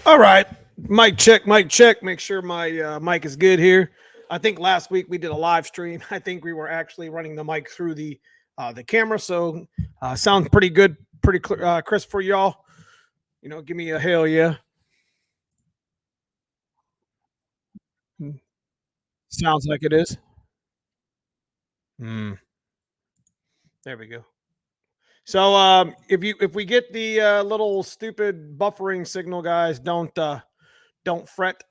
All right. Mic check, mic check. Make sure my mic is good here. I think last week we did a live stream. I think we were actually running the mic through the camera, so sounds pretty good, pretty crisp for y'all. You know, give me a hell yeah. Sounds like it is. Hmm. There we go. So if we get the little stupid buffering signal, guys, don't fret.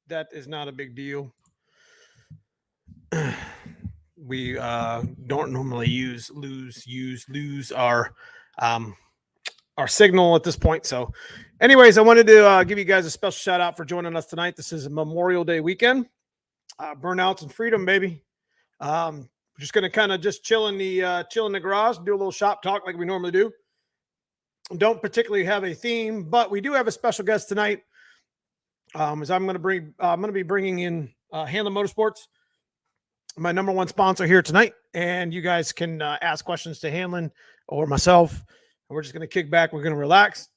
That is not a big deal. We don't normally lose um, our signal at this point. So, anyways, I wanted to give you guys a special shout out for joining us tonight. This is a Memorial Day weekend. Burnouts and freedom, baby. We're just gonna kind of just chill in the garage, do a little shop talk like we normally do. Don't particularly have a theme, but we do have a special guest tonight. As I'm gonna be bringing in Hanlon Motorsports, my number one sponsor here tonight, and you guys can ask questions to Hanlon or myself. And we're just gonna kick back. We're gonna relax,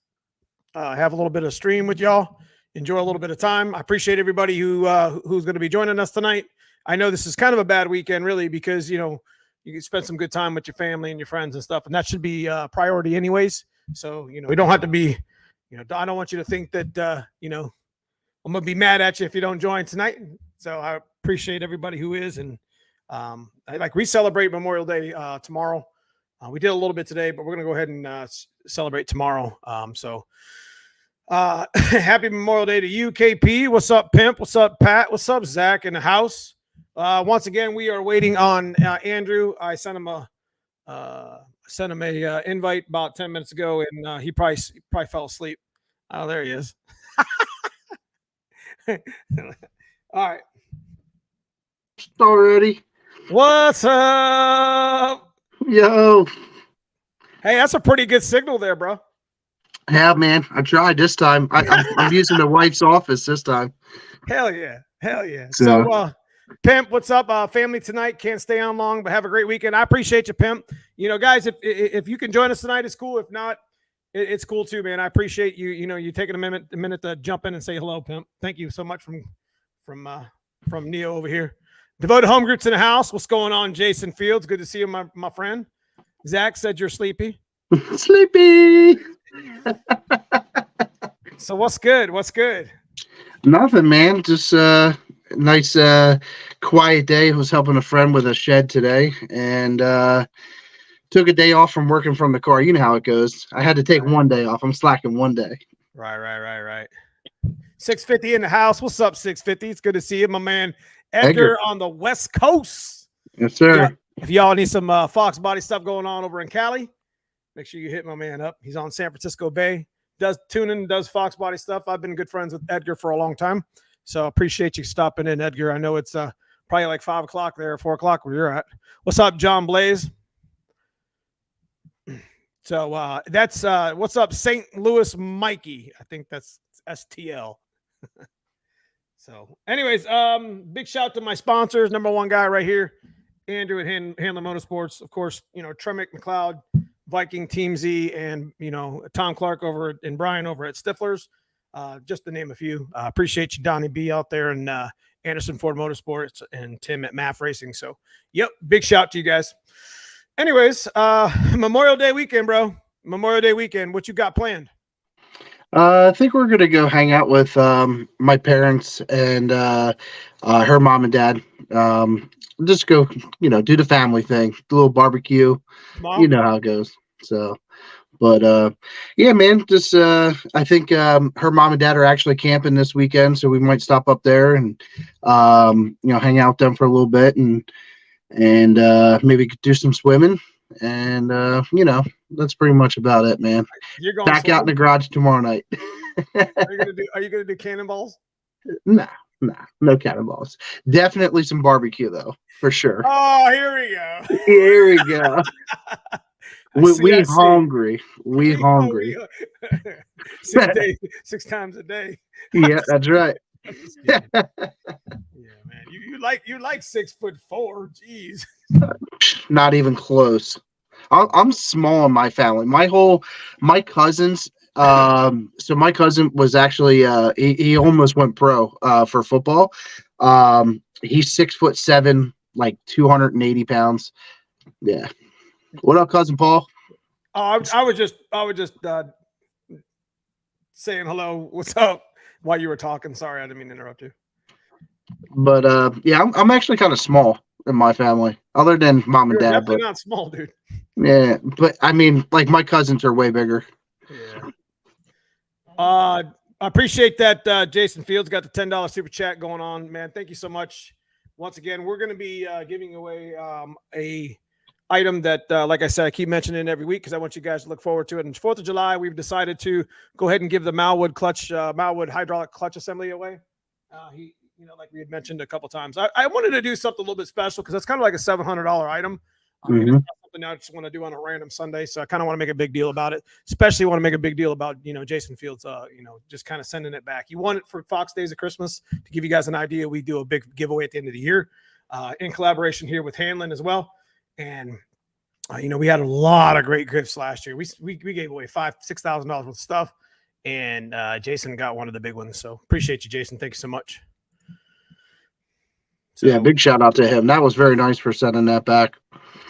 have a little bit of stream with y'all, enjoy a little bit of time. I appreciate everybody who's going to be joining us tonight. I know this is kind of a bad weekend, really, because you can spend some good time with your family and your friends and stuff, and that should be priority, anyways. So we don't have to be, I don't want you to think that I'm gonna be mad at you if you don't join tonight. So I appreciate everybody who is, and we celebrate Memorial Day tomorrow. We did a little bit today, but we're gonna go ahead and celebrate tomorrow. Happy Memorial Day to you, KP. What's up, Pimp? What's up, Pat? What's up, Zach in the house? Once again, we are waiting on Andrew. I sent him a invite about 10 minutes ago, and he probably fell asleep. Oh, there he is. All right. Already. What's up? Yo. Hey, that's a pretty good signal there, bro. Yeah, man. I tried this time. I'm using the wife's office this time. Hell yeah. Hell yeah. So Pimp, what's up? Family tonight. Can't stay on long, but have a great weekend. I appreciate you, Pimp. Guys, if you can join us tonight, it's cool. If not, it's cool too, man. I appreciate you. You taking a minute to jump in and say hello, Pimp. Thank you so much from Neo over here. Devoted Home Groups in the house. What's going on, Jason Fields? Good to see you, my friend. Zach said you're sleepy. Sleepy. So what's good? What's good? Nothing, man. Just nice quiet day. I was helping a friend with a shed today, and took a day off from working from the car. You know how it goes. I had to take one day off. I'm slacking one day. Right. 650 in the house. What's up, 650? It's good to see you, my man Edgar on the West Coast. Yes, sir. If y'all need some Fox Body stuff going on over in Cali, make sure you hit my man up. He's on San Francisco Bay. Does tuning, does Fox Body stuff. I've been good friends with Edgar for a long time. So appreciate you stopping in, Edgar. I know it's probably like 5 o'clock there, 4 o'clock where you're at. What's up, John Blaze? So that's what's up, St. Louis Mikey. I think that's STL. So anyways, big shout out to my sponsors. Number one guy right here, Andrew at Hanlon Motorsports. Of course, Tremick, McLeod, Viking, Team Z, and Tom Clark over and Brian over at Stifler's, just to name a few. Appreciate you, Donnie B out there, and Anderson Ford Motorsports, and Tim at MAF Racing. So yep, big shout to you guys. Anyways, Memorial Day weekend, bro. Memorial Day weekend. What you got planned? I think we're gonna go hang out with my parents and her mom and dad. Just go, do the family thing, do a little barbecue. Mom? You know how it goes. So, but yeah, man. Just I think her mom and dad are actually camping this weekend, so we might stop up there and hang out with them for a little bit and maybe do some swimming. And that's pretty much about it, man. You're going back out in the garage tomorrow night. Are you gonna do cannonballs? Nah, no cannonballs. Definitely some barbecue though, for sure. Oh, here we go. Here we go. We hungry. We hungry. 6 times a day. Yeah, that's right. Yeah, man. You like 6'4". Jeez. Not even close. I'm small in my family. My cousins So my cousin was actually he almost went pro for football. He's 6'7", like 280 pounds. Yeah. What up, cousin Paul? I was just saying hello. What's up? While you were talking, sorry, I didn't mean to interrupt you. But yeah, I'm actually kind of small in my family, other than mom and You're dad. definitely But not small, dude. yeah, but I mean, like my cousins are way bigger. Yeah. I appreciate that. Jason Fields got the $10 super chat going on, man. Thank you so much. Once again, we're going to be giving away a item that, like I said, I keep mentioning every week because I want you guys to look forward to it. And 4th of July, we've decided to go ahead and give the Malwood hydraulic clutch assembly away. Like we had mentioned a couple times, I wanted to do something a little bit special because it's kind of like a $700 item. I mean, it's not something I just want to do on a random Sunday. So I kind of want to make a big deal about it, especially want to make a big deal about, Jason Fields, just kind of sending it back. You want it for Fox Days of Christmas. To give you guys an idea, we do a big giveaway at the end of the year in collaboration here with Hanlon as well. And, we had a lot of great gifts last year. We gave away $5,000-$6,000 worth of stuff. And Jason got one of the big ones. So appreciate you, Jason. Thank you so much. So, yeah, big shout out to him. That was very nice for sending that back.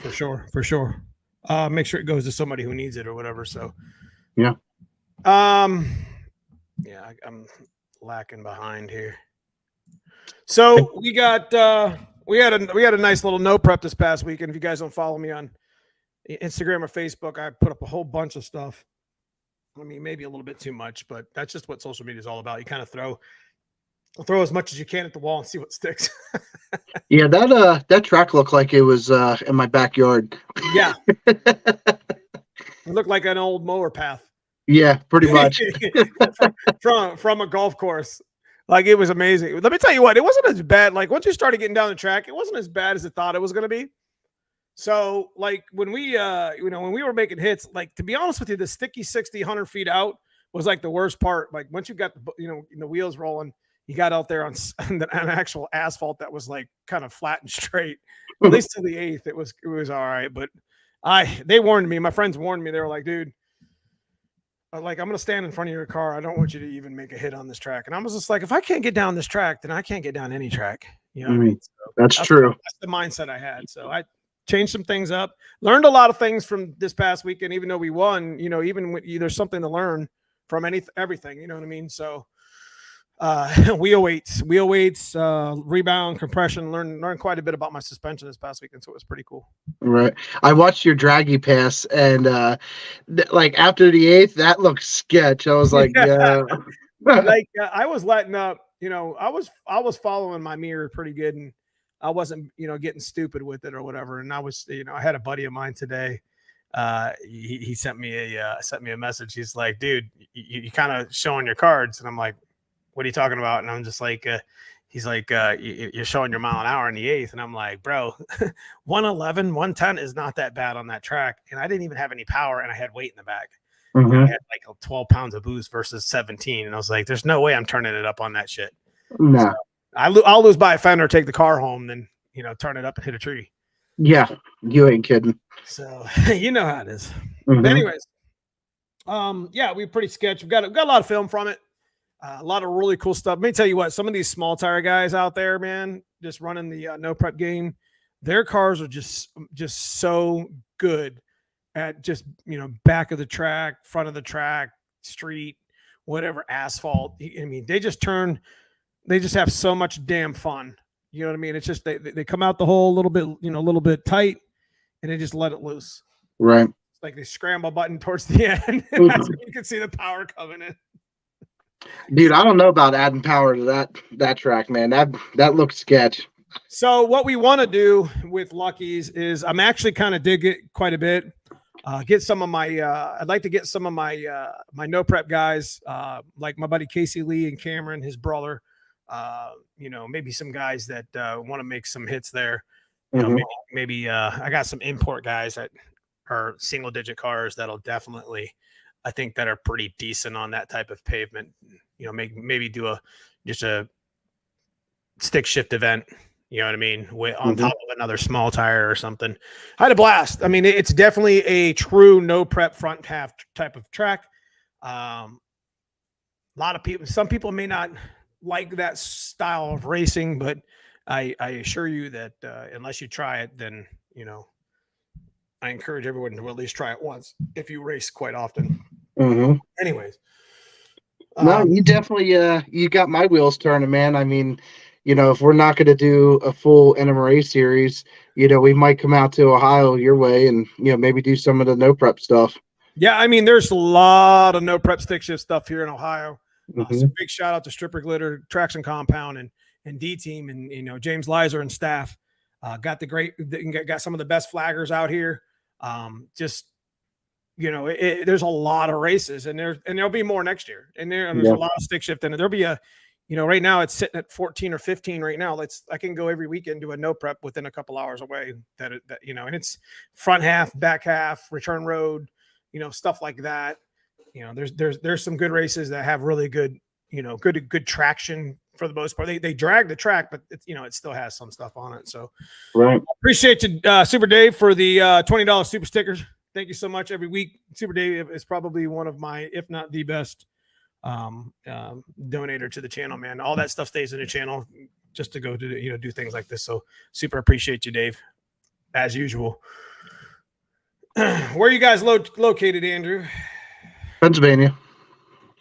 For sure. Make sure it goes to somebody who needs it or whatever. So, yeah. I'm lacking behind here. So we got we had a nice little no prep this past weekend. If you guys don't follow me on Instagram or Facebook, I put up a whole bunch of stuff. I mean, maybe a little bit too much, but that's just what social media is all about. You kind of throw as much as you can at the wall and see what sticks. Yeah, that track looked like it was in my backyard. Yeah. It looked like an old mower path. Yeah, pretty much. from a golf course. Like, it was amazing. Let me tell you what, it wasn't as bad. Like, once you started getting down the track, it wasn't as bad as it thought it was going to be. So, like, when we when we were making hits, like, to be honest with you, the sticky 60, 100 feet out was like the worst part. Like, once you got the wheels rolling, you got out there on an actual asphalt that was like kind of flat and straight. At least to the 8th, it was all right. But they warned me. My friends warned me. They were like, dude, like, I'm going to stand in front of your car. I don't want you to even make a hit on this track. And I was just like, if I can't get down this track, then I can't get down any track. You know what I mean? So that's true. That's the mindset I had. So I changed some things up, learned a lot of things from this past weekend, even though we won, even when there's something to learn from everything, you know what I mean? So wheel weights, rebound, compression, learned quite a bit about my suspension this past weekend. So it was pretty cool. Right. I watched your draggy pass and like after the 8th, that looked sketch. I was like, yeah. Like I was letting up, I was following my mirror pretty good, and I wasn't, getting stupid with it or whatever. And I was, I had a buddy of mine today. He sent me a message. He's like, dude, you kind of showing your cards. And I'm like, what are you talking about? And I'm just like, he's like, you're showing your mile an hour in the 8th. And I'm like, bro, 111, 110 is not that bad on that track. And I didn't even have any power, and I had weight in the back. Mm-hmm. I had like 12 pounds of boost versus 17. And I was like, there's no way I'm turning it up on that shit. No. So I'll lose by a fender, take the car home, then, turn it up and hit a tree. Yeah. You ain't kidding. So you know how it is. Mm-hmm. But anyways, we pretty sketch. We've got a lot of film from it. A lot of really cool stuff. Let me tell you what, some of these small tire guys out there, man, just running the no prep game, their cars are just so good at just, back of the track, front of the track, street, whatever, asphalt. I mean, they just have so much damn fun. You know what I mean? It's just, they come out the hole a little bit tight, and they just let it loose. Right. It's like they scramble button towards the end, and that's when you can see the power coming in. Dude, I don't know about adding power to that track, man. That looks sketch. So what we want to do with Lucky's is I'm actually kind of dig it quite a bit. Get some of my I'd like to get some of my my no prep guys, like my buddy Casey Lee and Cameron, his brother. Maybe some guys that want to make some hits there. Maybe I got some import guys that are single digit cars that'll definitely, I think, that are pretty decent on that type of pavement. Maybe do just a stick shift event. You know what I mean? On top of another small tire or something. I had a blast. I mean, it's definitely a true no prep front half type of track. A lot of people, some people may not like that style of racing, but I assure you that unless you try it, then, I encourage everyone to at least try it once if you race quite often. Mm-hmm. Anyways. No, you definitely, you got my wheels turning, man. I mean, if we're not going to do a full NMRA series, we might come out to Ohio your way and, maybe do some of the no prep stuff. Yeah, I mean, there's a lot of no prep stick shift stuff here in Ohio. Mm-hmm. So big shout out to Stripper Glitter, Traction Compound, and D Team, and James Lizer and staff. Got some of the best flaggers out here. There's a lot of races, and there'll be more next year. And there's a lot of stick shift in it. There'll be right now it's sitting at 14 or 15 right now. I can go every weekend do a no prep within a couple hours away. And it's front half, back half, return road, stuff like that. There's some good races that have really good, good traction for the most part. They drag the track, but it still has some stuff on it. So right. Appreciate you, Super Dave, for the $20 super stickers. Thank you so much. Every week, Super Dave is probably one of my, if not the best, donator to the channel, man. All that stuff stays in the channel just to go to, do things like this. So super appreciate you, Dave, as usual. Where are you guys located, Andrew? Pennsylvania.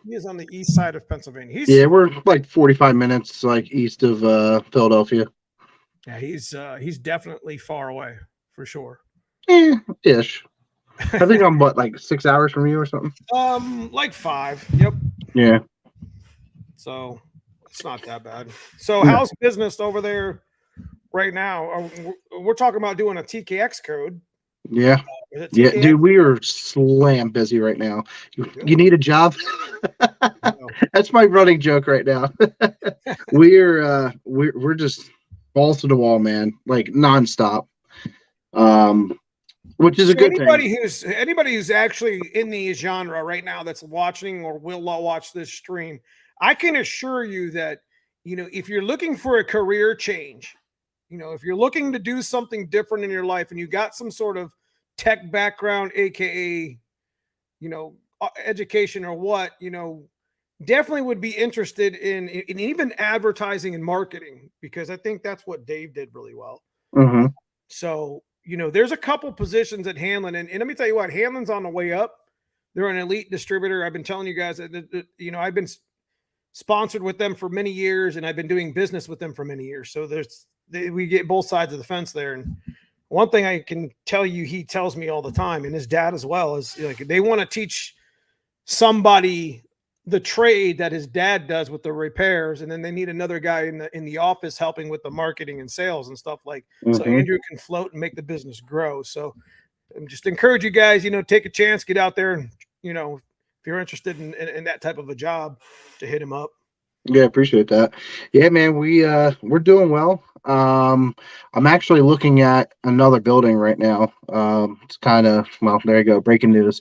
He is on the east side of Pennsylvania. We're like 45 minutes east of Philadelphia. Yeah, he's definitely far away for sure. Ish. I think I'm like 6 hours from you or something. Like 5. Yep. Yeah. So it's not that bad. So how's business over there right now? We're talking about doing a TKX code. Yeah. Yeah, dude, we are slam busy right now. You need a job? That's my running joke right now. we're just balls to the wall, man, like nonstop. Which is a good thing. Anybody who's actually in the genre right now that's watching or will watch this stream, I can assure you that, if you're looking for a career change, if you're looking to do something different in your life and you got some sort of tech background, aka education or what, definitely would be interested in even advertising and marketing, because I think that's what Dave did really well. Mm-hmm. So there's a couple positions at Hanlon, and let me tell you what, Hanlon's on the way up. They're an elite distributor. I've been telling you guys that I've been sponsored with them for many years, and I've been doing business with them for many years. So we get both sides of the fence there. And one thing I can tell you, he tells me all the time, and his dad as well, is like they want to teach somebody the trade that his dad does with the repairs, and then they need another guy in the office helping with the marketing and sales and stuff like. Mm-hmm. So Andrew can float and make the business grow. So I'm just encourage you guys, take a chance, get out there, and if you're interested in that type of a job, to hit him up. Yeah, appreciate that. Yeah, man, we're doing well. I'm actually looking at another building right now. It's kind of, well, there you go, breaking news.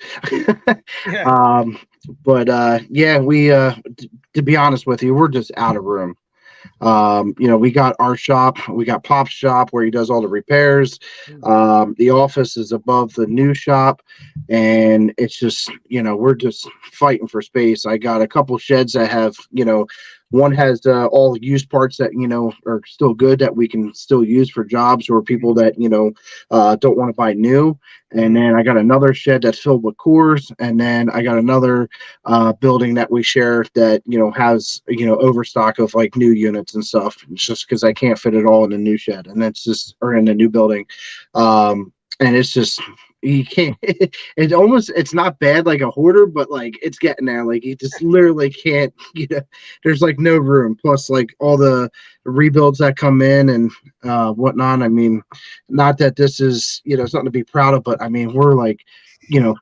Yeah. But we to be honest with you, we're just out of room. We got our shop, we got Pop's shop where he does all the repairs. The office is above the new shop, and it's just, we're just fighting for space. I got a couple sheds that have, one has all used parts that, are still good that we can still use for jobs or people that, don't want to buy new. And then I got another shed that's filled with cores. And then I got another building that we share that, has, overstock of like new units and stuff. It's just because I can't fit it all in the new shed, and that's just, or in the new building. And it's just, you can't, it's not bad like a hoarder, but like it's getting there. Like you just literally can't, there's like no room. Plus like all the rebuilds that come in and whatnot. I mean, not that this is, something to be proud of, but I mean, we're like,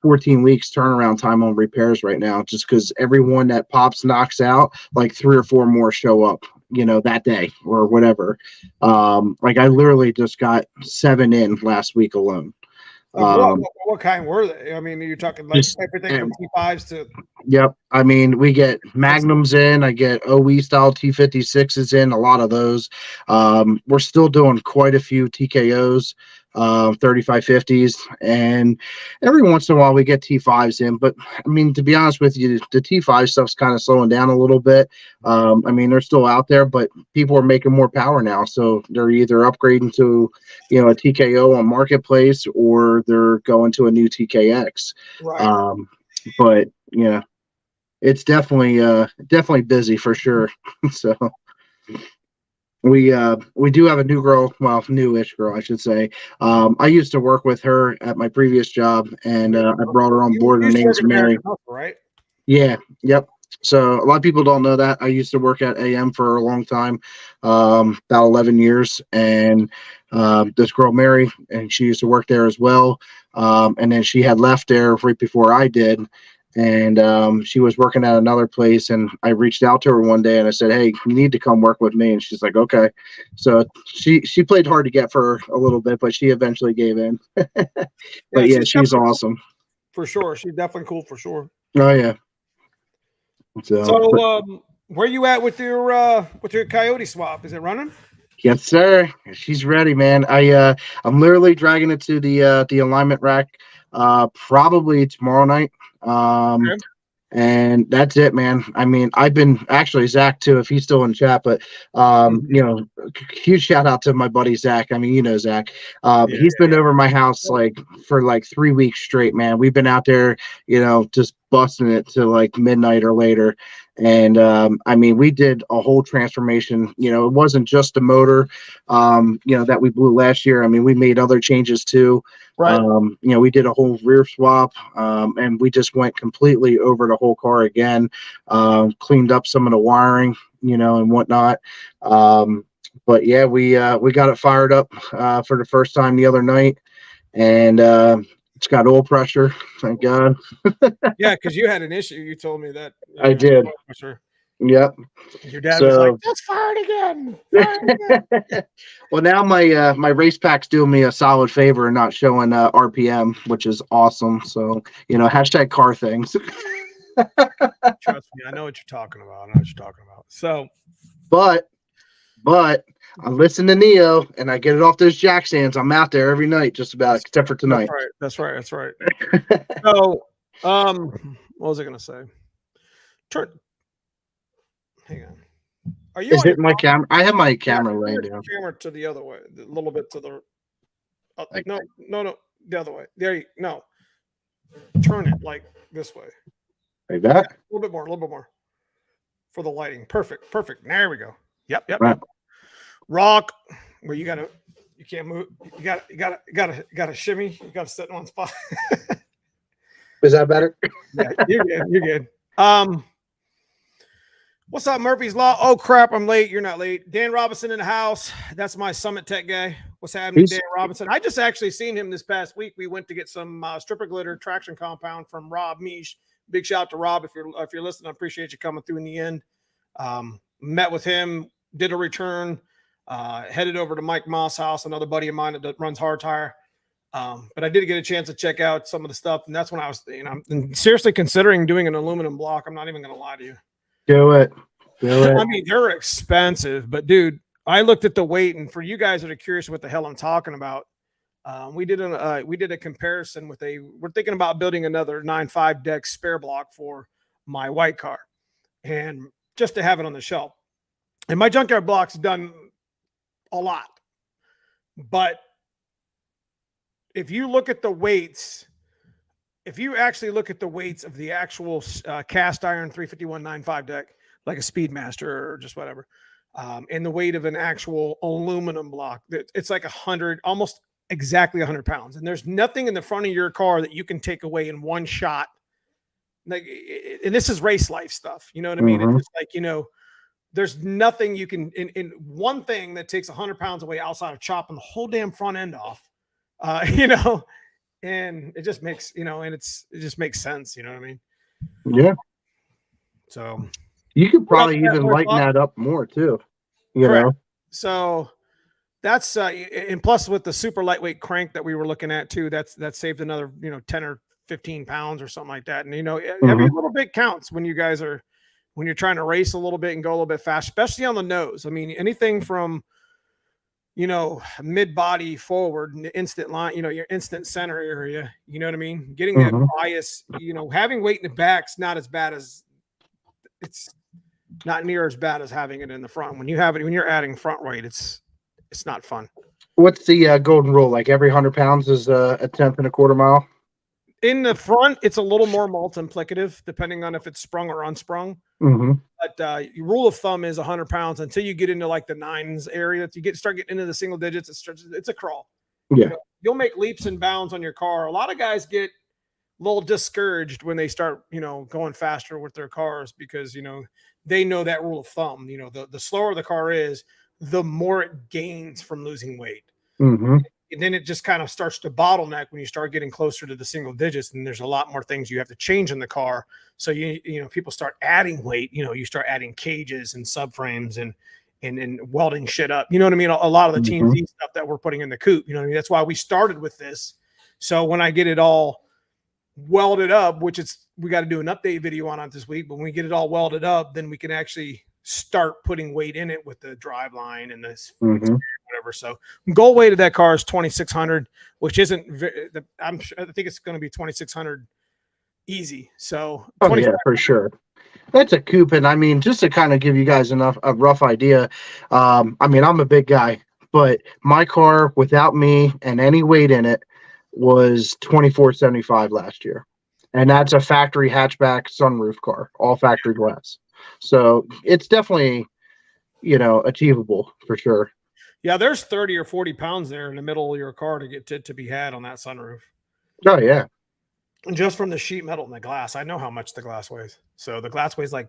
14 weeks turnaround time on repairs right now, just because everyone that Pops knocks out, like 3 or 4 more show up, that day or whatever. Like I literally just got 7 in last week alone. What kind were they? I mean, you're talking like everything from T5s to. Yep. I mean, we get Magnums in. I get OE style T56s in. A lot of those. We're still doing quite a few TKOs. 3550s, and every once in a while we get T5s in. But I mean, to be honest with you, the T5 stuff's kind of slowing down a little bit. I mean, they're still out there, but people are making more power now, so they're either upgrading to, you know, a TKO on Marketplace, or they're going to a new TKX. Right. But yeah, it's definitely busy for sure. So we do have a new girl, well, newish girl, I should say. I used to work with her at my previous job, and I brought her on board. You Her used to work name's at Mary. American Hustle, right? Yeah, yep. So a lot of people don't know that I used to work at AM for a long time, about 11 years, and this girl Mary, and she used to work there as well. And then she had left there right before I did, and she was working at another place. And I reached out to her one day and I said, "Hey, you need to come work with me." And she's like, "Okay." So she played hard to get for a little bit, but she eventually gave in. But yeah, she's awesome. Cool for sure. She's definitely cool for sure. Oh yeah. So, where you at with your Coyote swap? Is it running? Yes, sir. She's ready, man. I'm literally dragging it to the alignment rack probably tomorrow night. Okay. And that's it, man. I mean, I've been actually Zach too, if he's still in chat, but you know, huge shout out to my buddy Zach. I mean, you know Zach. He's been over my house like for like 3 weeks straight, man. We've been out there, you know, just busting it to like midnight or later. And I mean, we did a whole transformation. You know, it wasn't just the motor, you know, that we blew last year. I mean, we made other changes too. Right. You know, we did a whole rear swap, and we just went completely over the whole car again, cleaned up some of the wiring, you know, and whatnot. But yeah, we got it fired up for the first time the other night, and it's got oil pressure, thank God. Yeah, because you had an issue. You told me that. I did. Yep. Your dad was like, "Let's fire it again." Fire it again. Well, now my race pack's doing me a solid favor and not showing RPM, which is awesome. So, you know, hashtag car things. Trust me, I know what you're talking about. So, but I listen to Neo and I get it off those jack stands. I'm out there every night, just about, except for tonight. That's right. So, what was I gonna say? Hang on. Are you? Is it my camera? I have my camera laying down. Camera to the other way, a little bit to the. No, the other way. There you no. Turn it like this way. Like that. Yeah, a little bit more. For the lighting, perfect. There we go. Yep. Right. Rock, where you can't move. You gotta shimmy. You gotta sit in one spot. Is that better? Yeah, you're good. What's up, Murphy's Law? Oh crap, I'm late. You're not late. Dan Robinson in the house. That's my Summit Tech guy. What's happening, Dan Robinson? I just actually seen him this past week. We went to get some stripper glitter traction compound from Rob Mish. Big shout out to Rob if you're listening. I appreciate you coming through in the end. Met with him, did a return, headed over to Mike Moss' house, another buddy of mine that runs Hard Tire. But I did get a chance to check out some of the stuff, and that's when I was, I'm seriously considering doing an aluminum block. I'm not even going to lie to you. Do it. I mean, they're expensive, but dude, I looked at the weight, and for you guys that are curious what the hell I'm talking about, we did a comparison we're thinking about building another 9.5 deck spare block for my white car, and just to have it on the shelf. And my junkyard block's done a lot, but if you look at the weights, if you actually look at the weights of the actual cast iron 351 9.5 deck, like a Speedmaster or just whatever, and the weight of an actual aluminum block, it's like 100, almost exactly 100 pounds. And there's nothing in the front of your car that you can take away in one shot. Like, and this is race life stuff. You know what I mean? It's just like, there's nothing you can, in one thing that takes 100 pounds away outside of chopping the whole damn front end off, and it just makes, and it just makes sense. You know what I mean? Yeah. So you could probably even lighten that up more too. You know? So that's, and plus with the super lightweight crank that we were looking at too, that saved another, 10 or 15 pounds or something like that. And, every little bit counts when you're trying to race a little bit and go a little bit fast, especially on the nose. I mean, anything from mid body forward, instant line, your instant center area. You know what I mean? Getting that Mhm. bias, having weight in the back's not as bad as it's not near as bad as having it in the front. When you're adding front weight, it's not fun. What's the golden rule? Like every 100 pounds is a tenth and a quarter mile. In the front, it's a little more multiplicative, depending on if it's sprung or unsprung. Mm-hmm. But rule of thumb is 100 pounds until you get into like the nines area. If you start getting into the single digits, it's a crawl. Yeah. You'll make leaps and bounds on your car. A lot of guys get a little discouraged when they start, going faster with their cars because, they know that rule of thumb. The slower the car is, the more it gains from losing weight. Mm-hmm. And then it just kind of starts to bottleneck when you start getting closer to the single digits, and there's a lot more things you have to change in the car. So people start adding weight. You start adding cages and subframes and welding shit up. You know what I mean? A lot of the TNT stuff that we're putting in the coupe. You know what I mean? That's why we started with this. So when I get it all welded up, we got to do an update video on it this week. But when we get it all welded up, then we can actually start putting weight in it with the drive line and this whatever. So goal weight of that car is 2,600, which isn't I think it's going to be 2,600 easy. So yeah, for sure. That's a coupe. And I mean, just to kind of give you guys a rough idea. I mean, I'm a big guy, but my car without me and any weight in it was 2,475 last year. And that's a factory hatchback sunroof car, all factory glass. So it's definitely, achievable for sure. Yeah, there's 30 or 40 pounds there in the middle of your car to get to be had on that sunroof. Oh, yeah. And just from the sheet metal and the glass, I know how much the glass weighs. So the glass weighs like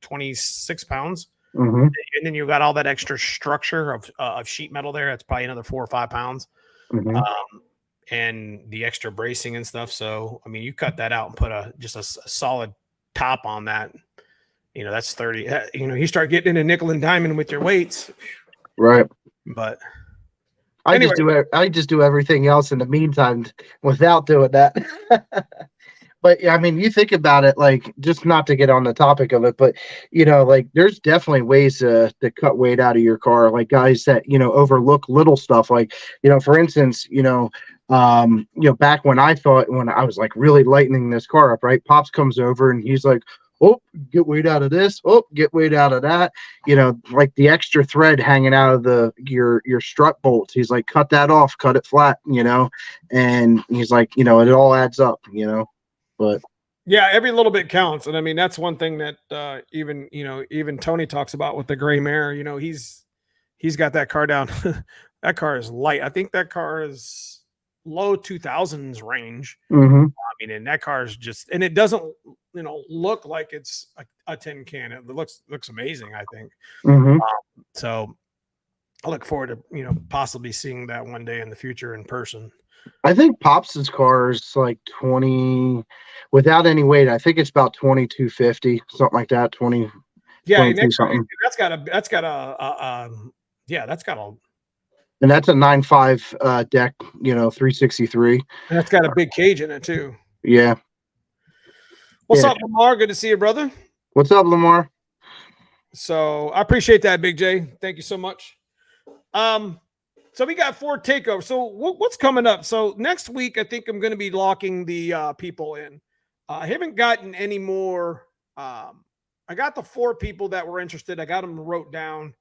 26 pounds. Mm-hmm. And then you got all that extra structure of sheet metal there. It's probably another 4 or 5 pounds. Mm-hmm. And the extra bracing and stuff. So, I mean, you cut that out and put just a solid top on that. That's 30. You start getting into nickel and diamond with your weights. Right. But I just do everything else in the meantime without doing that. But I mean, you think about it, like, just not to get on the topic of it, but like there's definitely ways to cut weight out of your car. Like guys that overlook little stuff, like for instance, back when I was like really lightening this car up, right? Pops comes over and he's like, oh, get weight out of this. Oh, get weight out of that. Like the extra thread hanging out of your strut bolts. He's like, cut that off, cut it flat, and he's like, it all adds up, but yeah, every little bit counts. And I mean, that's one thing that even Tony talks about with the gray mare. He's got that car down. That car is light. I think that car is low 2000s range. Mm-hmm. I mean, and that car is and it doesn't, look like it's a tin can. It looks amazing, I think. Mm-hmm. So I look forward to, possibly seeing that one day in the future in person. I think Pops's car is like 20 without any weight. I think it's about 2250, something like that. 20. Yeah, something. That's got a and that's a 9.5 deck, 363. And that's got a big cage in it too. Yeah. What's up, Lamar? Good to see you, brother. What's up, Lamar? So I appreciate that, Big J. Thank you so much. So we got Ford takeover. So what's coming up? So next week, I think I'm going to be locking the people in. I haven't gotten any more. I got the 4 people that were interested. I got them wrote down,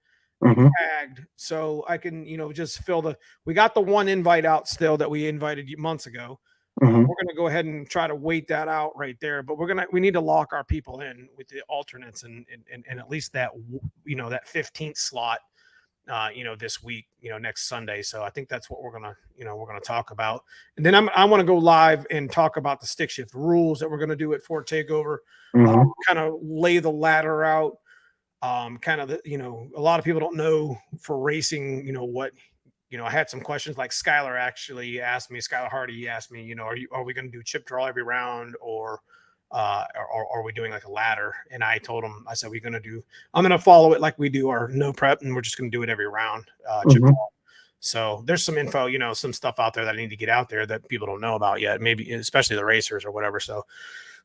tagged, so I can just fill we got the one invite out still that we invited months ago. We're going to go ahead and try to wait that out right there, but we need to lock our people in with the alternates and at least that that 15th slot. This week, next Sunday. So I think that's what we're gonna talk about. And then I want to go live and talk about the stick shift rules that we're gonna do at Ford Takeover. Kind of lay the ladder out. Kind of a lot of people don't know for racing. What I had some questions like Skylar Hardy asked me, are we gonna do chip draw every round or are we doing like a ladder? And I told him, I said, I'm going to follow it like we do our no prep, and we're just going to do it every round. So there's some info, some stuff out there that I need to get out there that people don't know about yet, maybe especially the racers or whatever. So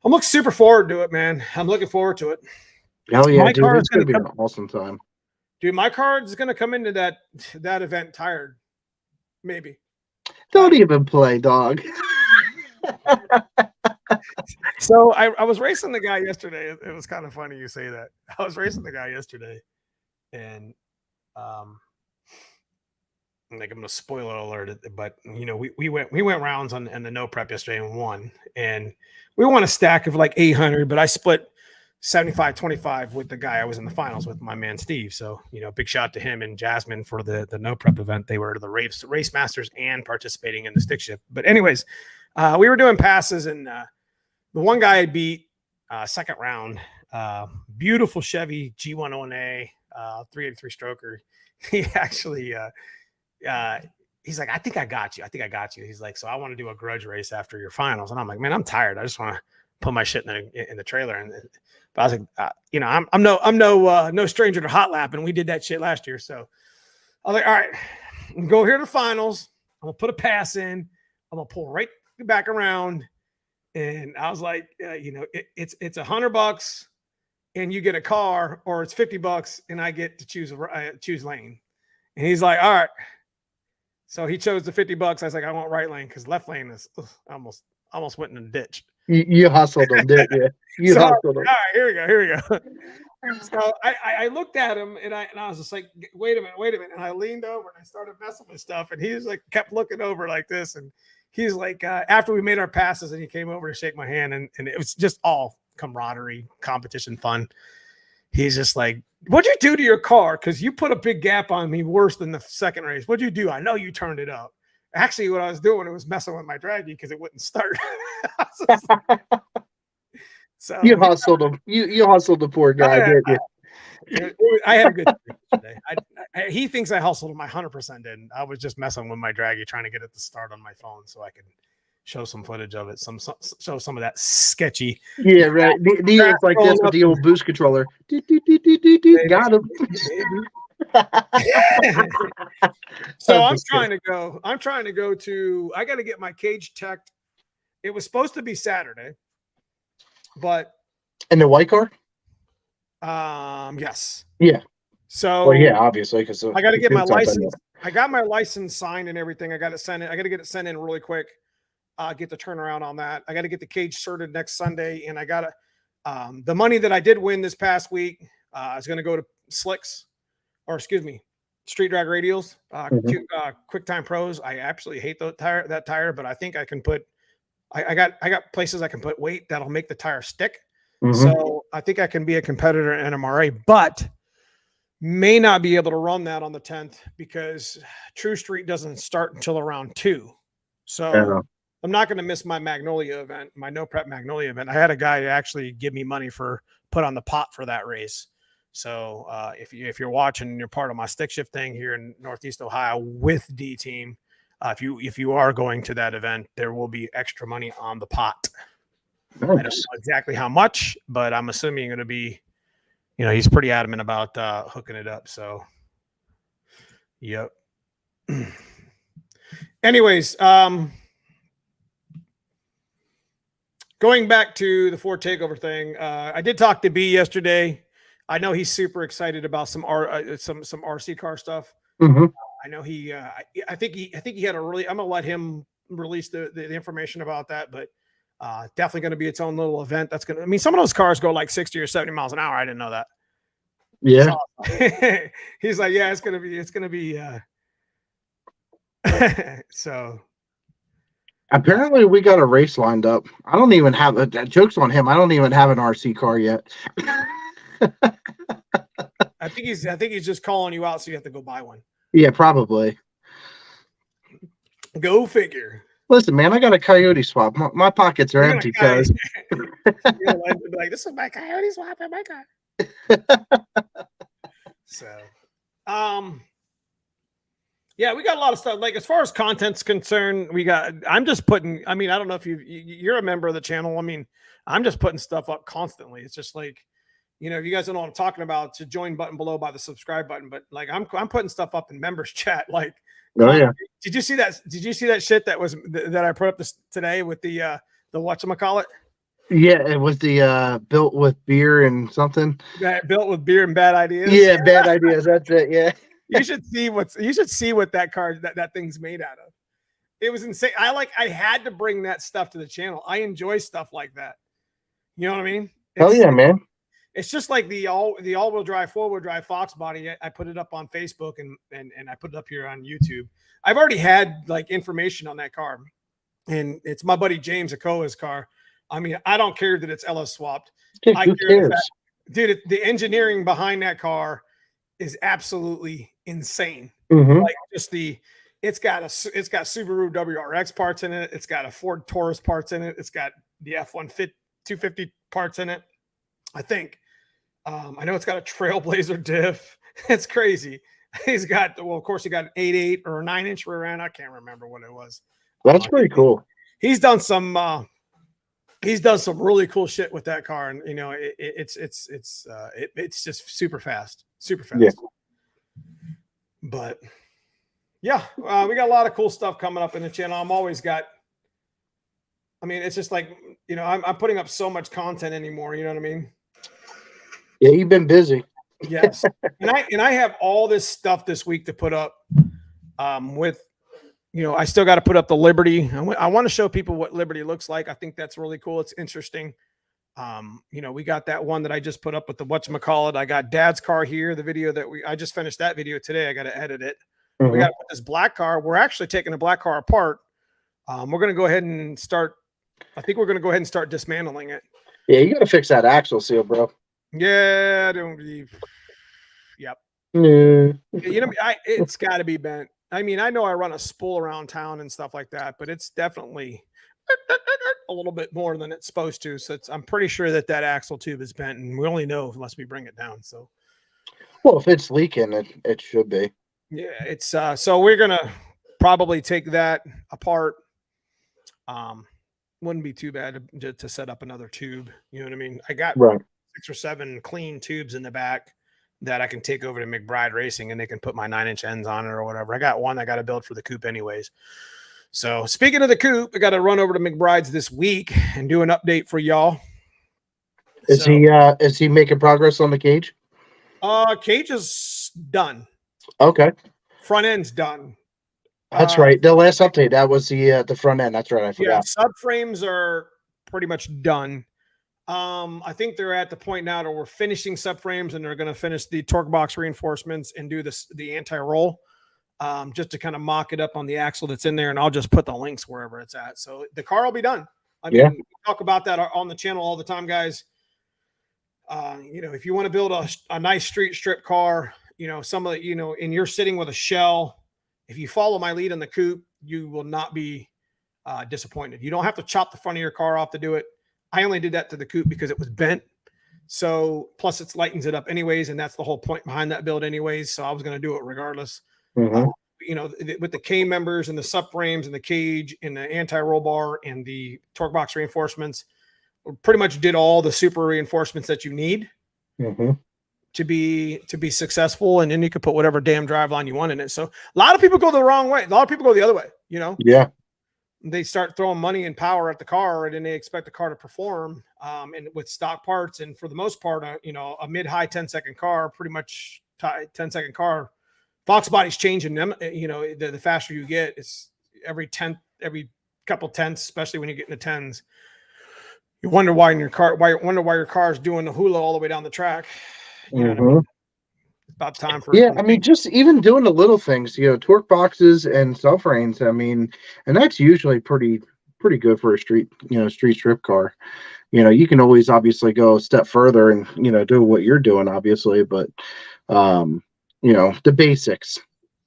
I'm looking super forward to it, man. I'm looking forward to it. Hell yeah, dude. It's going to be an awesome time. Dude, my car is going to come into that event tired. Maybe. Don't even play, dog. So I was racing the guy yesterday. It was kind of funny you say that. I was racing the guy yesterday, and like I'm gonna spoiler alert it, but you know, we went rounds on the no prep yesterday and won, and we won a stack of like 800, but I split 75-25 with the guy I was in the finals with, my man Steve. So, you know, big shout to him and Jasmine for the no prep event. They were the race masters and participating in the stick shift. But anyways, we were doing passes, and the one guy I beat second round, beautiful Chevy G101A 383 stroker. He actually he's like, I think I got you. He's like, so I want to do a grudge race after your finals. And I'm like, man, I'm tired. I just want to put my shit in the trailer. And but I was like, you know, I'm no stranger to hot lapping. We did that shit last year. So I was like, all right, I'm go here to finals. I'm gonna put a pass in. I'm gonna pull right back around. And I was like, you know, it's $100 and you get a car, or it's $50 and I get to choose lane. And he's like, all right. So he chose the $50. I was like, I want right lane because left lane is almost went in the ditch. You hustled him, didn't you? You so, hustled him. All right, here we go. So I looked at him and I was just like, wait a minute. And I leaned over and I started messing with stuff. And he was like, kept looking over like this. And he's like, after we made our passes and he came over to shake my hand, and it was just all camaraderie, competition, fun. He's just like, what'd you do to your car? Because you put a big gap on me worse than the second race. What'd you do? I know you turned it up. Actually, what I was doing, it was messing with my draggy because it wouldn't start. So you hustled him. You hustled the poor guy, didn't you? I had a good day. He thinks I hustled him. I 100% didn't. I was just messing with my draggy, trying to get it to start on my phone so I could show some footage of it, show some of that sketcy. Yeah, right. It's like this with the old boost controller. Got him. So I'm trying to go to, I got to get my cage teched. It was supposed to be Saturday, but in the white car? Yes. Yeah. So well, yeah, obviously, because I got to get my license. I got my license signed and everything. I got to get it sent in really quick. Get the turnaround on that. I got to get the cage sorted next Sunday, and I got to the money that I did win this past week is going to go to Street Drag Radials, Quick Time Pros. I absolutely hate that tire, but I think I can put. I got places I can put weight that'll make the tire stick. So I think I can be a competitor in NMRA, but may not be able to run that on the 10th because True Street doesn't start until around 2. So I'm not going to miss my Magnolia event, my no prep Magnolia event. I had a guy actually give me money for put on the pot for that race. So if you're watching and you're part of my stick shift thing here in Northeast Ohio with D Team, if you are going to that event, there will be extra money on the pot. Nice. I don't know exactly how much, but I'm assuming it'll be, you know, he's pretty adamant about hooking it up. So, yep. Anyways, going back to the Ford takeover thing, I did talk to B yesterday. I know he's super excited about some RC car stuff. I know he. I think he had a really. I'm gonna let him release the information about that, but definitely going to be its own little event. That's gonna. I mean, some of those cars go like 60 or 70 miles an hour. I didn't know that. Yeah. So, he's like, yeah, it's gonna be. So. Apparently, we got a race lined up. I don't even have a joke's on him. I don't even have an RC car yet. I think he's just calling you out, so you have to go buy one. Yeah, probably. Go figure. Listen, man, I got a Coyote swap. My pockets are empty because like, this is my Coyote swap in my car. So, yeah, we got a lot of stuff. Like as far as content's concerned, I'm just putting. I mean, I don't know if you're a member of the channel. I mean, I'm just putting stuff up constantly. It's just like, you know, if you guys don't know what I'm talking about, to join button below by the subscribe button. But like, I'm putting stuff up in members chat. Like, oh yeah. Did you see that? Did you see that shit that I put up today with the whatchamacallit? Yeah, it was the built with beer and something. Built with beer and bad ideas. Yeah, bad ideas. That's it. Yeah. You should see what that car that thing's made out of. It was insane. I had to bring that stuff to the channel. I enjoy stuff like that. You know what I mean? Hell yeah, man. It's just like the all-wheel drive, four-wheel drive Fox body. I put it up on Facebook and I put it up here on YouTube. I've already had like information on that car, and it's my buddy James Akoa's car. I mean, I don't care that it's LS swapped. Dude, I who care cares? that, dude, the engineering behind that car is absolutely insane. Mm-hmm. Like just it's got Subaru WRX parts in it. It's got a Ford Taurus parts in it. It's got the F-150 250 parts in it. I think. I know it's got a Trailblazer diff. It's crazy. He's got, well, of course, he got an 8.8 or a 9-inch rear end. I can't remember what it was. That's pretty cool. He's done some really cool shit with that car, and you know, it's just super fast. Yeah. But yeah, we got a lot of cool stuff coming up in the channel. I mean, it's just like, you know, I'm putting up so much content anymore. You know what I mean? Yeah, you've been busy. Yes. and I have all this stuff this week to put up with, you know, I still got to put up the Liberty. I want to show people what Liberty looks like. I think that's really cool. It's interesting. You know, we got that one that I just put up with the whatchamacallit. I got Dad's car here, the video that I just finished that video today. I got to edit it. Mm-hmm. We got to put this black car. We're actually taking the black car apart. We're going to go ahead and start. I think we're going to go ahead and start dismantling it. Yeah, you got to fix that axle seal, bro. Yeah, I don't believe. Yep. You know, it's got to be bent. I mean, I know I run a spool around town and stuff like that, but it's definitely a little bit more than it's supposed to. So I'm pretty sure that axle tube is bent, and we only know unless we bring it down. So, well, if it's leaking, it should be. Yeah, it's so we're gonna probably take that apart. Wouldn't be too bad to set up another tube. You know what I mean? I got 6 or 7 clean tubes in the back that I can take over to McBride Racing, and they can put my 9-inch ends on it or whatever. I got one I got to build for the coupe anyways. So speaking of the coupe, I got to run over to McBride's this week and do an update for y'all. Is he making progress on the cage? Cage is done. Okay. Front end's done. That's right. The last update, that was the front end. That's right. I forgot. Yeah, subframes are pretty much done. I think they're at the point now that we're finishing subframes, and they're going to finish the torque box reinforcements and do the anti-roll, just to kind of mock it up on the axle that's in there, and I'll just put the links wherever it's at. So the car will be done. I mean, we talk about that on the channel all the time, guys. You know, if you want to build a nice street strip car, you know, and you're sitting with a shell, if you follow my lead on the coupe, you will not be disappointed. You don't have to chop the front of your car off to do it. I only did that to the coupe because it was bent. So plus it lightens it up anyways. And that's the whole point behind that build anyways. So I was going to do it regardless. Mm-hmm. You know, with the K members and the subframes and the cage and the anti-roll bar and the torque box reinforcements, we pretty much did all the super reinforcements that you need to be successful. And then you can put whatever damn driveline you want in it. So a lot of people go the wrong way. A lot of people go the other way, you know? Yeah. They start throwing money and power at the car, and then they expect the car to perform and with stock parts. And for the most part, you know, a mid-high 10-second car, pretty much 10-second car, Fox body's changing them. You know, the faster you get, it's every couple tenths, especially when you get in the tens. You wonder why your car is doing the hula all the way down the track. You know what I mean? It's about time for I mean, just even doing the little things, you know, torque boxes and subframes. I mean, and that's usually pretty good for a street strip car. You know, you can always obviously go a step further and, you know, do what you're doing, obviously, but you know, the basics,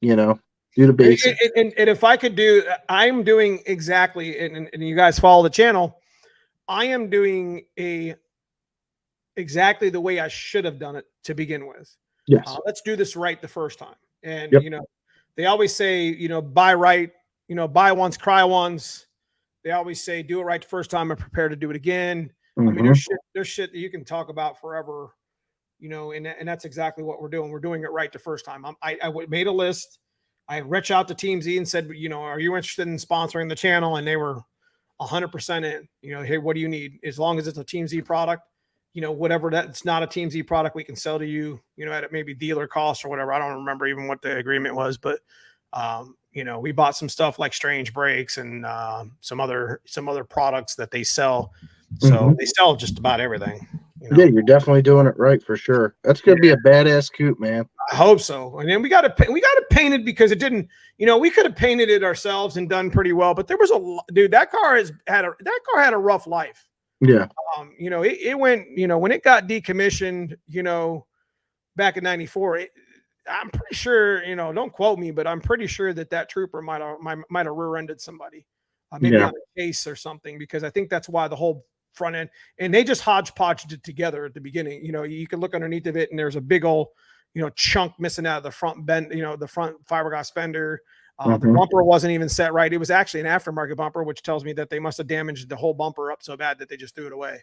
you know, do the basics. And if I could I'm doing exactly, and you guys follow the channel, I am doing exactly the way I should have done it to begin with. Yes. Let's do this right the first time. And, you know, they always say, you know, buy right, you know, buy once, cry once. They always say, do it right the first time and prepare to do it again. I mean, there's shit that you can talk about forever, you know, and that's exactly what we're doing. We're doing it right the first time. I made a list. I reached out to Team Z and said, you know, are you interested in sponsoring the channel? And they were 100% in. You know, hey, what do you need? As long as it's a Team Z product, you know, whatever it's not a Team Z product, we can sell to you, you know, at maybe dealer cost or whatever. I don't remember even what the agreement was, but you know, we bought some stuff like Strange Brakes and some other products that they sell. So they sell just about everything. You know? Yeah, you're definitely doing it right for sure. That's gonna be a badass coupe, man. I hope so. And then we got it painted because it didn't. You know, we could have painted it ourselves and done pretty well, but there was that car had a rough life. Yeah. You know, it went. You know, when it got decommissioned, you know, back in '94, I'm pretty sure. You know, don't quote me, but I'm pretty sure that trooper might have rear-ended somebody, maybe on a case or something, because I think that's why the whole front end, and they just hodgepodged it together at the beginning. You know, you can look underneath of it and there's a big old, you know, chunk missing out of the front bend, you know, the front fiberglass fender. The bumper wasn't even set right. It was actually an aftermarket bumper, which tells me that they must have damaged the whole bumper up so bad that they just threw it away.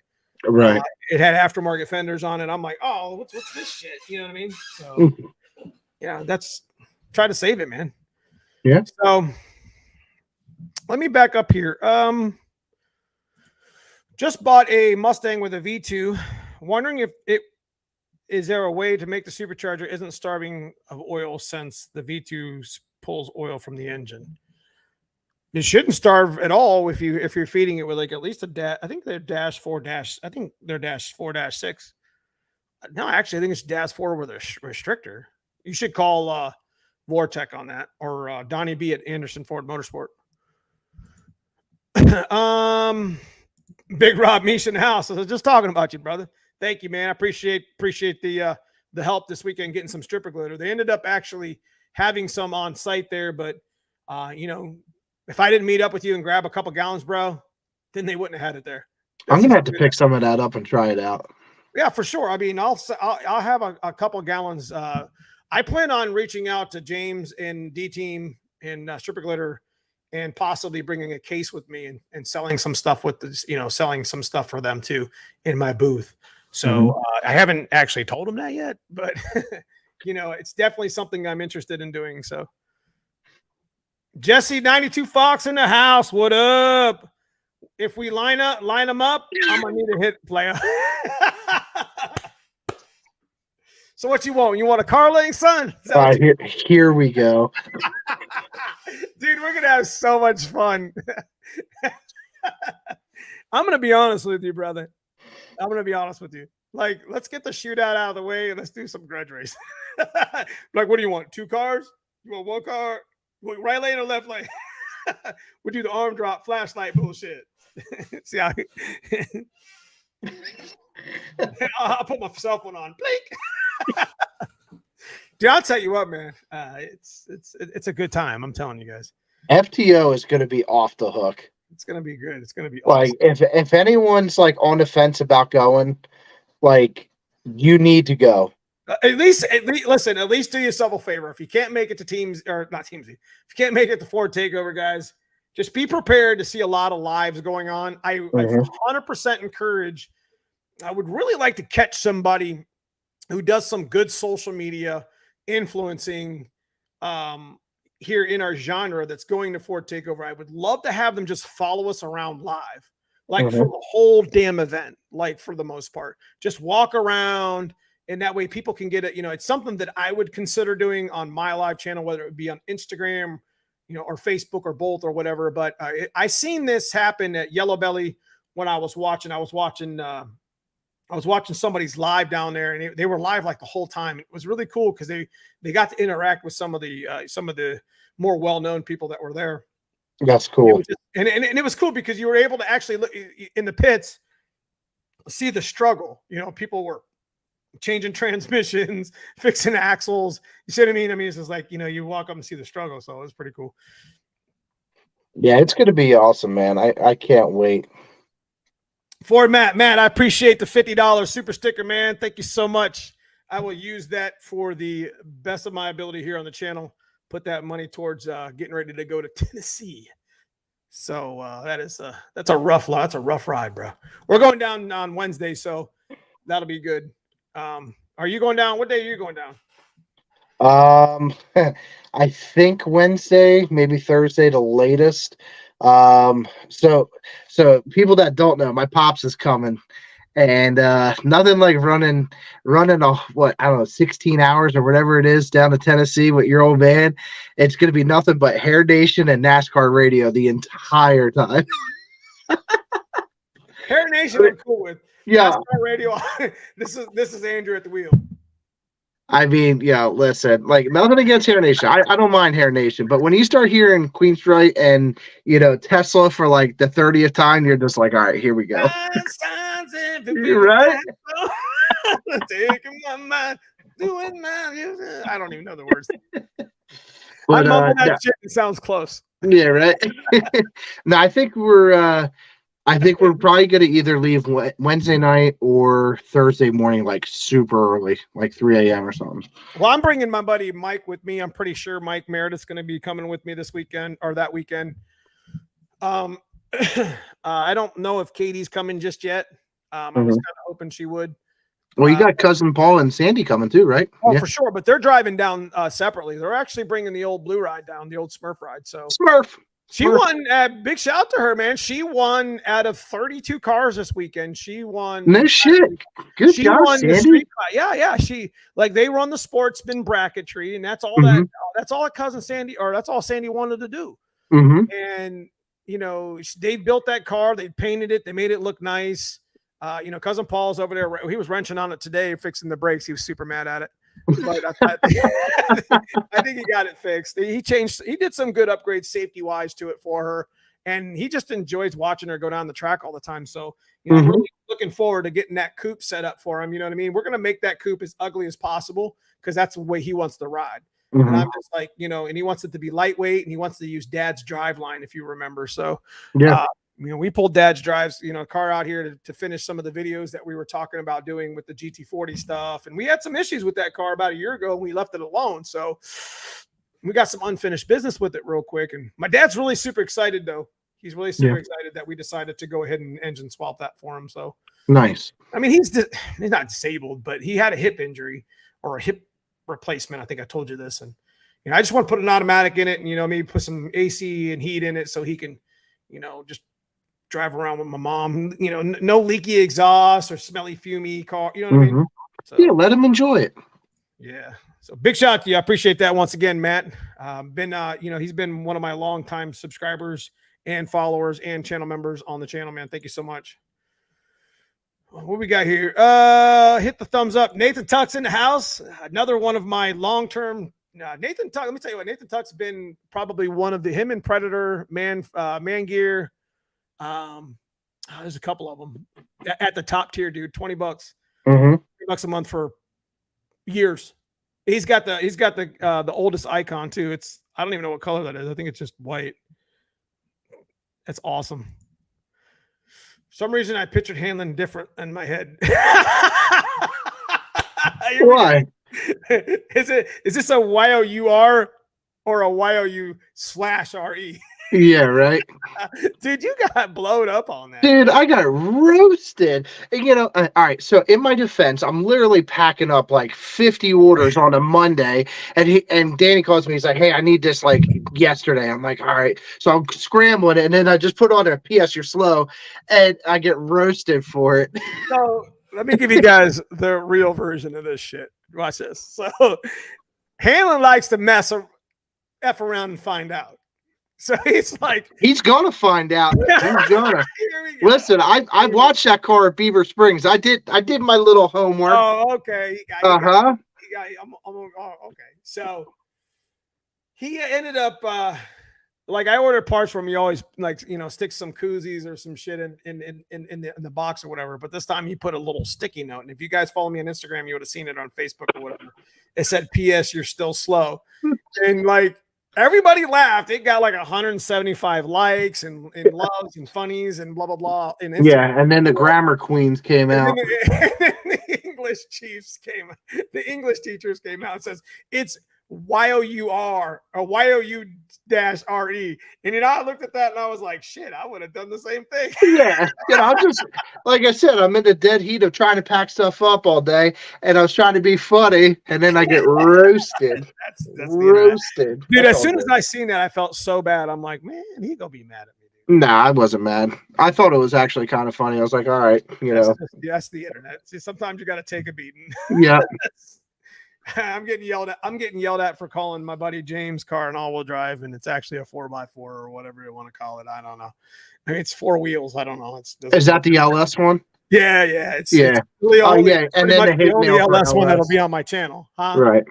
Right. It had aftermarket fenders on it. I'm like, oh, what's this shit? You know what I mean? So yeah, that's try to save it, man. Yeah. So let me back up here. Just bought a Mustang with a V2. Wondering if is there a way to make the supercharger isn't starving of oil since the V2 pulls oil from the engine. It shouldn't starve at all if you're feeding it with like at least a I think they're dash 4 dash. I think they're dash 4-6. No, actually, I think it's dash 4 with a restrictor. You should call Vortec on that, or Donnie B at Anderson Ford Motorsport. Big Rob Mish in the house. I was just talking about you, brother. Thank you, man. I appreciate the help this weekend getting some stripper glitter. They ended up actually having some on site there, but you know, if I didn't meet up with you and grab a couple gallons, bro, then they wouldn't have had it there. I'm gonna have to pick some of that up and try it out. Yeah, for sure. I mean, I'll have a couple gallons. I plan on reaching out to James and D Team and Stripper Glitter, and possibly bringing a case with me and selling some stuff with this, you know, selling some stuff for them too in my booth. So I haven't actually told them that yet, but you know, it's definitely something I'm interested in doing. So Jesse 92 Fox in the house. What up? If we line them up, I'm gonna need a hit player. So what you want? You want a car lane, son? Here we go. Dude, we're gonna have so much fun. I'm gonna be honest with you, brother. I'm gonna be honest with you. Like, let's get the shootout out of the way and let's do some grudge race. Like, what do you want? 2 cars? You want 1 car? Right lane or left lane? We do the arm drop flashlight bullshit. See how I'll put my cell phone on. Blink. Dude, I'll tell you what, man. It's a good time. I'm telling you guys. FTO is going to be off the hook. It's going to be good. It's going to be like awesome. If anyone's like on the fence about going, like, you need to go. At least listen. At least do yourself a favor. If you can't make it to teams or not teams, if you can't make it to Ford Takeover, guys, just be prepared to see a lot of lives going on. I 100% encourage. I would really like to catch somebody who does some good social media influencing here in our genre that's going to Ford Takeover. I would love to have them just follow us around live, like for the whole damn event, like for the most part. Just walk around, and that way people can get it. You know, it's something that I would consider doing on my live channel, whether it be on Instagram, you know, or Facebook or both or whatever. But I seen this happen at Yellow Belly when I was watching. I was watching somebody's live down there, and they were live like the whole time. It was really cool because they got to interact with some of the more well-known people that were there. That's cool. And it was cool because you were able to actually look in the pits, see the struggle. You know, people were changing transmissions, fixing axles. You see what I mean? I mean, it's just like, you know, you walk up and see the struggle. So it was pretty cool. Yeah, it's going to be awesome, man. I can't wait. For Matt, I appreciate the $50 super sticker, man. Thank you so much. I will use that for the best of my ability here on the channel. Put that money towards getting ready to go to Tennessee. So that's a rough ride, bro. We're going down on Wednesday, so that'll be good. Are you going down? What day are you going down? I think Wednesday, maybe Thursday, the latest. So people that don't know, my pops is coming, and nothing like running a what, I don't know, 16 hours or whatever it is down to Tennessee with your old man. It's going to be nothing but Hair Nation and NASCAR radio the entire time. Hair Nation, I'm cool with. Yeah. NASCAR radio. This is Andrew at the wheel. I mean, yeah, listen, like nothing against Hair Nation. I don't mind Hair Nation, but when you start hearing Queensrÿche and, you know, Tesla for like the 30th time, you're just like, all right, here we go. You're right. Taking my mind, doing my, I don't even know the words. But, I mumble that shit. It sounds close. Yeah, right. No, I think we're probably going to either leave Wednesday night or Thursday morning, like super early, like 3 a.m. or something. Well, I'm bringing my buddy Mike with me. I'm pretty sure Mike Meredith's going to be coming with me this weekend or that weekend. I don't know if Katie's coming just yet. I was kind of hoping she would. Well, you got cousin Paul and Sandy coming too, right? Oh, yeah, for sure. But they're driving down separately. They're actually bringing the old blue ride down, the old Smurf ride. So Smurf. She won. Big shout out to her, man. She won out of 32 cars this weekend. She won. No shit. Good she job, won Sandy. Yeah. She they run the sportsman bracketry, and that's all that. That's all cousin Sandy, or that's all Sandy wanted to do. And you know, they built that car. They painted it. They made it look nice. You know, cousin Paul's over there. He was wrenching on it today, fixing the brakes. He was super mad at it. But I think he got it fixed. He did some good upgrades safety wise to it for her, and he just enjoys watching her go down the track all the time. So, you know, I'm really looking forward to getting that coupe set up for him. You know what I mean? We're gonna make that coupe as ugly as possible because that's the way he wants to ride. And I'm just like, you know, and he wants it to be lightweight, and he wants to use Dad's drive line, if you remember. So, yeah. You know, we pulled Dad's drives, you know, car out here to finish some of the videos that we were talking about doing with the GT40 stuff. And we had some issues with that car about a year ago, and we left it alone. So we got some unfinished business with it real quick. And my dad's really super excited, though. He's really super excited that we decided to go ahead and engine swap that for him. So nice. I mean, he's not disabled, but he had a hip injury or a hip replacement. I think I told you this. And, you know, I just want to put an automatic in it and, you know, maybe put some AC and heat in it so he can, you know, just drive around with my mom, you know, no leaky exhaust or smelly, fumey car. You know what I mean? So, yeah, let him enjoy it. Yeah. So big shout out to you. I appreciate that once again, Matt. You know, he's been one of my longtime subscribers and followers and channel members on the channel, man. Thank you so much. What we got here? Hit the thumbs up. Nathan Tuck's in the house. Another one of my long-term Nathan Tuck. Let me tell you what, Nathan Tuck's been probably one of him and Predator, Man Gear. There's a couple of them at the top tier, dude. $20, $20 a month for years. He's got the oldest icon too. I don't even know what color that is. I think it's just white. That's awesome. For some reason I pictured Hanlon different in my head. Why? Is this a YOUR or a YOU/RE? Yeah, right. Dude, you got blowed up on that. Dude, I got roasted. You know, all right. So in my defense, I'm literally packing up like 50 orders on a Monday, and Danny calls me. He's like, "Hey, I need this like yesterday." I'm like, "All right." So I'm scrambling, and then I just put on a PS, you're slow, and I get roasted for it. So let me give you guys the real version of this shit. Watch this. So Hanlon likes to F around and find out. So he's like, he's gonna find out. He's gonna listen. I watched that car at Beaver Springs. I did my little homework. Oh, okay. Okay. So he ended up like I ordered parts from him. He always like, you know, sticks some koozies or some shit in the box or whatever. But this time he put a little sticky note. And if you guys follow me on Instagram, you would have seen it on Facebook or whatever. It said, "P.S. You're still slow," and like. Everybody laughed. It got like 175 likes and loves and funnies and blah, blah, blah. And yeah, and then the grammar queens came out. And then the English chiefs came. The English teachers came out and says, "It's YOUR or YOU-RE." And you know, I looked at that and I was like, shit, I would have done the same thing. Yeah. You know, I'm just, like I said, I'm in the dead heat of trying to pack stuff up all day, and I was trying to be funny, and then I get roasted. That's roasted. Dude, as soon as I seen that, I felt so bad. I'm like, man, he gonna be mad at me, Nah, I wasn't mad. I thought it was actually kind of funny. I was like, all right, That's the internet. See, sometimes you got to take a beating. Yeah. I'm getting yelled at. I'm getting yelled at for calling my buddy James' car an all-wheel drive, and it's actually a 4x4 or whatever you want to call it. I don't know. I mean, it's 4 wheels. I don't know. Is that the LS one? Yeah. It's really and then the only LS one that'll be on my channel, huh? Right.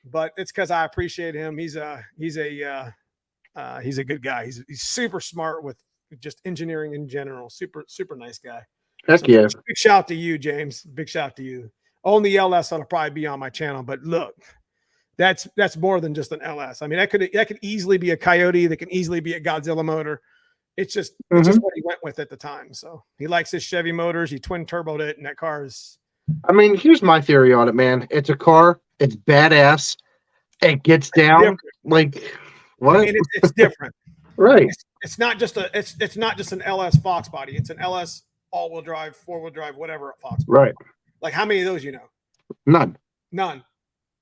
But it's because I appreciate him. He's a good guy. He's super smart with just engineering in general. Super nice guy. Heck yeah. Big shout to you, James. Big shout to you. Only LS that'll probably be on my channel, but look, that's more than just an LS. I mean, that could easily be a Coyote. That can easily be a Godzilla motor. It's just what he went with at the time. So he likes his Chevy motors. He twin turboed it, and that car is. I mean, here's my theory on it, man. It's a car. It's badass. It gets down like what? I mean, it's different, right? It's not just it's not just an LS Fox body. It's an LS all-wheel drive, 4-wheel drive, whatever Fox body. Right. Like how many of those you know? None.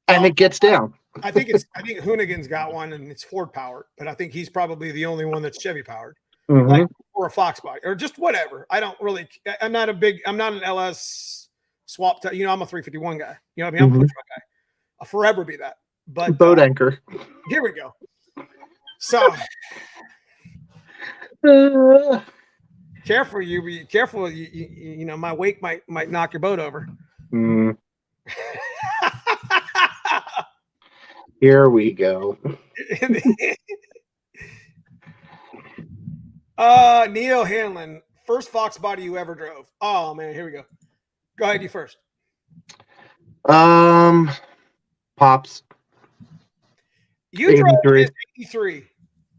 And it gets down. I think Hoonigan's got one, and it's Ford powered, but I think he's probably the only one that's Chevy powered, like, or a Fox body, or just whatever. I'm not an LS swap. I'm a 351 guy. You know what I mean? I'm a truck guy. I'll forever be that. But boat anchor. Here we go. So careful, be careful. You know, my wake might knock your boat over. Here we go. Neil Hanlon, first Fox body you ever drove. Oh man, here we go. Go ahead, you first. Pops. You drove this 83.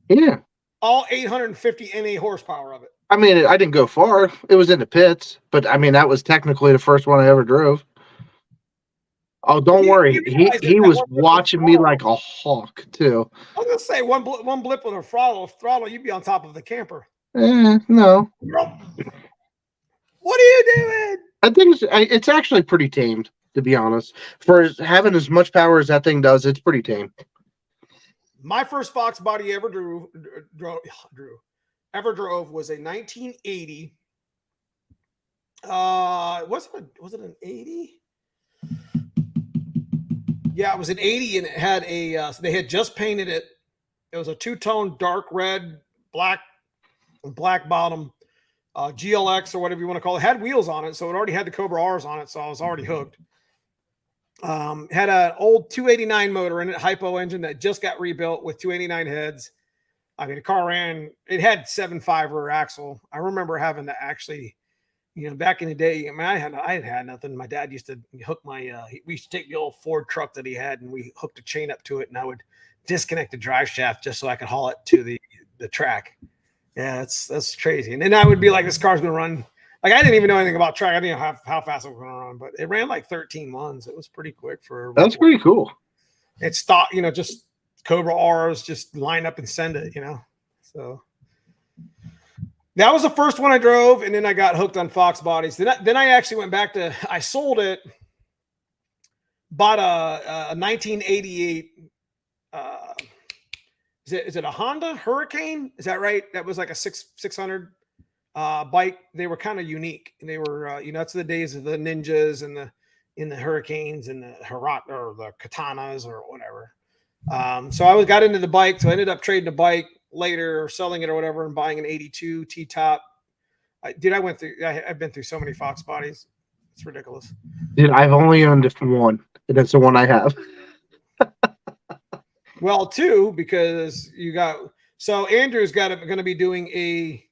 Yeah. All 850 NA horsepower of it. I mean, I didn't go far. It was in the pits, but I mean, that was technically the first one I ever drove. Oh, don't worry. He was watching me like a hawk too. I was gonna say one blip on a throttle, you'd be on top of the camper. No. What are you doing? I think it's actually pretty tamed, to be honest. For having as much power as that thing does, it's pretty tame. My first Fox body ever drove was a 1980. Was it an 80? Yeah, it was an 80, and it had they had just painted it. It was a two-tone dark red, black bottom, GLX or whatever you want to call it. It had wheels on it, so it already had the Cobra R's on it, so I was already hooked. Had an old 289 motor in it, hypo engine that just got rebuilt with 289 heads. I mean, the car it had 7.5 rear axle. I remember having to actually, back in the day, I mean, I had nothing. My dad used to hook we used to take the old Ford truck that he had, and we hooked a chain up to it, and I would disconnect the drive shaft just so I could haul it to the track. Yeah, that's crazy. And then I would be like, this car's going to run. Like, I didn't even know anything about track. I didn't know how fast it was going to run, but it ran like 13 months. It was pretty quick for. That's pretty cool. It stopped, just Cobra R's, just line up and send it, So that was the first one I drove, and then I got hooked on Fox bodies. Then I actually went back I sold it, bought a 1988. Is it a Honda Hurricane? Is that right? That was like a 600 bike. They were kind of unique, and they were that's the days of the Ninjas and the Hurricanes and the or the Katanas or whatever. So I got into the bike, so I ended up trading a bike later or selling it or whatever and buying an 82 T-top. I've been through so many Fox bodies. It's ridiculous. Dude, I've only owned one, and that's the one I have. Well, two, because Andrew's going to be doing a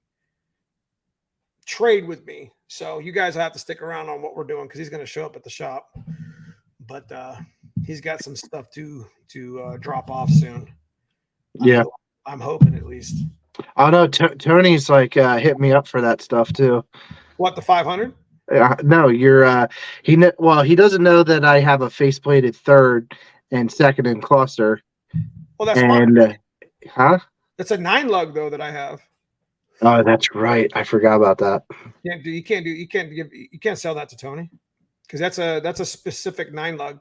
trade with me. So you guys have to stick around on what we're doing, because he's going to show up at the shop. But he's got some stuff to drop off soon. Yeah. I'm hoping, at least. Oh no, Tony's like hit me up for that stuff too. What, the 500? No, you're he doesn't know that I have a faceplated third and second in cluster. Well, that's fine. Huh? That's a 9-lug though that I have. Oh, that's right. I forgot about that. You can't sell that to Tony, because that's a specific 9-lug,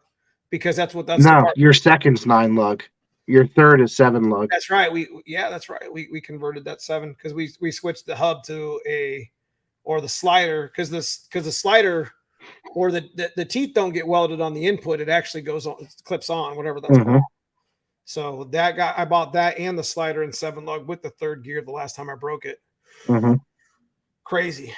because that's no, your second's 9-lug. your third is 7 lug. That's right. That's right. We converted that 7 because we switched the hub to the slider because the slider or the teeth don't get welded on the input. It actually goes on, it clips on, whatever that's called. So I bought that and the slider in 7 lug with the third gear the last time I broke it. Crazy.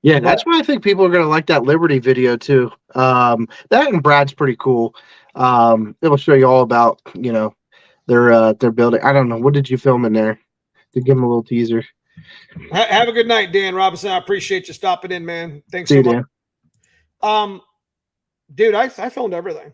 Yeah, that's why I think people are going to like that Liberty video too. That and Brad's pretty cool. It'll show you all about, their building. I don't know. What did you film in there? To give them a little teaser. Have a good night, Dan Robinson. I appreciate you stopping in, man. Thanks so much. Dan. Dude, I filmed everything.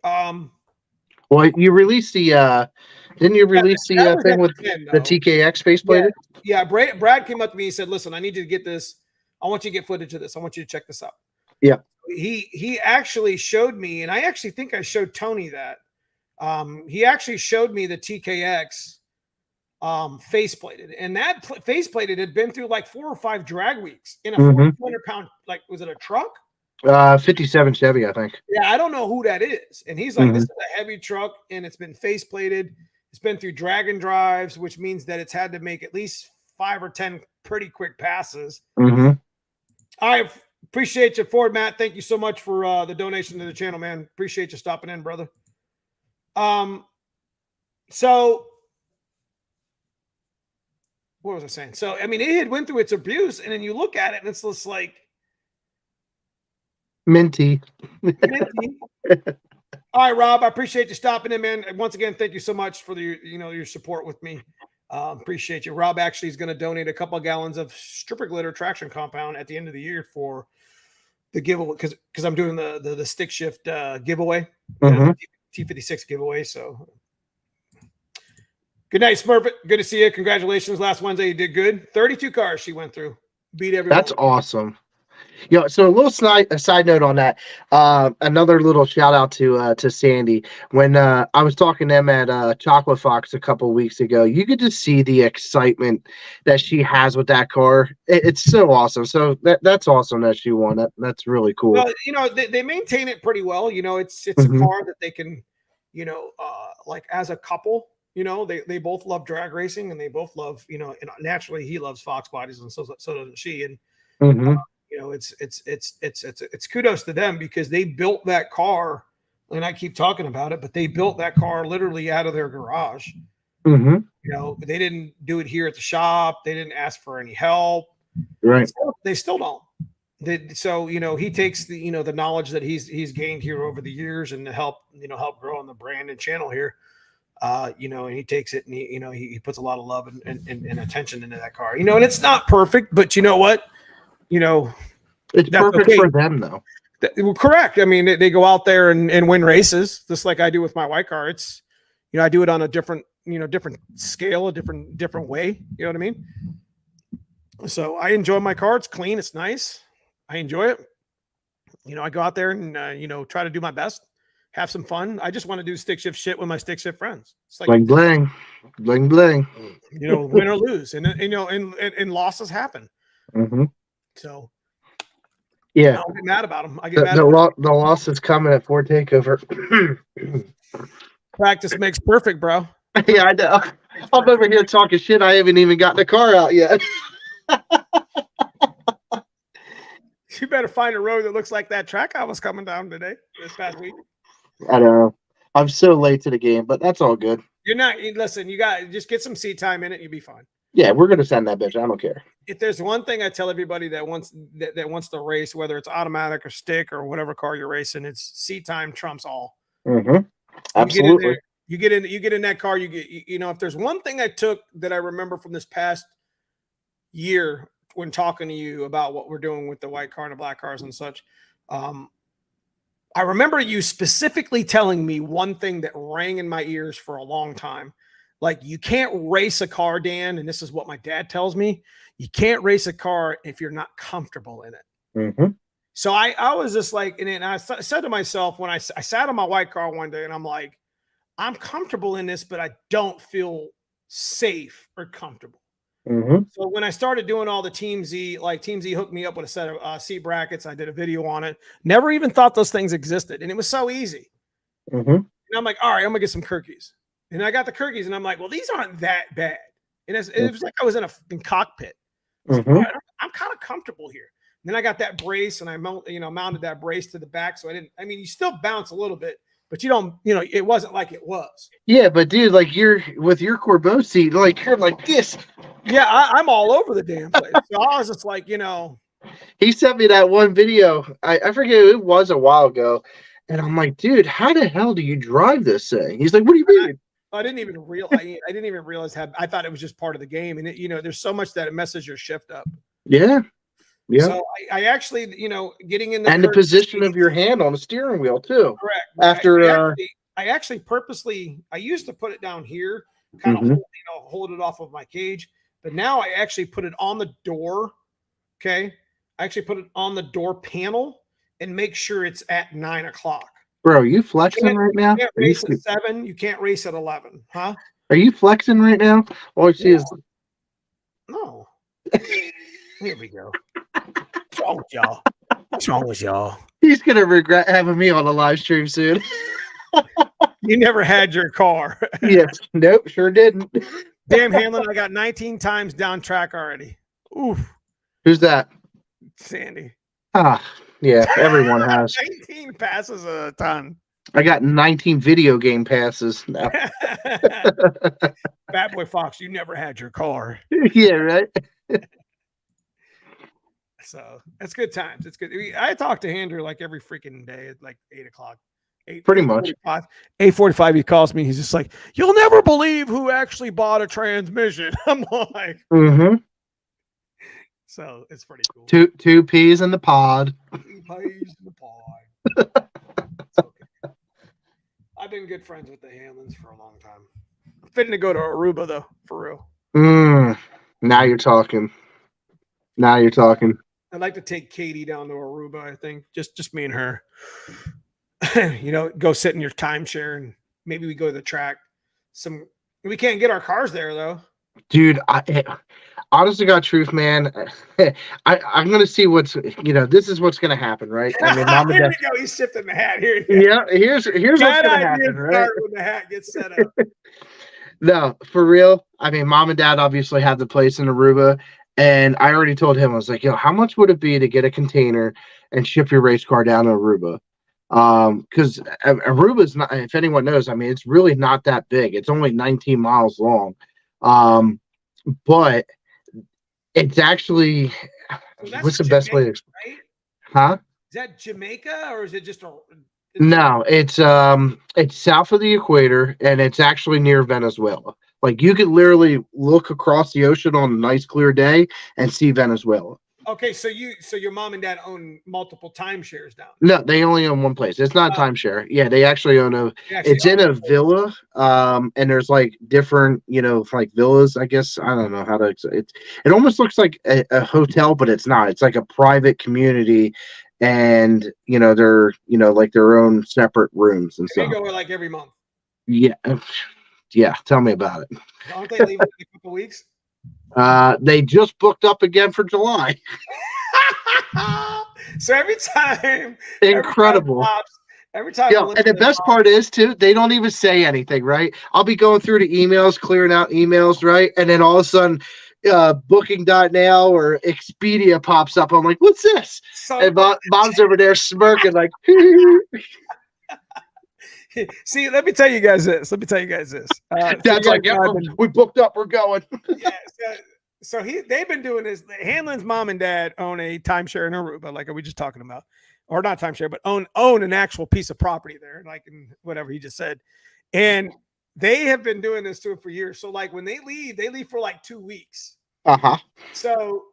Well, you released the didn't you release the thing with the TKX faceplated? Yeah, Brad came up to me and said, "Listen, I need you to get this. I want you to get footage of this. I want you to check this out." Yeah. He actually showed me, and I actually think I showed Tony that. He actually showed me the TKX faceplated, and that faceplated had been through like 4 or 5 drag weeks in a 400-pound, like, was it a truck? 57 Chevy, I think. Yeah, I don't know who that is. And he's like, this is a heavy truck, and it's been faceplated. It's been through drag and drives, which means that it's had to make at least 5 or 10 pretty quick passes. I appreciate you, Ford Matt. Thank you so much for the donation to the channel, man. Appreciate you stopping in, brother. So what was I saying? So, I mean, it had went through its abuse, and then you look at it, and it's just like minty. All right, Rob, I appreciate you stopping in, man. Once again, thank you so much for your support with me. Appreciate you. Rob actually is going to donate a couple of gallons of stripper glitter traction compound at the end of the year for the giveaway, because I'm doing the stick shift giveaway, T56 giveaway. So good night, Smurf. Good to see you. Congratulations. Last Wednesday, you did good. 32 cars she went through. Beat everyone. That's awesome. So a little side note on that. Another little shout out to Sandy. When I was talking to them at Chocolate Fox a couple weeks ago, you could just see the excitement that she has with that car. It's so awesome. So that's awesome that she won it. That's really cool. Well, they maintain it pretty well. It's a car that they can, like as a couple, they both love drag racing, and they both love, and naturally he loves Fox bodies, and so does she. And it's kudos to them, because they built that car, and I keep talking about it, but they built that car literally out of their garage. They didn't do it here at the shop. They didn't ask for any help. Right. They still don't. So he takes the the knowledge that he's gained here over the years, and to help grow on the brand and channel here. And he takes it, and he puts a lot of love and attention into that car. And it's not perfect, but you know what? It's perfect for them, though. Well, correct. I mean, they go out there and win races, just like I do with my white car. It's, I do it on a different, different scale, a different way. You know what I mean? So I enjoy my car. It's clean. It's nice. I enjoy it. I go out there and, try to do my best, have some fun. I just want to do stick shift shit with my stick shift friends. It's like bling, bling, bling, win or lose. And, and losses happen. So, yeah, I don't get mad about them. I get mad. The loss is coming at Ford Takeover. Practice makes perfect, bro. Yeah, I know. I'm over here talking shit. I haven't even gotten the car out yet. You better find a road that looks like that track I was coming down this past week. I don't know. I'm so late to the game, but that's all good. You're not. Listen, you got just get some seat time in it. You'll be fine. Yeah, we're gonna send that bitch. I don't care. If there's one thing I tell everybody that wants to race, whether it's automatic or stick or whatever car you're racing, it's seat time trumps all. Absolutely. You get in that car. You get if there's one thing I took that I remember from this past year when talking to you about what we're doing with the white car and the black cars and such, I remember you specifically telling me one thing that rang in my ears for a long time. Like, you can't race a car, Dan, and this is what my dad tells me. You can't race a car if you're not comfortable in it. So I was just like, and I said to myself when I sat on my white car one day, and I'm like, I'm comfortable in this, but I don't feel safe or comfortable. So when I started doing all the Team Z, like Team Z hooked me up with a set of seat brackets. I did a video on it. Never even thought those things existed, and it was so easy. And I'm like, all right, I'm gonna get some cookies. And I got the cookies, and I'm like, well, these aren't that bad. And it was like I was in a fucking cockpit. I was like, all right, I'm kind of comfortable here. And then I got that brace, and I mounted that brace to the back, so you still bounce a little bit, but you don't, it wasn't like it was. Yeah, but dude, like you're with your Corbeau seat, like you're like this. Yeah, I'm all over the damn place. So I was just like, He sent me that one video. I forget, it was a while ago. And I'm like, dude, how the hell do you drive this thing? He's like, what do you mean? I didn't even realize how. I thought it was just part of the game. And there's so much that it messes your shift up. Yeah. Yeah. So I actually, getting in the position of your hand on the steering wheel too. Correct. After I actually purposely, I used to put it down here, kind of hold it off of my cage, but now I actually put it on the door. Okay. I actually put it on the door panel and make sure it's at 9 o'clock. Bro, are you flexing right now? You can't race at 7. You can't race at 11. Huh? Are you flexing right now? All I see is no. Here we go. What's wrong with y'all? What's wrong with y'all? He's gonna regret having me on a live stream soon. You never had your car. Yes. Nope, sure didn't. Damn, Hanlon, I got 19 times down track already. Oof. Who's that? Sandy. Ah, yeah, everyone has. 19 passes a ton. I got 19 video game passes now. Bad Boy Fox, you never had your car. Yeah, right. So that's good times. It's good. I talk to Andrew like every freaking day at like 8 o'clock. Pretty much. 8:45, he calls me. He's just like, you'll never believe who actually bought a transmission. I'm like, So it's pretty cool. Two peas in the pod. 2 peas in the pod. Okay. I've been good friends with the Hanlons for a long time. I'm fitting to go to Aruba though, for real. Now you're talking. I'd like to take Katie down to Aruba. I think just me and her. Go sit in your timeshare and maybe we go to the track. We can't get our cars there though. Dude, honest to God truth, man. I'm gonna see what's this is what's gonna happen, right? I mean, Mom and Here Dad. we go. He's shifting the hat here. Yeah, here's what's gonna happen, right? When the hat gets set up. No, for real. I mean, Mom and Dad obviously have the place in Aruba, and I already told him, I was like, how much would it be to get a container and ship your race car down to Aruba? Because Aruba is not, if anyone knows, I mean, it's really not that big. It's only 19 miles long. But it's actually, what's the best way to explain? Right? Huh? Is that Jamaica or is it just No, it's south of the equator and it's actually near Venezuela. Like you could literally look across the ocean on a nice clear day and see Venezuela. Okay, so your mom and dad own multiple timeshares down there? No, they only own one place. It's not a timeshare. Yeah, they actually own it's in a villa. And there's like different, like villas, I guess. I don't know how to it almost looks like a hotel, but it's not. It's like a private community and they're like their own separate rooms and stuff. They go like every month. Yeah, tell me about it. Aren't they leaving in a couple weeks? They just booked up again for July. So every time, incredible. Every time, and the best part is too, they don't even say anything, right? I'll be going through the emails, clearing out emails, right? And then all of a sudden, Booking.now or Expedia pops up. I'm like, what's this? And Mom's over there smirking like. See, let me tell you guys this. Dad's like, yeah, we booked up. We're going. Yeah. So they've been doing this. Hanlon's mom and dad own a timeshare in Aruba, like we just talking about, or not timeshare, but own an actual piece of property there, like in whatever he just said. And they have been doing this to him for years. So like when they leave for like 2 weeks. So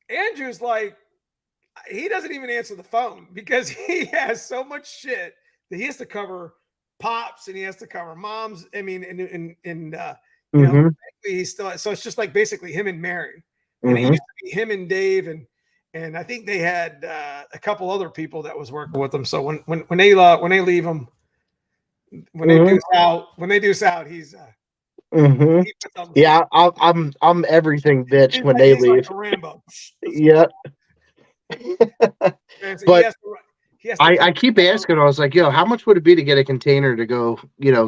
Andrew's like, he doesn't even answer the phone because he has so much shit. He has to cover pops and he has to cover moms. I mean, he's still, so it's just like basically him and Mary. And it used to be him and Dave and I think they had a couple other people that was working with them. So when they leave him, when they do out, he's yeah, I'm everything, bitch. When they leave, like Rambo. Yeah. So but He has to I keep asking. I was like, yo, how much would it be to get a container to go,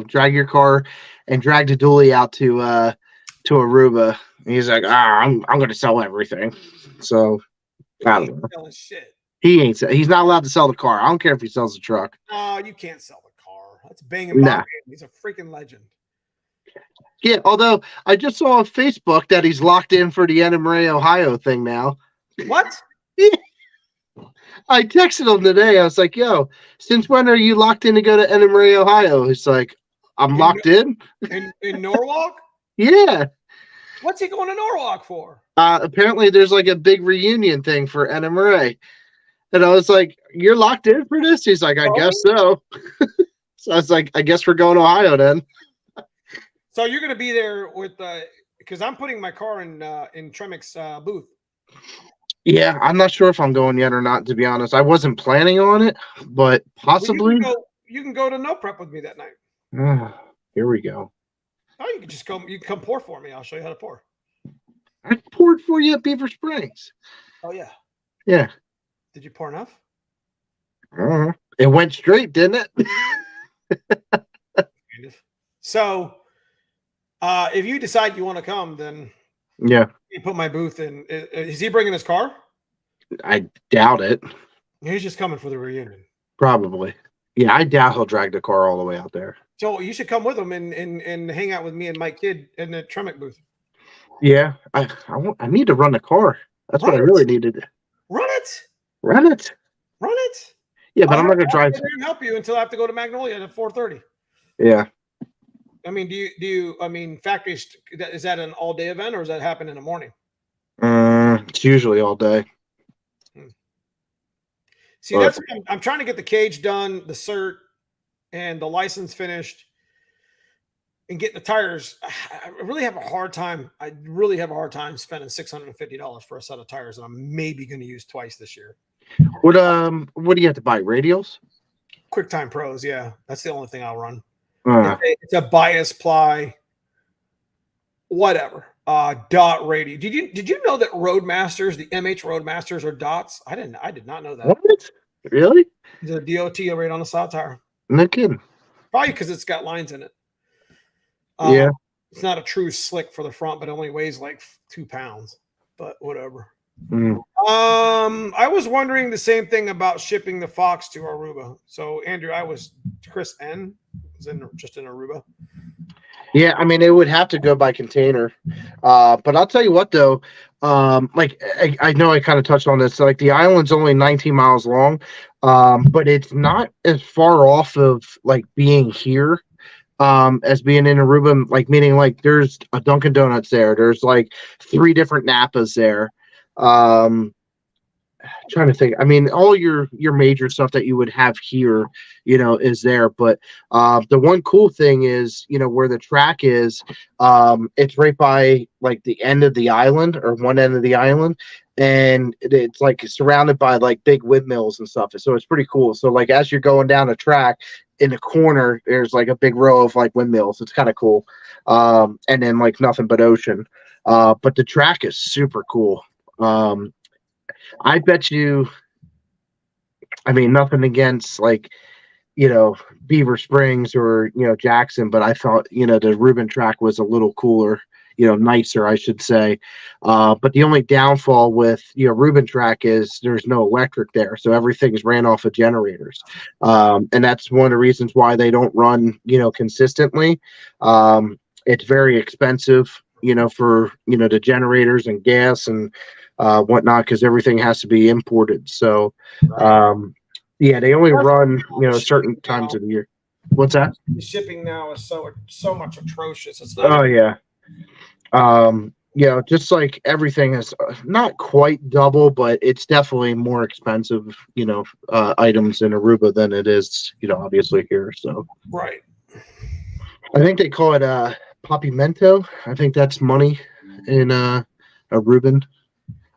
drag your car and drag the dually out to Aruba? And he's like, I'm going to sell everything. So I don't know. selling shit. He's not allowed to sell the car. I don't care if he sells the truck. Oh, you can't sell the car. That's banging. Nah. He's a freaking legend. Yeah, although I just saw on Facebook that he's locked in for the Nmra Ohio thing now. What? I texted him today. I was like, yo, since when are you locked in to go to Nmra Ohio? He's like, I'm locked in. In Norwalk? Yeah. What's he going to Norwalk for? Apparently there's like a big reunion thing for Nmra. And I was like, you're locked in for this? He's like, I guess so. So I was like, I guess we're going to Ohio then. So you're going to be there with, because I'm putting my car in Tremic's booth. Yeah, I'm not sure if I'm going yet or not, to be honest. I wasn't planning on it, but possibly. Well, you can go to No Prep with me that night. Here we go. Oh, you can just come. You can come pour for me. I'll show you how to pour. I poured for you at Beaver Springs. Oh yeah. Yeah. Did you pour enough? It went straight, didn't it? So, if you decide you want to come, then yeah, you put my booth in. Is he bringing his car? I doubt it. He's just coming for the reunion. Probably. Yeah, I doubt he'll drag the car all the way out there. So you should come with him and hang out with me and Mike Kidd in the Tremic booth. Yeah, I need to run the car. That's what I really needed. Run it. Run it. Run it. Yeah, but I'm not gonna drive. I didn't help you until I have to go to Magnolia at 4:30. Yeah. I mean, do you? I mean, factory is that an all day event or does that happen in the morning? It's usually all day. See, that's I'm trying to get the cage done, the cert, and the license finished, and getting the tires. I really have a hard time. I really have a hard time spending $650 for a set of tires that I'm maybe going to use twice this year. What do you have to buy? Radials? QuickTime Pros, yeah. That's the only thing I'll run. It's a bias ply, whatever. Dot radio. Did you know that Roadmasters, the MH Roadmasters, are dots? I did not know that. What? Really? The DOT right on the side tire. No kidding. Probably because it's got lines in it. Yeah. It's not a true slick for the front, but it only weighs like 2 pounds. But whatever. I was wondering the same thing about shipping the Fox to Aruba. So Andrew, Chris N was just in Aruba. Yeah, I mean, it would have to go by container. But I'll tell you what, though, like I know I kind of touched on this. Like the island's only 19 miles long, but it's not as far off of like being here as being in Aruba. Like meaning like there's a Dunkin' Donuts there. There's like 3 different Napas there. Trying to think. I mean, all your major stuff that you would have here, is there. But the one cool thing is, where the track is, it's right by like the end of the island or one end of the island, and it's like surrounded by like big windmills and stuff. So it's pretty cool. So like as you're going down the track, in the corner, there's like a big row of like windmills. It's kind of cool. And then like nothing but ocean. But the track is super cool. I bet you, I mean, nothing against like, Beaver Springs or, Jackson, but I thought, the Reuben track was a little cooler, nicer, I should say. But the only downfall with, Reuben track is there's no electric there. So everything's ran off of generators. And that's one of the reasons why they don't run, consistently. It's very expensive, for, the generators and gas and, whatnot, because everything has to be imported. So yeah, they only run certain times of the year. What's that? The shipping now is so much atrocious. It's not just like everything is not quite double, but it's definitely more expensive items in Aruba than it is obviously here. So right, I think they call it papimento. I think that's money in Aruban.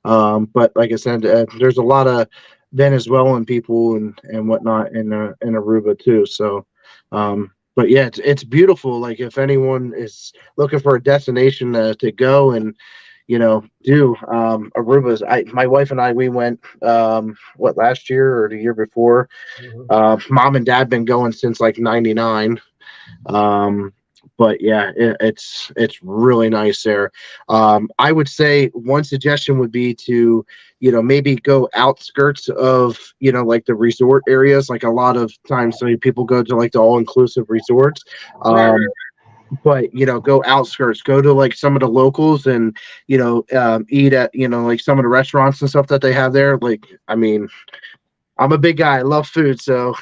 But like I said, there's a lot of Venezuelan people and whatnot in Aruba too. So, but yeah, it's beautiful. Like if anyone is looking for a destination to go and, do. Aruba's. My wife and I, we went last year or the year before. Mom and dad been going since like '99. But yeah, it's really nice there. I would say one suggestion would be to, maybe go outskirts of, like the resort areas. Like a lot of times, people go to like the all-inclusive resorts. Right. But go outskirts, go to like some of the locals, and eat at like some of the restaurants and stuff that they have there. Like, I mean, I'm a big guy, I love food, so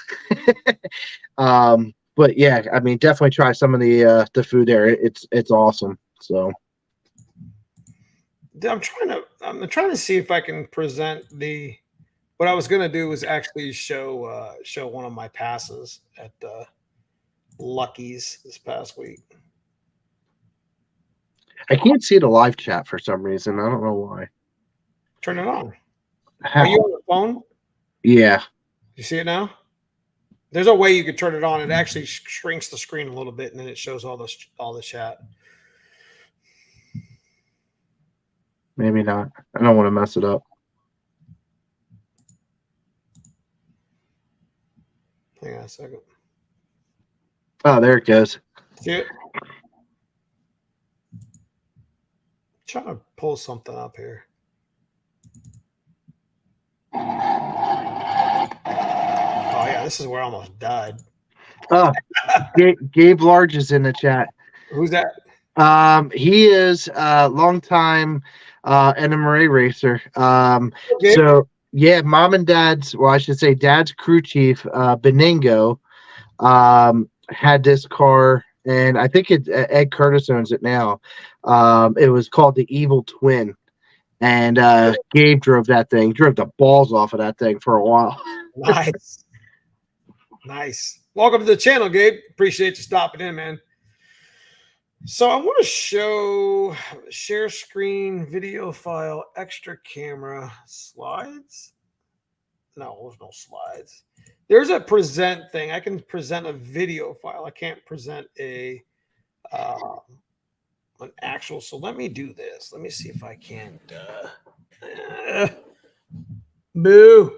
but yeah, I mean, definitely try some of the food there. It's awesome. So I'm trying to see if I can present what I was going to do was actually show one of my passes at Lucky's this past week. I can't see the live chat for some reason. I don't know why. Turn it on. Are you on the phone? Yeah. You see it now? There's a way you could turn it on. It actually shrinks the screen a little bit, and then it shows all the chat. Maybe not. I don't want to mess it up. Hang on a second. Oh, there it goes. See it? Trying to pull something up here. Oh yeah, this is where I almost died. Oh, Gabe Large is in the chat. Who's that? He is a longtime Nmra racer. So yeah, mom and dad's, well, I should say dad's crew chief, Beningo, had this car, and I think Ed Curtis owns it now. It was called the Evil Twin, and Gabe drove the balls off of that thing for a while. Nice. Welcome to the channel, Gabe. Appreciate you stopping in, man. So I want to show share screen, video file, extra camera, slides. No, there's no slides. There's a present thing. I can present a video file. I can't present an actual. So let me do this. Let me see if I can. Boo.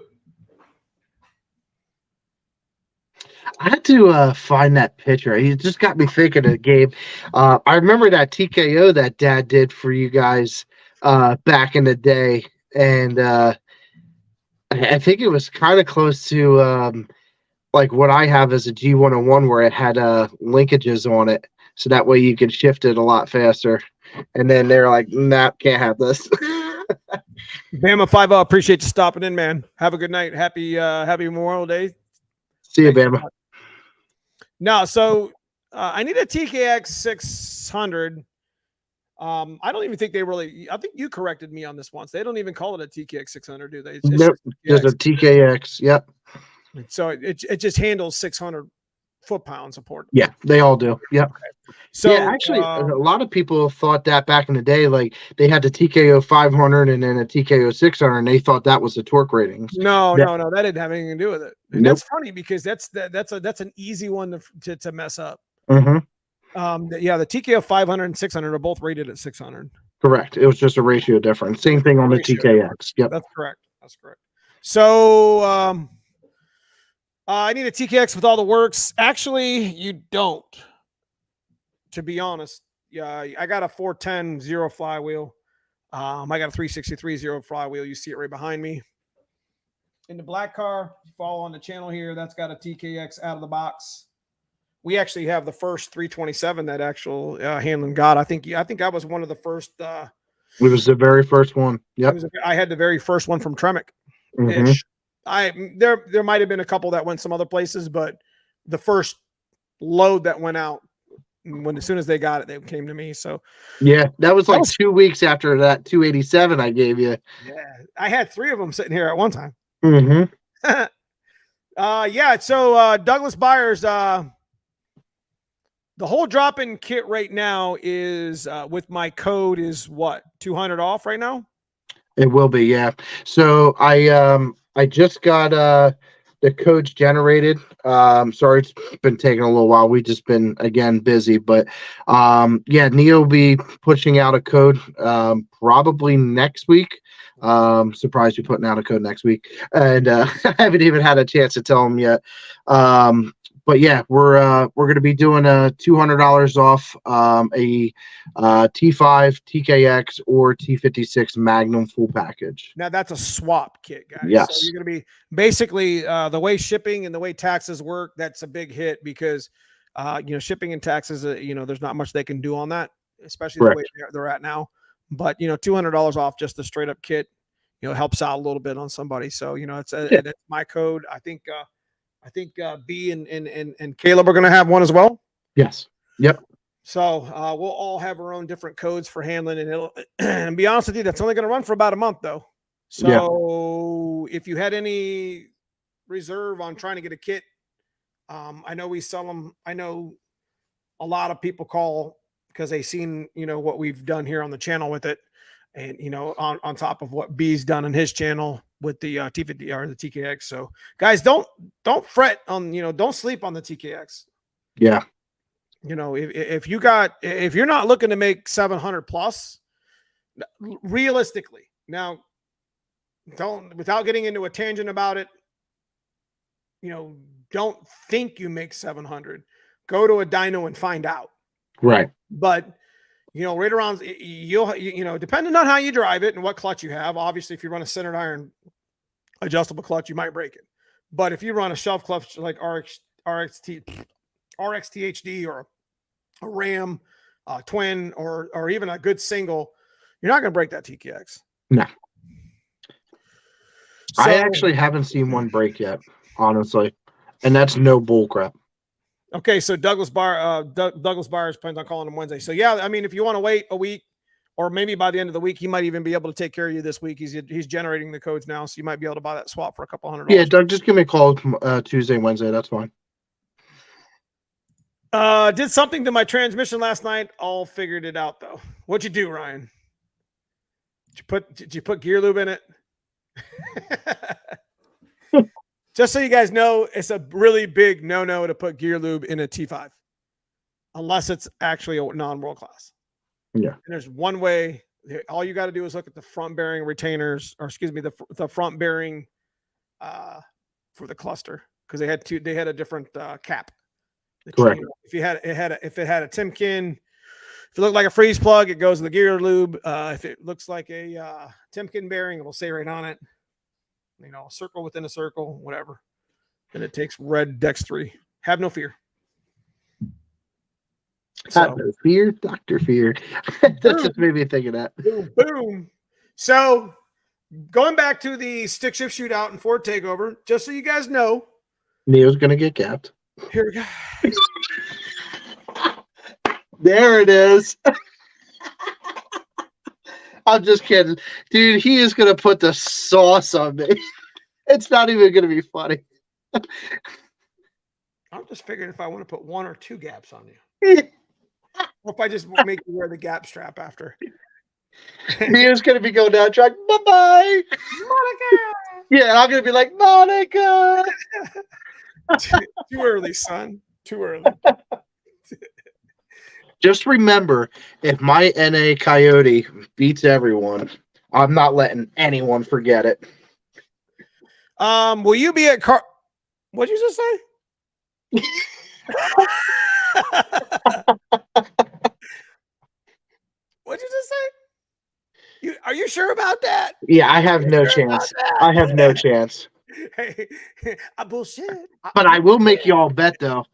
I had to find that picture. He just got me thinking of Gabe. I remember that TKO that dad did for you guys back in the day. And I think it was kind of close to like what I have as a G101, where it had linkages on it. So that way you could shift it a lot faster. And then they're like, nah, can't have this. Bama 5-0, appreciate you stopping in, man. Have a good night. Happy Memorial Day. See you, Bama. No, so I need a TKX 600. I don't even think I think you corrected me on this once. They don't even call it a TKX 600, do they? Nope, there's a TKX. Yep. So it just handles 600 foot-pounds of port. Yeah, they all do. Yep. Okay. So yeah, actually, a lot of people thought that back in the day, like they had the TKO 500 and then a TKO 600, and they thought that was the torque ratings. No, that didn't have anything to do with it. And nope. That's funny because that's an easy one to mess up. Mm-hmm. Yeah, the TKO 500 and 600 are both rated at 600. Correct. It was just a ratio difference. Same thing on the TKX. Yep. That's correct. So I need a TKX with all the works. Actually, you don't. To be honest, yeah, I got a 410 zero flywheel. I got a 363 zero flywheel. You see it right behind me. In the black car, you follow on the channel here, that's got a TKX out of the box. We actually have the first 327 that actual Hanlon got. I think I was one of the first. It was the very first one. Yep. I had the very first one from Tremec. Mm-hmm. There might have been a couple that went some other places, but the first load that went out, as soon as they got it, they came to me. So yeah, that was 2 weeks after that 287 I gave you. Yeah, I had 3 of them sitting here at one time. Mm-hmm. Yeah. So Douglas Byers, the whole drop-in kit right now is with my code is what, 200 off right now? It will be, yeah. So I just got the codes generated. Sorry, it's been taking a little while. We've just been, again, busy. But yeah, Neo will be pushing out a code probably next week. Surprised you're putting out a code next week. And I haven't even had a chance to tell him yet. But yeah, we're going to be doing a $200 off a T5, TKX, or T56 Magnum full package. Now that's a swap kit, guys. Yes. So you're going to be basically the way shipping and the way taxes work. That's a big hit because shipping and taxes. There's not much they can do on that, especially the way they're at now. But $200 off just the straight up kit, helps out a little bit on somebody. So it's my code. I think B and Caleb are going to have one as well. Yes. Yep. So we'll all have our own different codes for Hanlon, and be honest with you, that's only going to run for about a month though. So if you had any reserve on trying to get a kit, I know we sell them. I know a lot of people call because they've seen what we've done here on the channel with it, and on top of what B's done on his channel with the T50 or the TKX. So guys, don't fret on, don't sleep on the TKX. Yeah. If you're not looking to make 700 plus realistically, now without getting into a tangent about it, don't think you make 700, go to a dyno and find out. Right. But right around, depending on how you drive it and what clutch you have, obviously, if you run a centered iron adjustable clutch, you might break it. But if you run a shelf clutch like RXT HD or a Ram twin or even a good single, you're not going to break that TKX. No. So, I actually haven't seen one break yet, honestly, and that's no bull crap. Okay, so Douglas Byers plans on calling him Wednesday. So yeah, I mean, if you want to wait a week, or maybe by the end of the week, he might even be able to take care of you this week. He's generating the codes now, so you might be able to buy that swap for a couple $100. Yeah, Doug, just give me a call Tuesday, Wednesday. That's fine. Did something to my transmission last night. All figured it out though. What'd you do, Ryan? Did you put gear lube in it? Just so you guys know, it's a really big no-no to put gear lube in a T5, unless it's actually a non-world class. Yeah. And there's one way. All you got to do is look at the front bearing retainers, or excuse me, the front bearing for the cluster, because they had a different cap. Correct. If it had a Timken, if it looked like a freeze plug, it goes to the gear lube. If it looks like a Timken bearing, it will say right on it. A circle within a circle, whatever. And it takes red Dex 3. Have no fear. Have no fear, Dr. Fear. That just made me think of that. Boom, boom. So going back to the stick shift shootout and Ford takeover, just so you guys know, Neo's gonna get gapped. Here we go. There it is. I'm just kidding. Dude, he is going to put the sauce on me. It's not even going to be funny. I'm just figuring if I want to put one or two gaps on you. Or if I just make you wear the gap strap after. He is going to be going down track. Bye-bye. Monica. Yeah, I'm going to be like, Monica. Too early, son. Too early. Just remember, if my NA Coyote beats everyone, I'm not letting anyone forget it. Will you be at car? What'd you just say? What'd you just say? Are you sure about that? Yeah, I have no chance. I have no chance. Hey, bullshit. But I will make you all bet, though.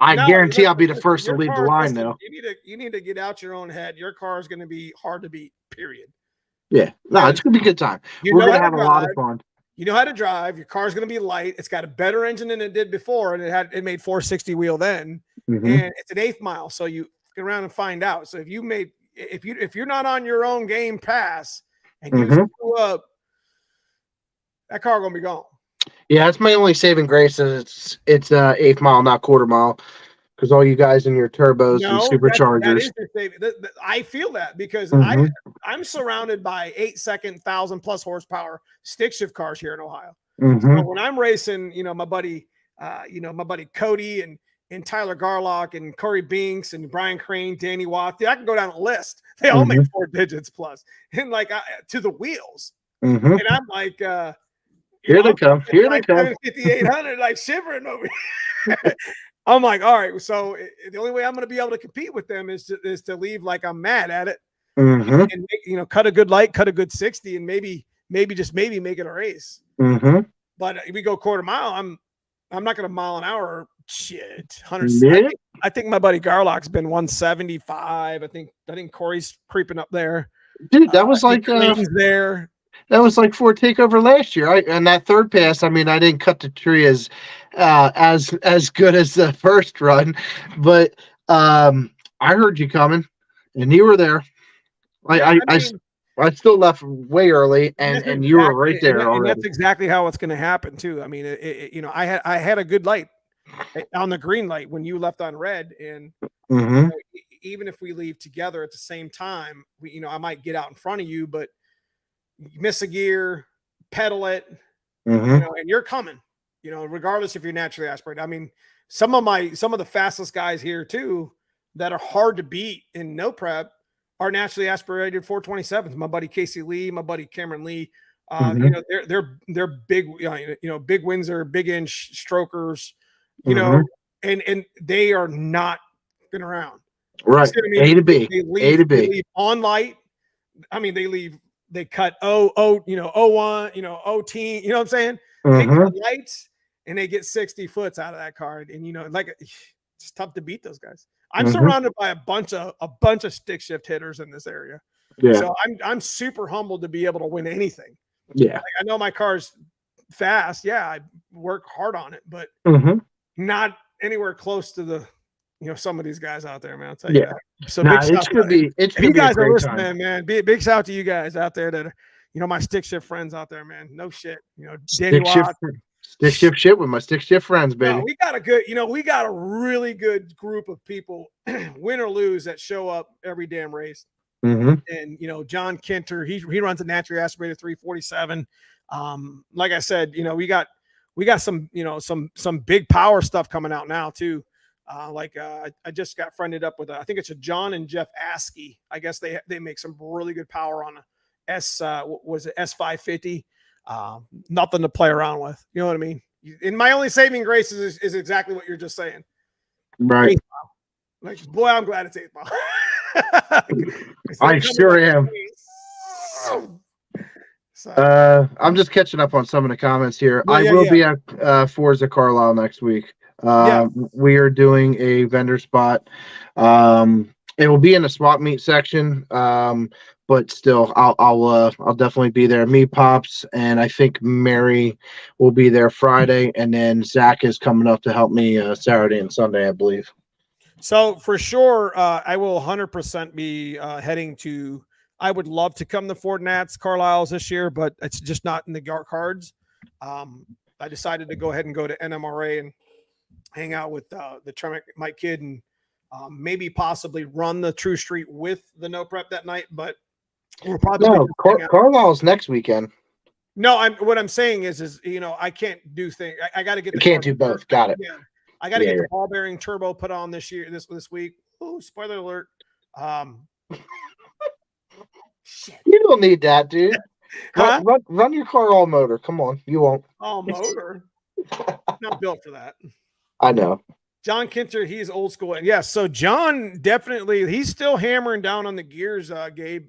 I guarantee I'll be the first to leave the line, though. You need to get out your own head. Your car is going to be hard to beat, period. Yeah. No, it's going to be a good time. We're going to have a lot of fun. You know how to drive. Your car's going to be light. It's got a better engine than it did before, and it made 460 wheel then. Mm-hmm. And it's an 1/8 mile, so you get around and find out. So if you're not on your own game pass and you screw up, that car going to be gone. Yeah, that's my only saving grace. Is it's 1/8 mile, not 1/4 mile, because all you guys in your turbos and superchargers. I feel that because I'm surrounded by 8-second 1,000+ horsepower stick shift cars here in Ohio. Mm-hmm. So when I'm racing, my buddy Cody and Tyler Garlock and Corey Binks and Brian Crane, Danny Watt, I can go down a list. They all make 4 digits plus, and to the wheels. Mm-hmm. And I'm like, here they come. Here they come. 5,800, like shivering over here. I'm like, all right. So the only way I'm going to be able to compete with them is to leave like I'm mad at it, Mm-hmm. and cut a good light, cut a good 60, and maybe make it a race. Mm-hmm. But if we go quarter mile, I'm not going to mile an hour. Shit, 100. Yeah. I think my buddy Garlock's been 175. I think Corey's creeping up there. Dude, that was like there. That was like for takeover last year. And that third pass, I mean, I didn't cut the tree as good as the first run, but I heard you coming, and you were there. I still left way early, and you were right there already. And that's exactly how it's going to happen too. I mean, I had a good light on the green light when you left on red, and even if we leave together at the same time, I might get out in front of you, but you miss a gear, pedal it, and you're coming. Regardless if you're naturally aspirated. I mean, some of the fastest guys here too that are hard to beat in no prep are naturally aspirated 427s. My buddy Casey Lee, my buddy Cameron Lee. They're big, big Windsor, big inch strokers, and they are not been around. Right. A to B. They leave on light. I mean, they cut 01, 0 teen, you know what I'm saying? They cut lights and they get 60 foots out of that car. And it's tough to beat those guys. I'm surrounded by a bunch of stick shift hitters in this area. Yeah. So I'm super humbled to be able to win anything. Yeah. I know my car's fast. Yeah, I work hard on it, but not anywhere close to the some of these guys out there, man. I'll tell you that. So it's gonna be you guys are listening, man. Big shout out to you guys out there that are, my stick shift friends out there, man. No shit. Danny Watt. Stick shift shit with my stick shift friends, baby. No, we got a really good group of people, win or lose, that show up every damn race. And John Kinter, he runs a naturally aspirated 347. Like I said, we got some some big power stuff coming out now too. I just got friended up with I think it's a John and Jeff Askey. I guess they make some really good power on a S550. Nothing to play around with. You know what I mean? And my only saving grace is exactly what you're just saying. Right. Like, boy, I'm glad it's 8 ball. I sure am. So, I'm just catching up on some of the comments here. I will be at Forza Carlisle next week. We are doing a vendor spot. It will be in the swap meet section, but still, I'll definitely be there. Me, Pops, and I think Mary will be there Friday, and then Zach is coming up to help me Saturday and Sunday, I believe. So for sure, I will 100% be heading to. I would love to come to Ford Nats Carlisle's this year, but it's just not in the cards. I decided to go ahead and go to NMRA and hang out with the Tremec, Mike Kidd, and maybe possibly run the True Street with the no prep that night. But we'll probably Carlisle's next weekend. No, what I'm saying is I can't do things. I got to get. You can't do both. Got it. Yeah, I got to get the ball bearing turbo put on this week. Oh, spoiler alert. Shit. You don't need that, dude. Huh? Run your car all motor. Come on, you won't. All motor. Not built for that. I know. John Kinter, he's old school. And yes, so John definitely, he's still hammering down on the gears, Gabe,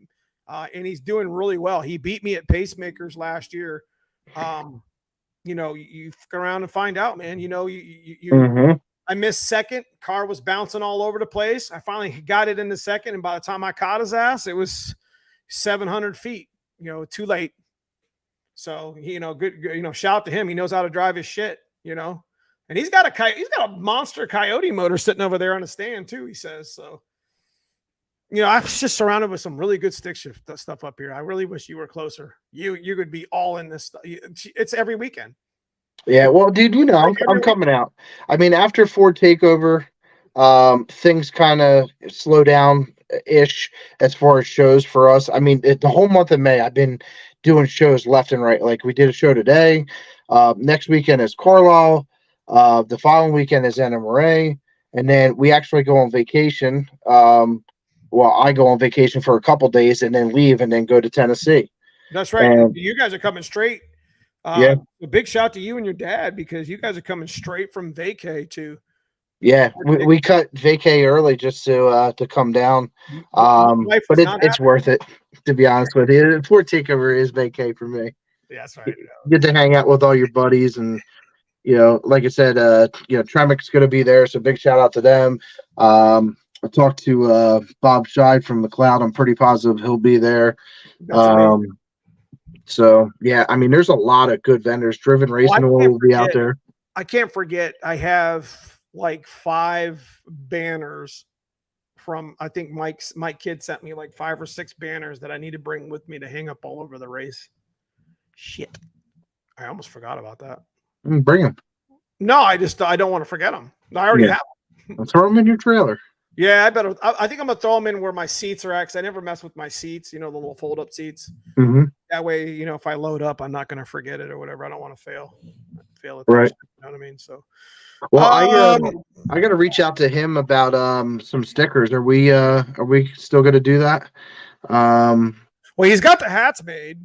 and he's doing really well. He beat me at pacemakers last year. You fuck around and find out, man. I missed second. Car was bouncing all over the place. I finally got it in the second, and by the time I caught his ass, it was 700 feet. Too late. So good. Shout out to him. He knows how to drive his shit. And he's got a monster Coyote motor sitting over there on the stand too, he says. So, I was just surrounded with some really good stick shift stuff up here. I really wish you were closer. You could be all in this stuff. It's every weekend. Yeah, well, dude, I'm coming out. I mean, after Ford takeover, things kind of slow down ish as far as shows for us. I mean, the whole month of May, I've been doing shows left and right. Like we did a show today. Next weekend is Carlisle. The following weekend is Nmra, and then we actually go on vacation. Well, I go on vacation for a couple days and then leave and then go to Tennessee. That's right. And, you guys are coming straight. Yeah. A big shout out to you and your dad, because you guys are coming straight from vacay to. Yeah, we cut vacay early just to come down. But it's worth it, to be honest with you. Poor takeover is vacay for me. Yeah, that's right. Get to hang out with all your buddies, and like I said, Tremic's going to be there, so big shout out to them. I talked to Bob Scheid from McLeod. I'm pretty positive he'll be there. So yeah, I mean, there's a lot of good vendors. Driven Racing will be out there. I can't forget. I have like 5 banners from, I think Mike Kidd sent me like 5 or 6 banners that I need to bring with me to hang up all over the race. Shit, I almost forgot about that. Bring them. No, I don't want to forget them. I already have them. I'll throw them in your trailer. Yeah, I better. I think I'm gonna throw them in where my seats are at, because I never mess with my seats. The little fold-up seats. Mm-hmm. That way, if I load up, I'm not gonna forget it or whatever. I don't want to fail it. Right. You know what I mean? So, well, I got to reach out to him about some stickers. Are we still gonna do that? Well, he's got the hats made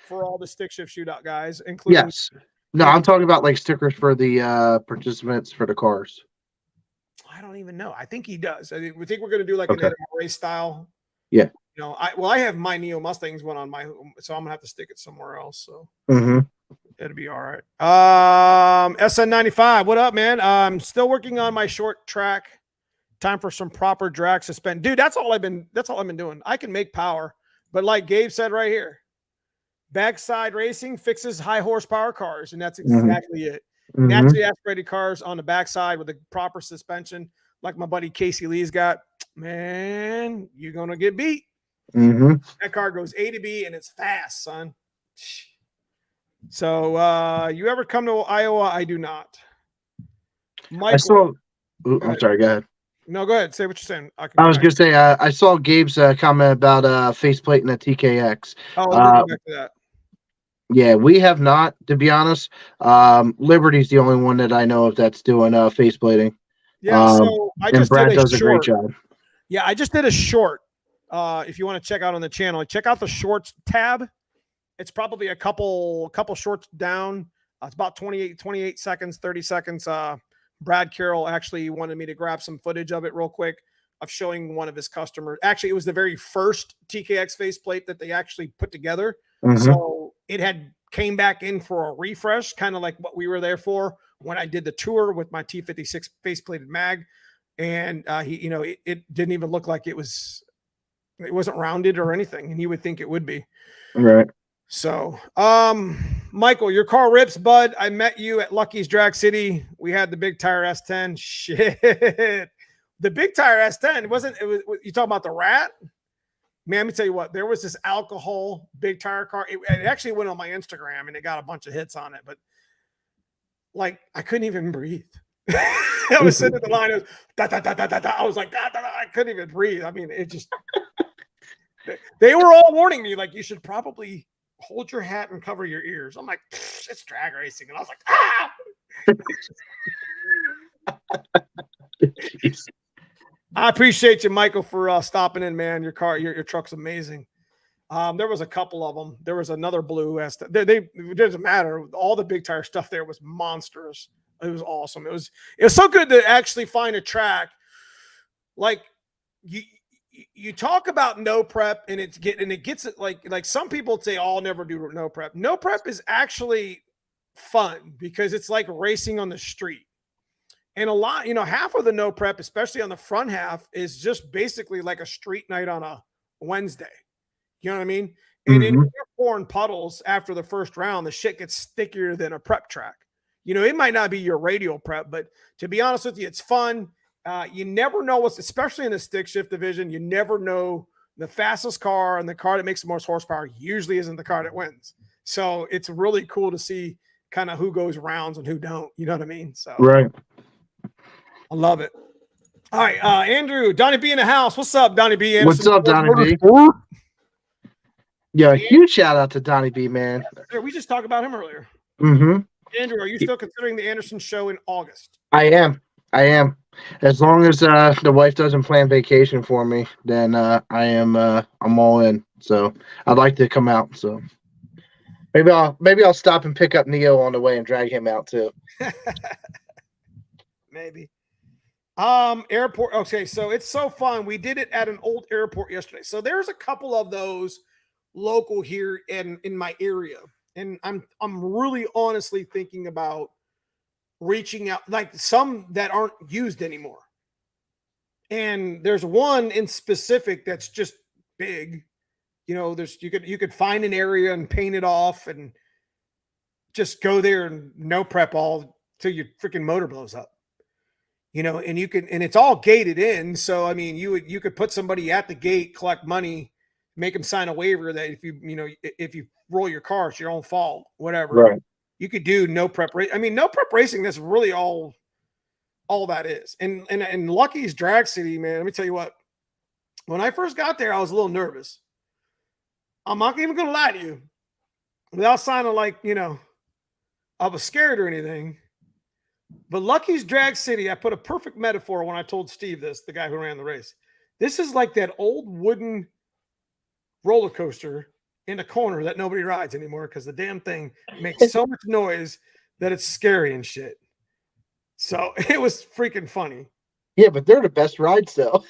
for all the stick shift shootout guys, including. Yes. No, I'm talking about like stickers for the participants for the cars. I don't even know. I think he does. We think we're going to do like an NMRA style. Yeah. I have my Neo Mustangs one on my, so I'm gonna have to stick it somewhere else. So it'll be all right. SN95, what up, man? I'm still working on my short track. Time for some proper drag suspend, dude. That's all I've been doing. I can make power, but like Gabe said right here, backside racing fixes high horsepower cars, and that's exactly it. Naturally aspirated cars on the backside with a proper suspension, like my buddy Casey Lee's got, man, you're gonna get beat. That car goes A to B and it's fast, son. So you ever come to Iowa? I do not. Michael, I'm sorry, go ahead. No, go ahead. Say what you're saying. I was gonna say I saw Gabe's comment about faceplating the TKX. Oh, we'll go back to that. Yeah, we have not, to be honest. Liberty's the only one that I know of that's doing faceplating. Yeah, so I just Brad did a does a great job. Yeah, I just did a short. If you want to check out on the channel, check out the shorts tab. It's probably a couple shorts down. It's about 28 seconds, 30 seconds. Brad Carroll actually wanted me to grab some footage of it real quick of showing one of his customers. Actually, it was the very first TKX faceplate that they actually put together. So it had came back in for a refresh, kind of like what we were there for when I did the tour with my T56 faceplated mag. And it didn't even look like it wasn't rounded or anything, and you would think it would be. Right. So, Michael, your car rips, bud. I met you at Lucky's Drag City. We had the big tire S10. Shit. The big tire S10 you talking about the rat? Man, let me tell you what, there was this alcohol big tire car. It actually went on my Instagram and it got a bunch of hits on it, but like I couldn't even breathe. I was sitting at the line. It was da, da, da, da, da, da. I was like, da, da, da. I couldn't even breathe. I mean, it just, they were all warning me, like, you should probably hold your hat and cover your ears. I'm like, it's drag racing. And I was like, I appreciate you, Michael, for stopping in, man. Your truck's amazing. There was a couple of them. There was another blue S. It doesn't matter. All the big tire stuff there was monstrous. It was awesome. It was so good to actually find a track. Like you talk about no prep and it gets it like some people say, oh, I'll never do no prep. No prep is actually fun because it's like racing on the street. And a lot, half of the no prep, especially on the front half, is just basically like a street night on a Wednesday. You know what I mean? And in your pouring puddles after the first round, the shit gets stickier than a prep track. It might not be your radial prep, but to be honest with you, it's fun. You never know especially in the stick shift division, you never know the fastest car and the car that makes the most horsepower usually isn't the car that wins. So it's really cool to see kind of who goes rounds and who don't. You know what I mean? So right. I love it. All right, Andrew, Donnie B in the house. What's up, Donnie B? What's up, Donnie B? Yeah, huge shout out to Donnie B, man. We just talked about him earlier. Mm-hmm. Andrew, are you still considering the Anderson show in August? I am. As long as the wife doesn't plan vacation for me, then I am. I'm all in. So I'd like to come out. So maybe I'll stop and pick up Neo on the way and drag him out too. Maybe. Airport. Okay, so it's so fun. We did it at an old airport yesterday. So there's a couple of those local here in my area, and I'm really honestly thinking about reaching out, like some that aren't used anymore. And there's one in specific that's just big. You know, you could find an area and paint it off and just go there and no prep all till your freaking motor blows up. You know, and it's all gated in. So, I mean, you could put somebody at the gate, collect money, make them sign a waiver that if you roll your car, it's your own fault, whatever. Right. You could do no prep. I mean, no prep racing. That's really all that is. And Lucky's Drag City, man. Let me tell you what. When I first got there, I was a little nervous. I'm not even going to lie to you. Without sounding like, I was scared or anything. But Lucky's Drag City, I put a perfect metaphor when I told Steve this, the guy who ran the race. This is like that old wooden roller coaster in a corner that nobody rides anymore because the damn thing makes so much noise that it's scary and shit. So it was freaking funny. Yeah, but they're the best rides though.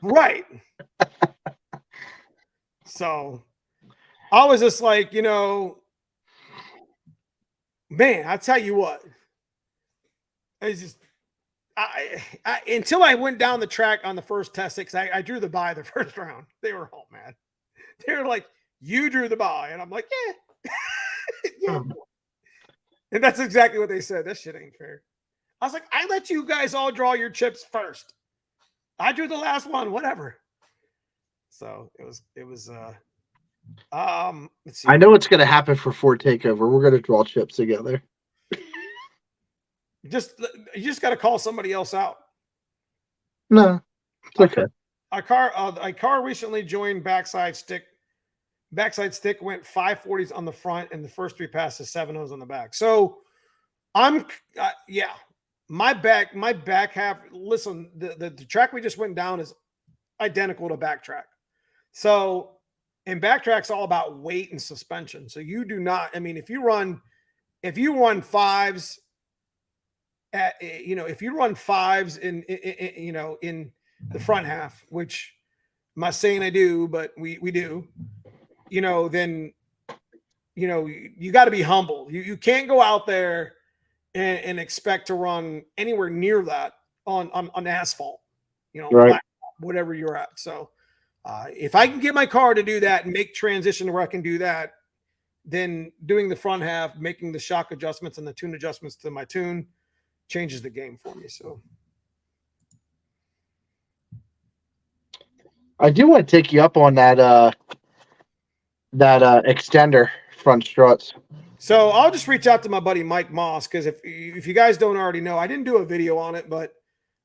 Right. So I was just like, man, I tell you what. It's just I until I went down the track on the first test because I drew the bye the first round. They were all mad. They were like, "You drew the bye," and I'm like, "Yeah, yeah." And that's exactly what they said. That shit ain't fair. I was like, "I let you guys all draw your chips first. I drew the last one, whatever." So it was. Let's see. I know it's gonna happen for Ford Takeover. We're gonna draw chips together. You just got to call somebody else out. No, it's okay. A car recently joined backside stick. Backside stick went 540s on the front, and the first three passes 7.0s on the back. So my back half. Listen, the track we just went down is identical to backtrack. So, and backtrack's all about weight and suspension. So you do not. I mean, if you run fives. If you run fives in the front half, which I'm not saying I do, but we do, then, you got to be humble. You can't go out there and expect to run anywhere near that on asphalt, right. black, whatever you're at. So if I can get my car to do that and make transition where I can do that, then doing the front half, making the shock adjustments and the tune adjustments to my tune changes the game for me. So I do want to take you up on that extender front struts. So I'll just reach out to my buddy Mike Moss because if you guys don't already know, I didn't do a video on it, but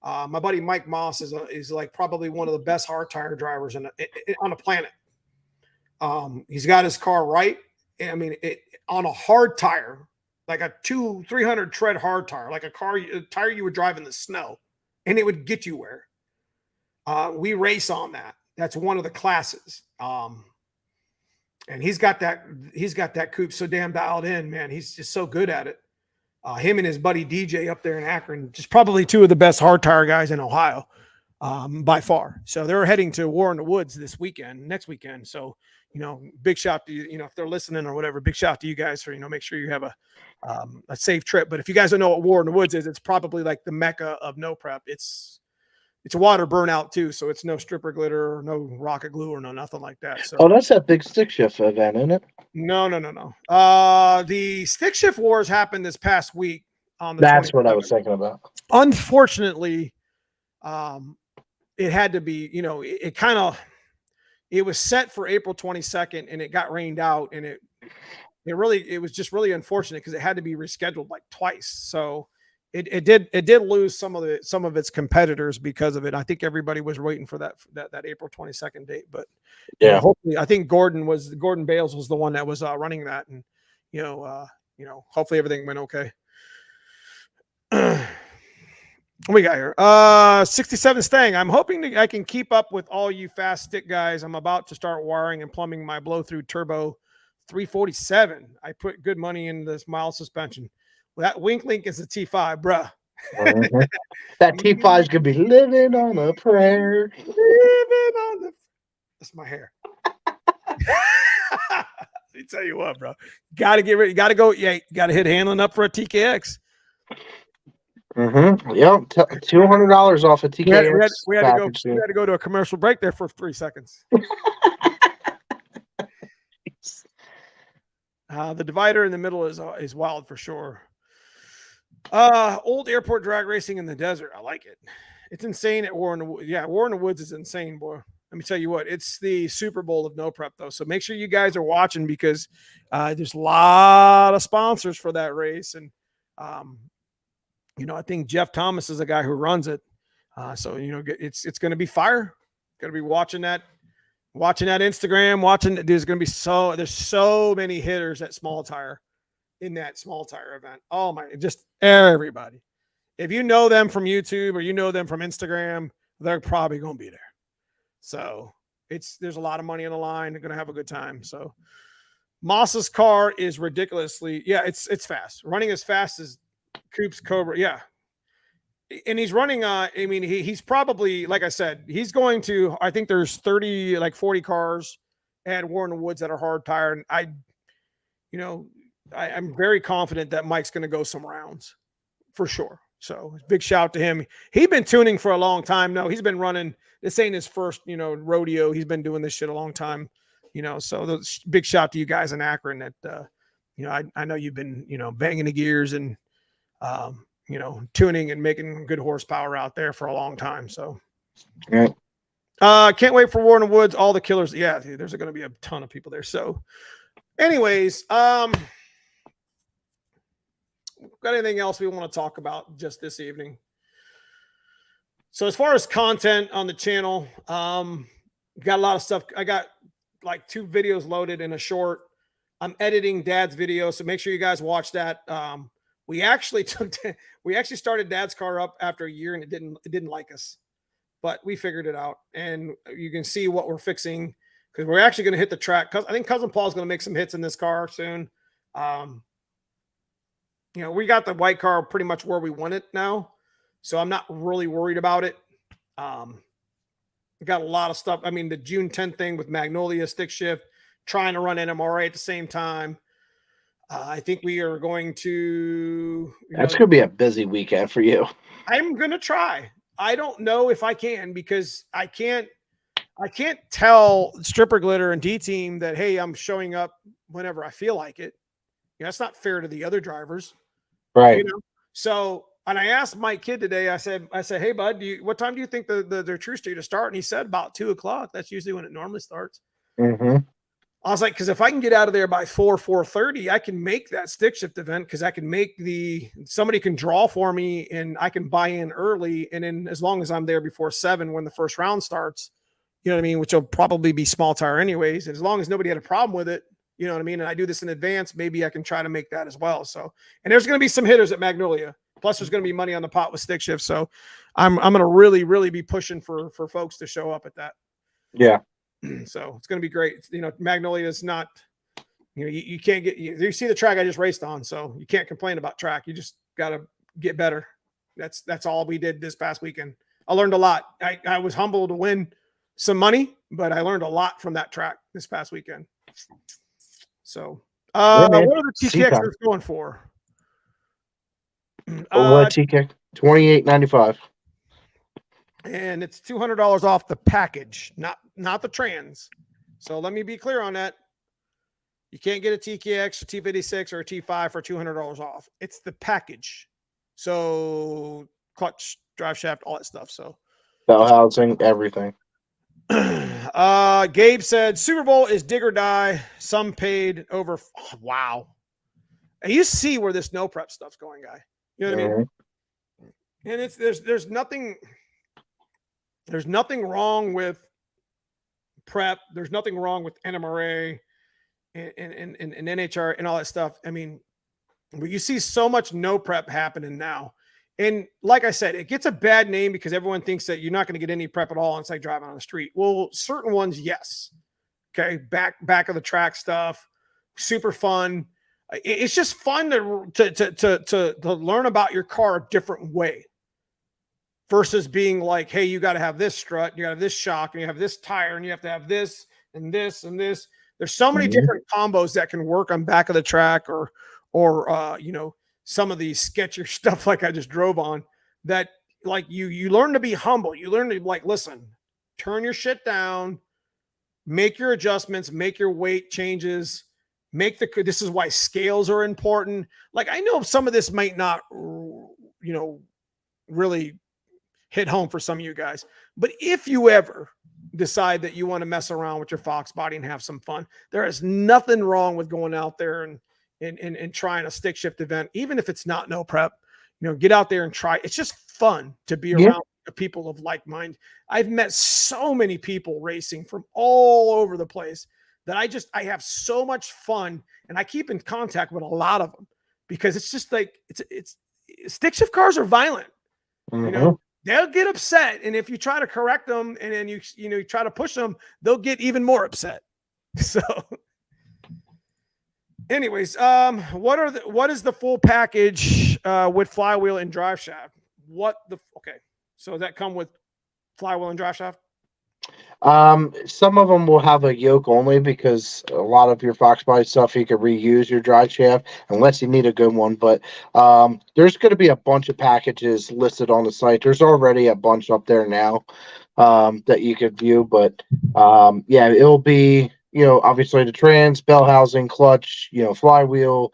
my buddy Mike Moss is like probably one of the best hard tire drivers on the planet. He's got his car right. I mean, on a hard tire. Like a 200-300 tread hard tire, like a tire you would drive in the snow, and it would get you where. We race on that. That's one of the classes. And he's got that coupe so damn dialed in, man. He's just so good at it. Him and his buddy DJ up there in Akron, just probably two of the best hard tire guys in Ohio, by far. So they're heading to War in the Woods next weekend. So, big shout to you, if they're listening or whatever, big shout to you guys for, make sure you have a safe trip. But if you guys don't know what War in the Woods is, it's probably like the mecca of no prep. It's a water burnout too. So it's no stripper glitter or no rocket glue or no nothing like that. So that's that big stick shift event, isn't it? No. The stick shift wars happened this past week on the That's 27th. what I was thinking about. Unfortunately, it had to be, it was set for April 22nd and it got rained out, and it was just really unfortunate because it had to be rescheduled like twice. So it did lose some of its competitors because of it. I think everybody was waiting for that April 22nd date, but Yeah. hopefully, I think Gordon Bales was the one that was running that, and hopefully everything went okay. What we got here? 67 Stang. I'm hoping I can keep up with all you fast stick guys. I'm about to start wiring and plumbing my blow through turbo 347. I put good money in this mild suspension. Well, that wink link is a T5, bruh. That T5 is gonna be living on a prayer. That's my hair. Let me tell you what, bro. Gotta get ready. You gotta go. Yeah, you gotta hit Hanlon up for a TKX. Yep. $200 off a TKX. We had to go to a commercial break there for 3 seconds. The divider in the middle is wild for sure. Old airport drag racing in the desert. I like it. It's insane at War in the Woods. Yeah, War in the Woods is insane, boy. Let me tell you what, it's the Super Bowl of no prep, though. So make sure you guys are watching because there's a lot of sponsors for that race. And, I think Jeff Thomas is the guy who runs it. So, it's going to be fire. Going to be watching that Instagram, there's going to be there's so many hitters at small tire in that small tire event. Oh my, just everybody. If you know them from YouTube or you know them from Instagram, they're probably going to be there. So there's a lot of money on the line. They're going to have a good time. So Moss's car is ridiculously, it's fast. Running as fast as Coop's Cobra. Yeah. And he's running, he's probably, like I said, he's going to, I think there's 40 cars at War in the Woods that are hard tire. And I'm very confident that Mike's going to go some rounds for sure. So big shout out to him. He's been tuning for a long time. No, he's been running. This ain't his first, rodeo. He's been doing this shit a long time, so big shout to you guys in Akron that, I know you've been, banging the gears and, tuning and making good horsepower out there for a long time. So, yeah. Can't wait for War in the Woods. All the killers. Yeah, dude, there's going to be a ton of people there. So anyways, got anything else we want to talk about just this evening? So as far as content on the channel, got a lot of stuff. I got like 2 videos loaded in a short. I'm editing Dad's video, so make sure you guys watch that. We actually started Dad's car up after a year, and it didn't like us, but we figured it out, and you can see what we're fixing because we're actually going to hit the track. I think Cousin Paul's going to make some hits in this car soon. We got the white car pretty much where we want it now, so I'm not really worried about it. We got a lot of stuff. The June 10th thing with Magnolia stick shift, trying to run Nmra at the same time. I think we are going to. That's going to be a busy weekend for you. I'm going to try. I don't know if I can because I can't tell Stripper Glitter and D Team that, hey, I'm showing up whenever I feel like it. That's not fair to the other drivers. Right. So, and I asked Mike Kidd today, I said, hey, bud, what time do you think the True Street to start? And he said about 2:00. That's usually when it normally starts. Mm-hmm. I was like, because if I can get out of there by 4:30, I can make that stick shift event because I can make somebody can draw for me and I can buy in early. And then as long as I'm there before 7 when the first round starts, which will probably be small tire anyways. And as long as nobody had a problem with it, and I do this in advance, maybe I can try to make that as well. So, and there's going to be some hitters at Magnolia. Plus there's going to be money on the pot with stick shift. So I'm going to really, really be pushing for folks to show up at that. Yeah. So it's going to be great. Magnolia is not, you can't you see the track I just raced on. So you can't complain about track. You just got to get better. That's all we did this past weekend. I learned a lot. I was humbled to win some money, but I learned a lot from that track this past weekend. So, what are the TKXs going for? What TK? $28.95. And it's $200 off the package, not the trans. So let me be clear on that. You can't get a TKX, a T56, or a T5 for $200 off. It's the package. So clutch, drive shaft, all that stuff. So bell housing, everything. Gabe said Super Bowl is dig or die. Some paid over. Oh, wow. And you see where this no prep stuff's going, guy. You know what I mean? And there's nothing wrong with prep. There's nothing wrong with NMRA and NHR and all that stuff. I mean, but you see so much no prep happening now. And like I said, it gets a bad name because everyone thinks that you're not going to get any prep at all. And it's like driving on the street. Well, certain ones, yes. Okay. Back of the track stuff, super fun. It's just fun to learn about your car a different way versus being like, hey, you got to have this strut, you got to have this shock, and you have this tire, and you have to have this and this and this. There's so many different combos that can work on back of the track or some of these sketchier stuff like I just drove on that, like you learn to be humble. You learn to like, listen, turn your shit down, make your adjustments, make your weight changes, this is why scales are important. Like, I know some of this might not, really hit home for some of you guys, but if you ever decide that you want to mess around with your Fox body and have some fun, there is nothing wrong with going out there and trying a stick shift event, even if it's not no prep. Get out there and try. It's just fun to be around people of like mind. I've met so many people racing from all over the place that I have so much fun, and I keep in contact with a lot of them because it's just like it's stick shift cars are violent. They'll get upset, and if you try to correct them and then you try to push them, they'll get even more upset. So anyways, what is the full package with flywheel and drive shaft? So does that come with flywheel and drive shaft? Some of them will have a yoke only because a lot of your Fox body stuff you can reuse your drive shaft unless you need a good one. But there's going to be a bunch of packages listed on the site. There's already a bunch up there now that you could view. But it'll be obviously the trans, bell housing, clutch, flywheel,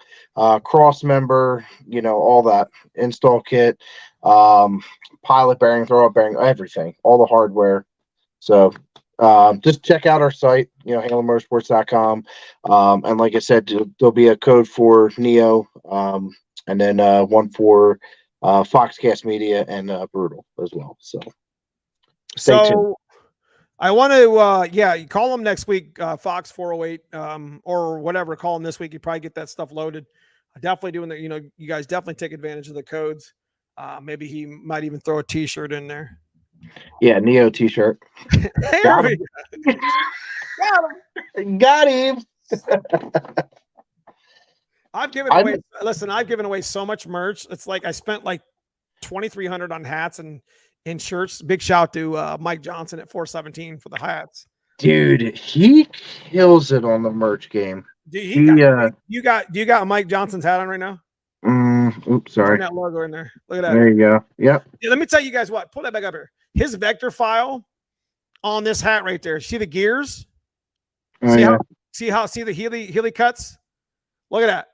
cross member, all that install kit, pilot bearing, throw up bearing, everything, all the hardware. So just check out our site, HanlonMotorsports.com. And like I said, there'll be a code for Neo, and then one for Foxcast Media and Brutal as well. So stay tuned. I want to, you call them next week, Fox 408 or whatever. Call them this week. You probably get that stuff loaded. Definitely doing that. You guys definitely take advantage of the codes. Maybe he might even throw a T-shirt in there. Yeah, Neo T-shirt. Got him. Got him. I've given away so much merch. It's like I spent like $2,300 on hats and shirts. Big shout to Mike Johnson at 417 for the hats. Dude, he kills it on the merch game. Do you got Mike Johnson's hat on right now? Oops, sorry. Turn that logo in there. Look at that. There you go. Yep. Yeah, let me tell you guys what. Pull that back up here. His vector file on this hat right there. See the gears? See the Healy cuts? Look at that.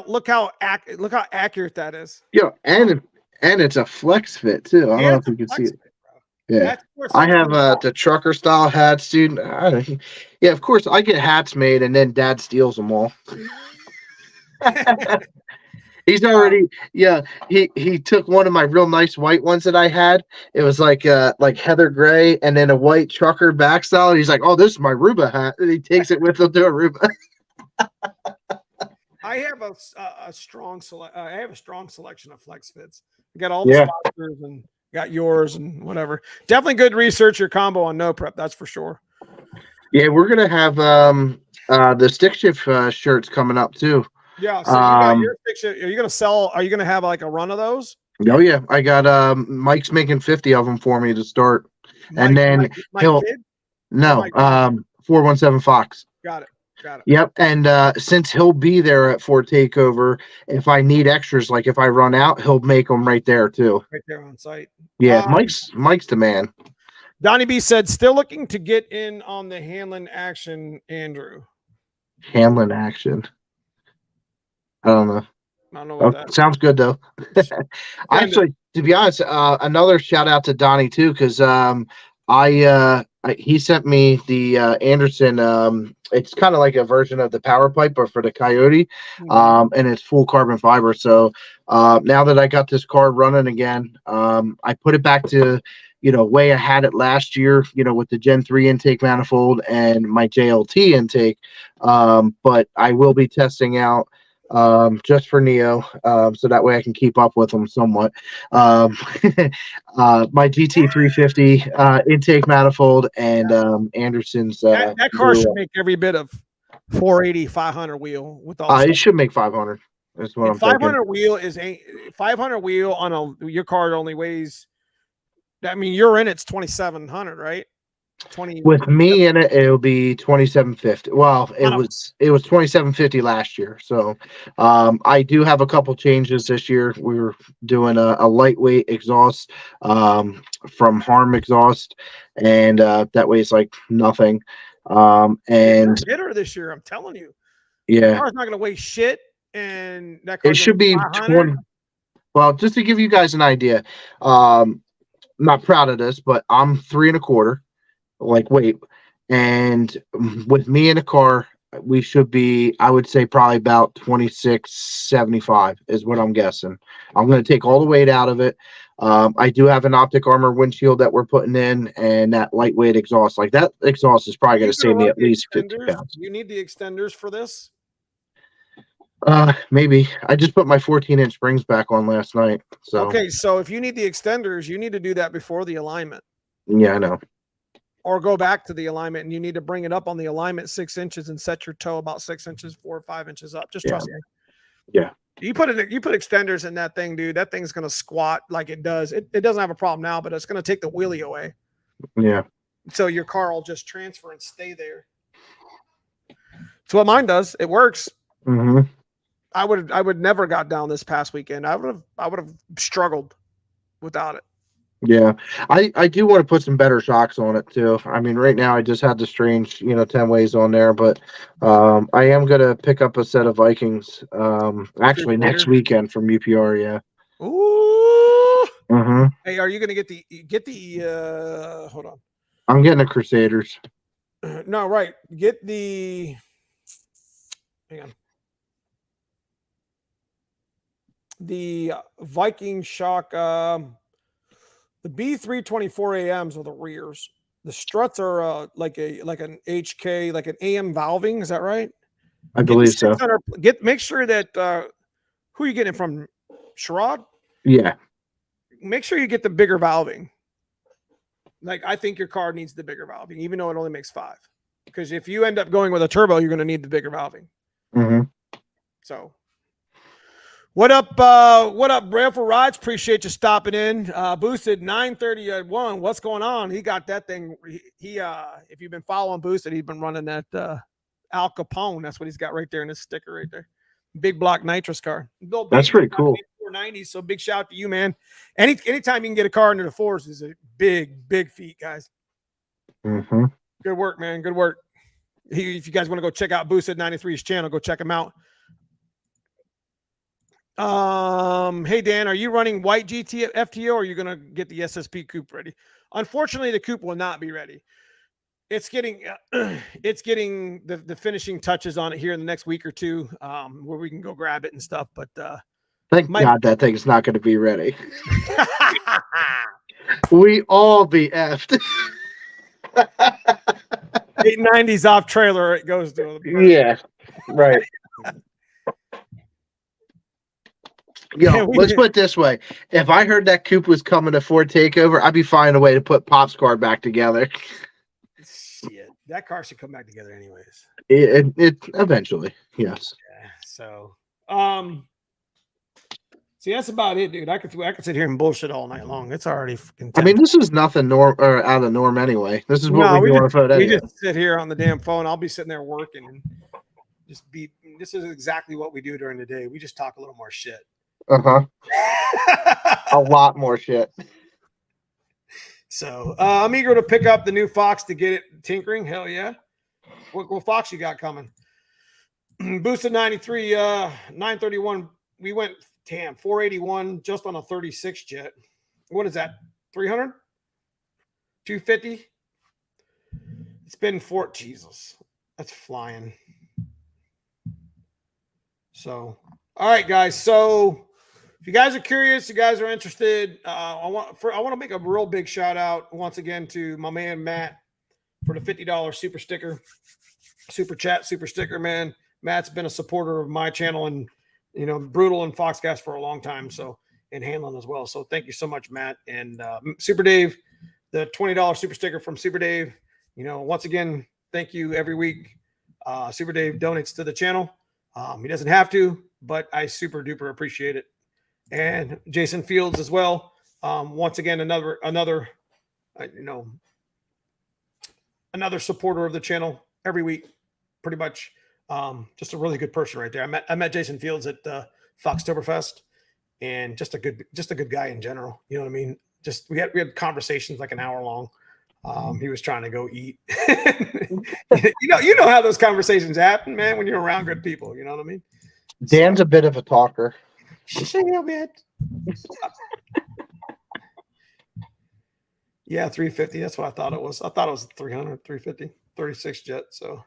Look how accurate that is. Yeah, and it's a flex fit too. I don't know if you can see it. Yeah, I have the trucker style hats, dude. Yeah, of course I get hats made, and then Dad steals them all. He's already, he took one of my real nice white ones that I had. It was like heather gray and then a white trucker back style. And he's like, oh, this is my Aruba hat. And he takes it with him to Aruba. I have a strong selection of flex fits. I got all the sponsors and got yours and whatever. Definitely good research your combo on no prep. That's for sure. Yeah, we're going to have the stick shift shirts coming up too. Yeah, so you got your stick shift. Are you going to have like a run of those? Oh yeah, I got Mike's making 50 of them for me to start. And then he'll 417 Fox. Got it. Yep, and since he'll be there at Ford Takeover, if I need extras, like if I run out, he'll make them right there too. Right there on site. Yeah, Mike's the man. Donnie B said, still looking to get in on the Hanlon action, Andrew. Hanlon action. I don't know. What that sounds good though. Actually, to be honest, another shout out to Donnie too, because He sent me the Anderson. It's kind of like a version of the power pipe, but for the Coyote, and it's full carbon fiber. So now that I got this car running again, I put it back to way I had it last year. With the Gen 3 intake manifold and my JLT intake. But I will be testing out just for Neo, so that way I can keep up with them somewhat. My GT350 intake manifold and Anderson's. That car should make every bit of 480, 500 wheel with all. It should make 500. That's what I'm 500 thinking. wheel is 500 wheel on your car only weighs. I mean, you're in it's 2,700, right? 20 with me in it, it'll be 2,750. Well, it was 2,750 last year. So I do have a couple changes this year. We were doing a lightweight exhaust from Harm Exhaust, and that weighs like nothing. And hitter this year, I'm telling you. Yeah, that car's not going to weigh shit, and that car should be 20. Well, just to give you guys an idea, I'm not proud of this, but I'm 3 1/4. Like weight, and with me in a car, we should be, I would say, probably about 2675 is what I'm guessing. I'm going to take all the weight out of it. I do have an optic armor windshield that we're putting in, and that lightweight exhaust. Like that exhaust is probably going to save me at least 50 pounds. You need the extenders for this? Maybe. I just put my 14-inch springs back on last night. So okay, so if you need the extenders, you need to do that before the alignment. Yeah, I know. Or go back to the alignment, and you need to bring it up on the alignment 6 inches and set your toe about 6 inches, 4 or 5 inches up. Just trust me. Yeah. You put extenders in that thing, dude. That thing's gonna squat like it does. It doesn't have a problem now, but it's gonna take the wheelie away. Yeah. So your car will just transfer and stay there. That's what mine does. It works. Mm-hmm. I would never got down this past weekend. I would have struggled without it. Yeah, I do want to put some better shocks on it too. I mean, right now I just had the strange, 10 ways on there, but I am gonna pick up a set of Vikings actually next weekend from UPR. Yeah. Ooh. Mm-hmm. Hey, are you gonna get the? Hold on. I'm getting the Crusaders. No, right. Get the. Hang on. The Viking shock. The B324 AMs are the rears. The struts are like an HK, like an AM valving. Is that right? I believe so. Make sure that who are you getting it from? Sherrod? Yeah. Make sure you get the bigger valving. Like, I think your car needs the bigger valving, even though it only makes 5. Because if you end up going with a turbo, you're going to need the bigger valving. Mm-hmm. So. What up, Rail Rides? Appreciate you stopping in. Boosted 931. What's going on? He got that thing. He if you've been following Boosted, he's been running that Al Capone. That's what he's got right there in his sticker right there. Big block nitrous car. That's pretty cool. 490. So big shout out to you, man. Anytime you can get a car into the 4s is a big feat, guys. Mm-hmm. Good work, man. Good work. If you guys want to go check out Boosted 93's channel, go check him out. Hey Dan, are you running white GT FTO, or are you gonna get the SSP coupe ready? Unfortunately, the coupe will not be ready. It's getting the finishing touches on it here in the next week or two, where we can go grab it and stuff. But thank God that thing's not going to be ready. We all be effed. 890s off trailer, it goes to. Yeah, right. Yo, let's put it this way. If I heard that coupe was coming to Ford Takeover, I'd be finding a way to put Pop's car back together. Shit, that car should come back together anyways. It eventually, yes. Yeah, so, see, that's about it, dude. I could sit here and bullshit all night long. It's already. I mean, this is nothing out of the norm anyway. This is what we do on a phone. We just sit here on the damn phone. I'll be sitting there working and this is exactly what we do during the day. We just talk a little more shit. Uh-huh. A lot more shit. So I'm eager to pick up the new Fox to get it tinkering. Hell yeah. What Fox you got coming? Boosted 93, 931. We went 481 just on a 36 jet. What is that? 300? 250. It's been Jesus. That's flying. So, all right, guys. So, if you guys are curious, you guys are interested, I want to make a real big shout out once again to my man Matt for the $50 super sticker, super chat, super sticker. Man, Matt's been a supporter of my channel and Brutal and Foxcast for a long time. So, and Hanlon as well. So, thank you so much, Matt. And Super Dave, the $20 super sticker from Super Dave. Once again, thank you every week. Super Dave donates to the channel. He doesn't have to, but I super duper appreciate it. And Jason Fields as well. Once again, another supporter of the channel every week, pretty much. Just a really good person right there. I met Jason Fields at Foxtoberfest, and just a good guy in general. You know what I mean? Just we had conversations like an hour long. He was trying to go eat. you know how those conversations happen, man, when you're around good people. You know what I mean? Dan's a bit of a talker. Yeah, 350. That's what I thought it was. I thought it was 300, 350, 36 jet. So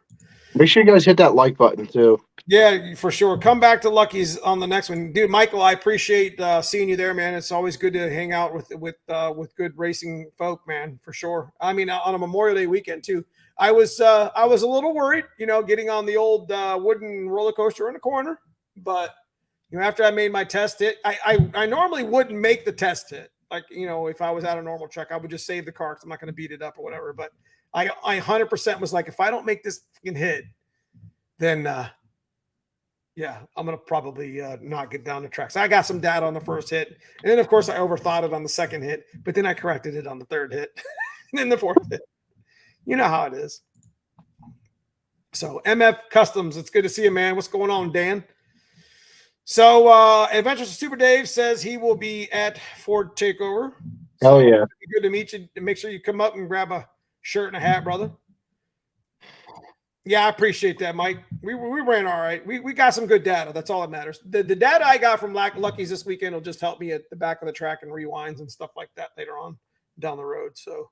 make sure you guys hit that like button too. Yeah, for sure. Come back to Lucky's on the next one, dude. Michael, I appreciate seeing you there, man. It's always good to hang out with good racing folk, man, for sure. I mean, on a Memorial Day weekend too. I was a little worried, getting on the old wooden roller coaster in the corner, but after I made my test hit, I normally wouldn't make the test hit. Like, if I was at a normal truck, I would just save the car because I'm not going to beat it up or whatever. But I 100% was like, if I don't make this fucking hit, then yeah, I'm going to probably not get down the track. So I got some data on the first hit. And then, of course, I overthought it on the second hit. But then I corrected it on the third hit. And then the fourth hit. You know how it is. So, MF Customs, it's good to see you, man. What's going on, Dan? So, Adventures of Super Dave says he will be at Ford Takeover. So yeah. Good to meet you. Make sure you come up and grab a shirt and a hat, brother. Yeah, I appreciate that, Mike. We ran all right. We got some good data. That's all that matters. The data I got from Lucky's this weekend will just help me at the back of the track and rewinds and stuff like that later on down the road. So,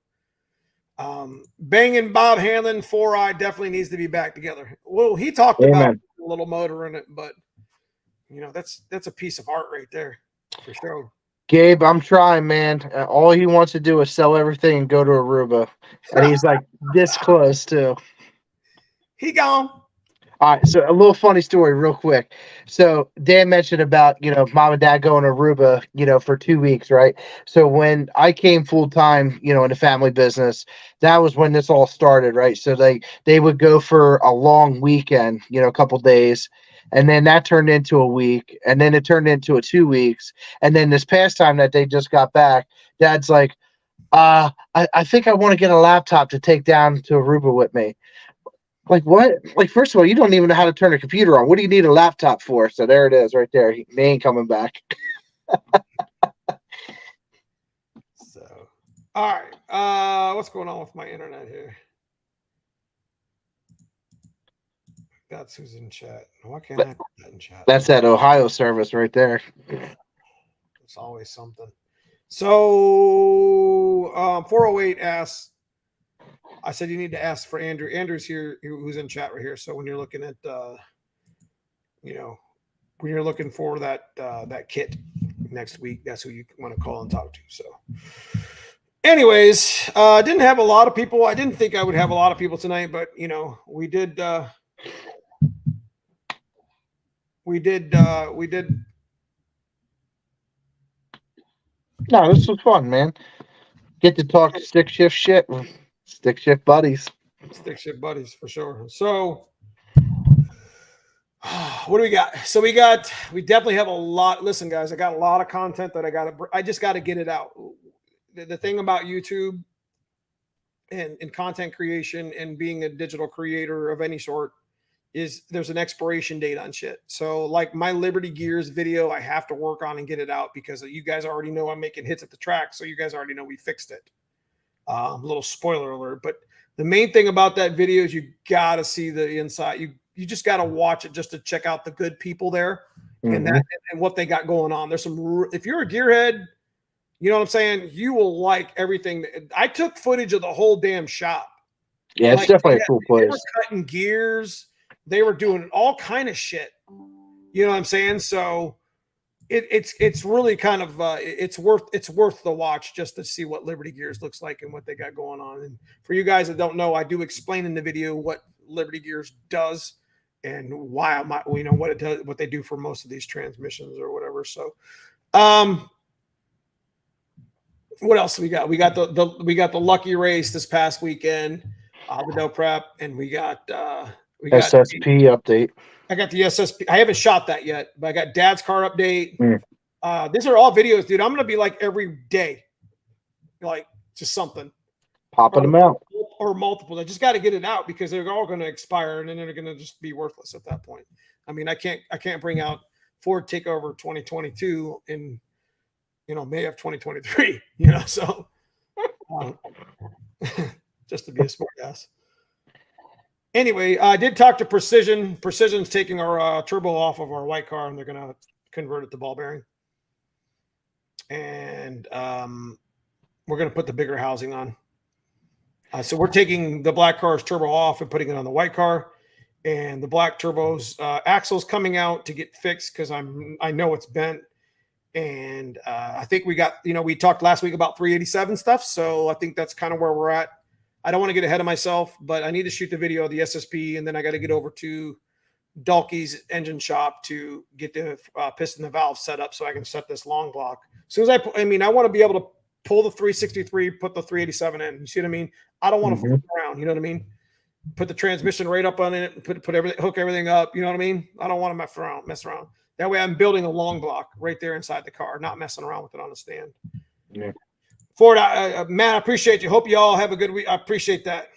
Banging Bob Hanlon 4i definitely needs to be back together. Well, he talked about a little motor in it, but that's a piece of art right there for sure. Gabe, I'm trying, man. All he wants to do is sell everything and go to Aruba, and he's like this close too. He gone. All right, so a little funny story real quick. So Dan mentioned about, mom and dad going to Aruba, for 2 weeks, right? So when I came full time, in the family business, that was when this all started, right? So they would go for a long weekend, a couple days, and then that turned into a week, and then it turned into 2 weeks. And then this past time that they just got back, dad's like, I think I want to get a laptop to take down to Aruba with me. Like what? Like, first of all, you don't even know how to turn a computer on. What do you need a laptop for? So there it is right there. They ain't coming back. So, all right. What's going on with my internet here? That's who's in chat. Why can't I put that in chat? That's that Ohio service right there. It's always something. So, 408 asks, I said you need to ask for Andrew. Andrew's here, who's in chat right here. So when you're looking at, when you're looking for that kit next week, that's who you want to call and talk to. So, anyways, didn't have a lot of people. I didn't think I would have a lot of people tonight, but we did. We did. No, this was fun, man. Get to talk stick shift shit. Stick shift buddies. Stick shift buddies for sure. So what do we got? So we definitely have a lot. Listen, guys, I got a lot of content that I just got to get it out. The thing about YouTube and content creation and being a digital creator of any sort is there's an expiration date on shit. So like my Liberty Gears video, I have to work on and get it out because you guys already know I'm making hits at the track. So you guys already know we fixed it. A little spoiler alert, but the main thing about that video is you got to see the inside. You just got to watch it just to check out the good people there and what they got going on. There's some, if you're a gearhead, You know what I'm saying? You will like everything. I took footage of the whole damn shop. Yeah, it's Like, definitely a cool they were place. cutting gears. They were doing all kind of shit. You know what I'm saying? So it's really kind of it's worth the watch just to see what Liberty Gears looks like and what they got going on. And for you guys that don't know, I do explain in the video what Liberty Gears does and why what it does, what they do for most of these transmissions or whatever. So, what else we got? We got the lucky race this past weekend, the no prep, and we got SSP update. I got the SSP. I haven't shot that yet, but I got Dad's car update. Mm. These are all videos, dude. I'm gonna be like every day, like just something, Popping them out. or multiple. I just got to get it out because they're all going to expire and then they're going to just be worthless at that point. I mean, I can't bring out Ford Takeover 2022 in May of 2023. So just to be a smart ass. Anyway, I did talk to Precision. Precision's taking our turbo off of our white car, and they're going to convert it to ball bearing. And we're going to put the bigger housing on. So we're taking the black car's turbo off and putting it on the white car. And the black turbo's axle's coming out to get fixed because I know it's bent. And I think we got, we talked last week about 387 stuff. So I think that's kind of where we're at. I don't want to get ahead of myself, but I need to shoot the video of the SSP, and then I got to get over to Dalkey's engine shop to get the piston and valve set up so I can set this long block. As soon as I want to be able to pull the 363, put the 387 in. You see what I mean? I don't want to flip around. You know what I mean? Put the transmission right up on it, and put everything, hook everything up. You know what I mean? I don't want to mess around. That way I'm building a long block right there inside the car, not messing around with it on the stand. Yeah. Ford, Matt, I appreciate you. Hope you all have a good week. I appreciate that.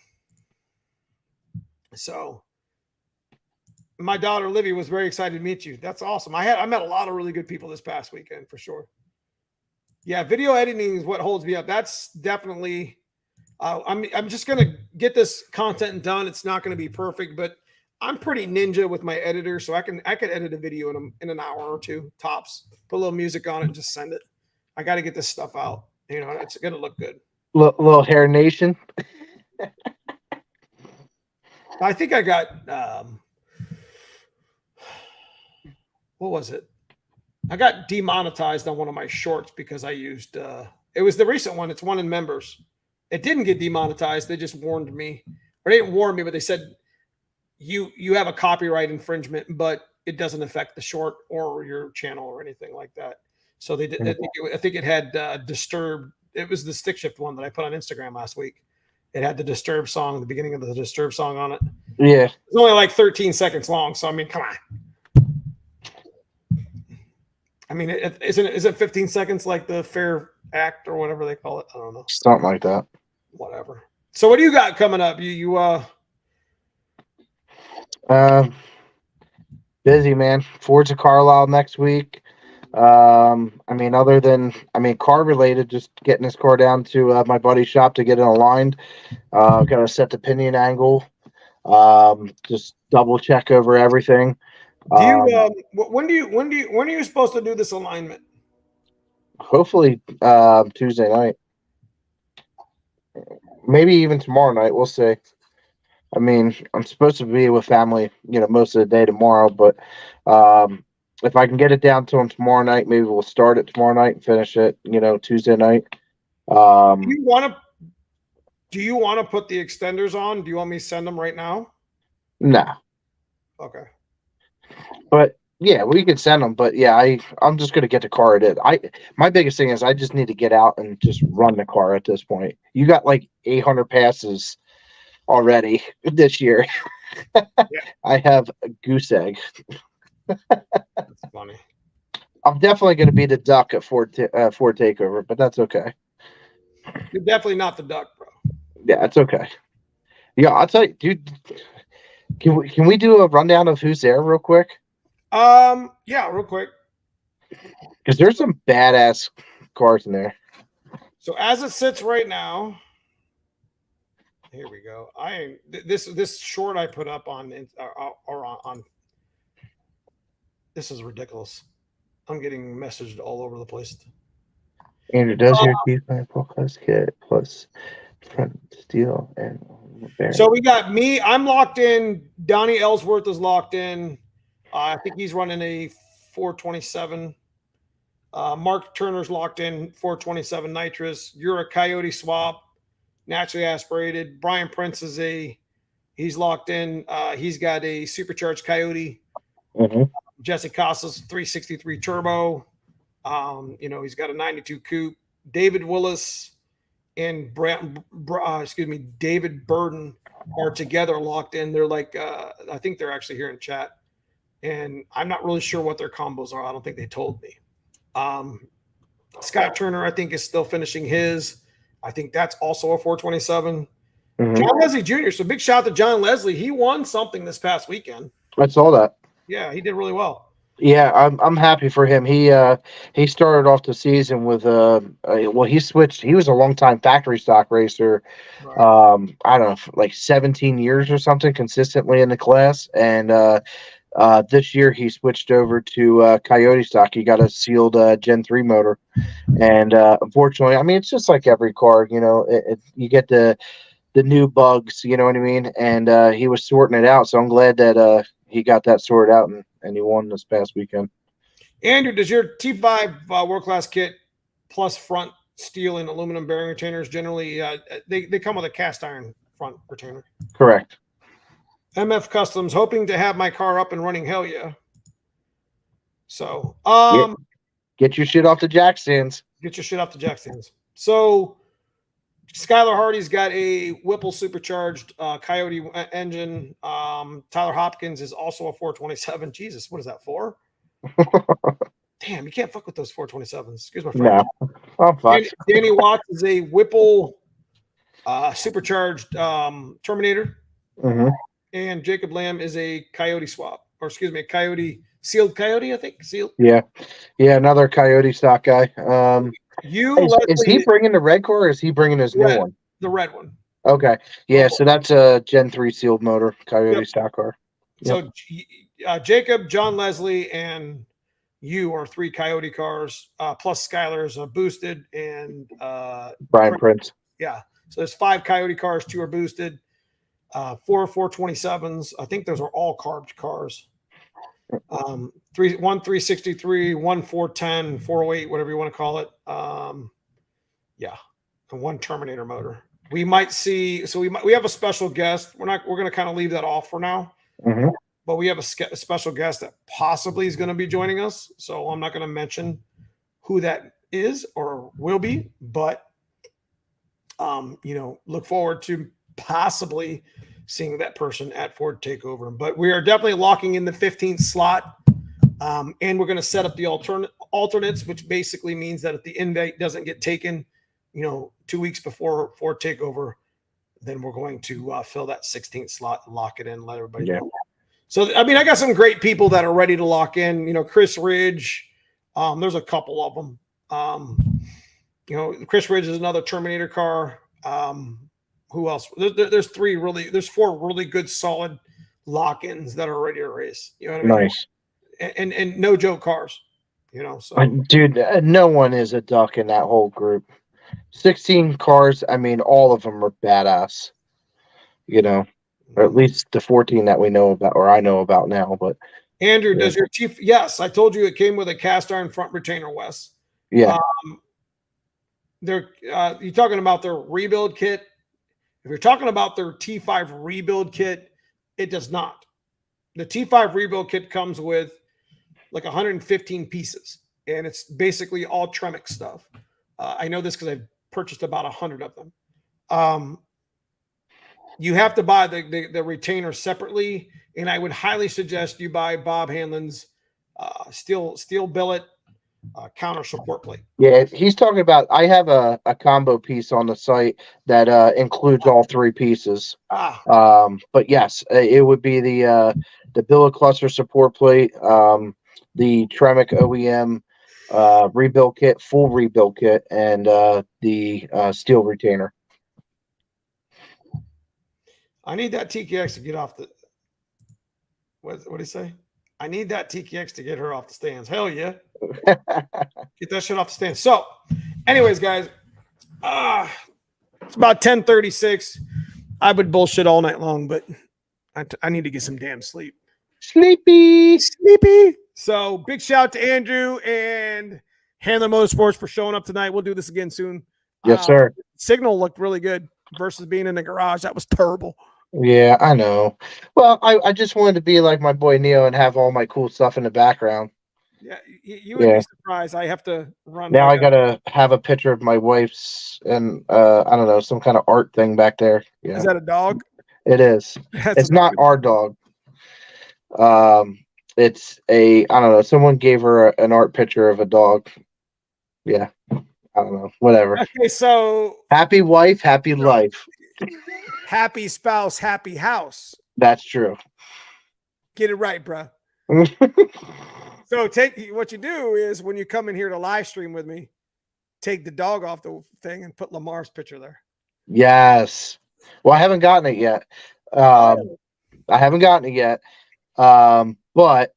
So my daughter Livy was very excited to meet you. That's awesome. I met a lot of really good people this past weekend for sure. Yeah, video editing is what holds me up. That's definitely. I'm just gonna get this content done. It's not going to be perfect, but I'm pretty ninja with my editor, so I could edit a video in an hour or two tops. Put a little music on it and just send it. I got to get this stuff out. It's going to look good. Little Hair Nation. I think I got what was it? I got demonetized on one of my shorts because I used it was the recent one. It's one in members. It didn't get demonetized. They just warned me, or they didn't warn me, but they said you have a copyright infringement, but it doesn't affect the short or your channel or anything like that. So they did. I think it had Disturbed. It was the stick shift one that I put on Instagram last week. It had the Disturbed song, the beginning of the Disturbed song on it. Yeah, it's only like 13 seconds long. So I mean, come on. I mean, isn't it 15 seconds like the Fair Act or whatever they call it? I don't know. Something like that. Whatever. So what do you got coming up? Busy, man. Forza Carlisle next week. Other than car related, just getting this car down to my buddy's shop to get it aligned. Got to set the pinion angle. Just double check over everything. Do you when are you supposed to do this alignment? Hopefully Tuesday night. Maybe even tomorrow night. We'll see. I mean, I'm supposed to be with family, most of the day tomorrow, but if I can get it down to them tomorrow night, maybe we'll start it tomorrow night and finish it, Tuesday night. Do you want to put the extenders on? Do you want me to send them right now? No. Okay. But yeah, we can send them. But yeah, I'm just gonna get the car at it. My biggest thing is I just need to get out and just run the car at this point. You got like 800 passes already this year. Yeah. I have a goose egg. That's funny. I'm definitely going to be the duck at Ford Takeover, but that's okay. You're definitely not the duck, bro. Yeah, it's okay. Yeah, I'll tell you, dude. Can we do a rundown of who's there real quick? Yeah, real quick. Because there's some badass cars in there. So as it sits right now, here we go. This short I put up on this is ridiculous. I'm getting messaged all over the place. Andrew, does your T5 full class kit plus front steel and bearing? So we got me. I'm locked in. Donnie Ellsworth is locked in. I think he's running a 427. Mark Turner's locked in 427 nitrous. You're a Coyote swap, naturally aspirated. Brian Prince he's locked in. He's got a supercharged Coyote. Mm-hmm. Jesse Casas 363 turbo. He's got a 92 coupe. David Willis and David Burden are together locked in. They're like, I think they're actually here in chat, and I'm not really sure what their combos are. I don't think they told me. Scott Turner, I think, is still finishing his. I think that's also a 427. Mm-hmm. John Leslie Jr. So big shout out to John Leslie. He won something this past weekend. I saw that. Yeah, he did really well. Yeah, I'm happy for him. He started off the season with he switched. He was a long-time factory stock racer. Right. I don't know, like 17 years or something consistently in the class, and this year he switched over to Coyote stock. He got a sealed Gen 3 motor, and unfortunately, I mean, it's just like every car, you get the new bugs, you know what I mean, and he was sorting it out. So I'm glad that he got that sorted out and he won this past weekend. Andrew, does your T5 World Class kit plus front steel and aluminum bearing retainers generally they come with a cast iron front retainer? Correct. MF Customs, hoping to have my car up and running. Hell yeah. So get your shit off the jack stands. Get your shit off the jack stands. So Skylar Hardy's got a Whipple supercharged Coyote engine. Tyler Hopkins is also a 427. Jesus, what is that for? Damn, you can't fuck with those 427s. Excuse my friend. No. Danny Watts is a Whipple supercharged Terminator. Mm-hmm. And Jacob Lamb is a Coyote swap. Or excuse me, a Coyote, sealed Coyote, I think. Sealed. Yeah, another Coyote stock guy. Is he bringing the red core or is he bringing his new one? The red one. Okay. Yeah, so that's a Gen 3 sealed motor, Coyote stock car. Yep. So Jacob, John Leslie, and you are 3 Coyote cars, plus Skylar's boosted, and Brian Prince. Yeah. So there's 5 Coyote cars, 2 are boosted, 4 427s. I think those are all carbed cars. 1 363, 1 410, 408, whatever you want to call it. And 1 Terminator motor. We might see. So we have a special guest. We're going to kind of leave that off for now. Mm-hmm. But we have a special guest that possibly is going to be joining us. So I'm not going to mention who that is or will be, but look forward to possibly seeing that person at Ford Takeover. But we are definitely locking in the 15th slot. And we're going to set up the alternates, which basically means that if the invite doesn't get taken, 2 weeks before Ford Takeover, then we're going to fill that 16th slot and lock it in, let everybody know. So, I mean, I got some great people that are ready to lock in. Chris Ridge, there's a couple of them. Chris Ridge is another Terminator car. Who else? There's 4 really good, solid lock-ins that are ready to race. You know what I mean? Nice. And no joke cars, So, dude, no one is a duck in that whole group. 16 cars. I mean, all of them are badass. Or at least the 14 that we know about, or I know about now. But Andrew, does your Chief? Yes, I told you it came with a cast iron front retainer, Wes. Yeah. You're talking about their rebuild kit. If you're talking about their T5 rebuild kit, it does not. The T5 rebuild kit comes with like 115 pieces, and it's basically all Tremec stuff. I know this because I've purchased about 100 of them. You have to buy the retainer separately, and I would highly suggest you buy Bob Hanlon's steel billet counter support plate. Yeah, he's talking about. I have a combo piece on the site that includes all 3 pieces. But yes, it would be the billet cluster support plate, the Tremec OEM rebuild kit, full rebuild kit, and the steel retainer. I need that TKX to get off the. What did he say? I need that TKX to get her off the stands. Hell yeah. Get that shit off the stands. So, Anyways, guys, it's about 10:36. I would bullshit all night long, but I need to get some damn sleep. Sleepy. So big shout out to Andrew and Hanlon Motorsports for showing up tonight. We'll do this again soon. Yes, sir. Signal looked really good versus being in the garage. That was terrible. Yeah, I know. Well, I just wanted to be like my boy Neo and have all my cool stuff in the background. Yeah, you would be surprised. I have to run. Now I gotta have a picture of my wife's and I don't know, some kind of art thing back there. Yeah. Is that a dog? It is. It's not our dog. It's I don't know. Someone gave her an art picture of a dog. Yeah. I don't know. Whatever. Okay, so happy wife, happy life. Happy spouse, happy house. That's true. Get it right, bro. So what you do is when you come in here to live stream with me, take the dog off the thing and put Lamar's picture there. Yes. Well, I haven't gotten it yet. But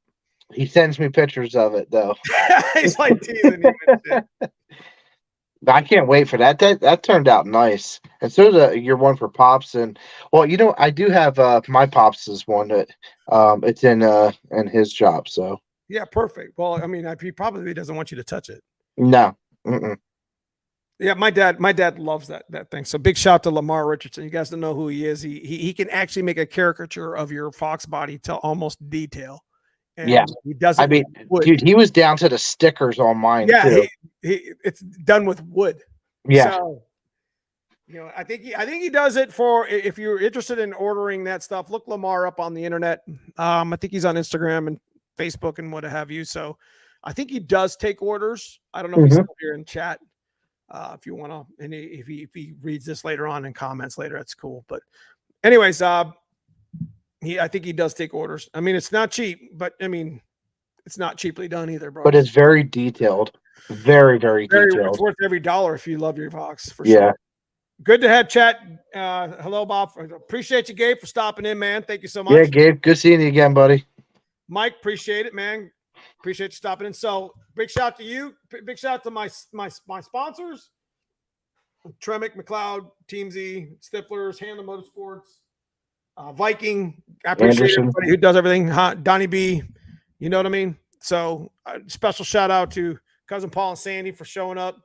he sends me pictures of it though. He's like teasing you. I can't wait for that. That turned out nice. And so does your one for Pops. And well, I do have my Pops' one that it's in his shop. So yeah, perfect. Well, I mean, he probably doesn't want you to touch it. No. Mm-mm. Yeah, my dad loves that thing. So big shout to Lamar Richardson. You guys don't know who he is. He can actually make a caricature of your fox body to almost detail. And yeah, he does. I mean, dude, he was down to the stickers on mine. Yeah, too. It's done with wood. Yeah. So, I think he does it for if you're interested in ordering that stuff. Look Lamar up on the internet. I think he's on Instagram and Facebook and what have you. So, I think he does take orders. I don't know if he's still here in chat. If you want to, and if he reads this later on in comments later, that's cool. But, anyways, I think he does take orders. I mean, it's not cheap, but I mean, it's not cheaply done either, bro. But it's very detailed. Very, very detailed. It's worth every dollar if you love your Fox, for sure. Good to have chat. Hello, Bob. Appreciate you, Gabe, for stopping in, man. Thank you so much. Yeah, Gabe. Good seeing you again, buddy. Mike, appreciate it, man. Appreciate you stopping in. So big shout out to you. Big shout out to my sponsors. Tremec, McLeod, Team Z, Stiflers, Hanlon Motorsports, Viking. I appreciate everybody who does everything. Donnie B, you know what I mean? So special shout out to Cousin Paul and Sandy for showing up.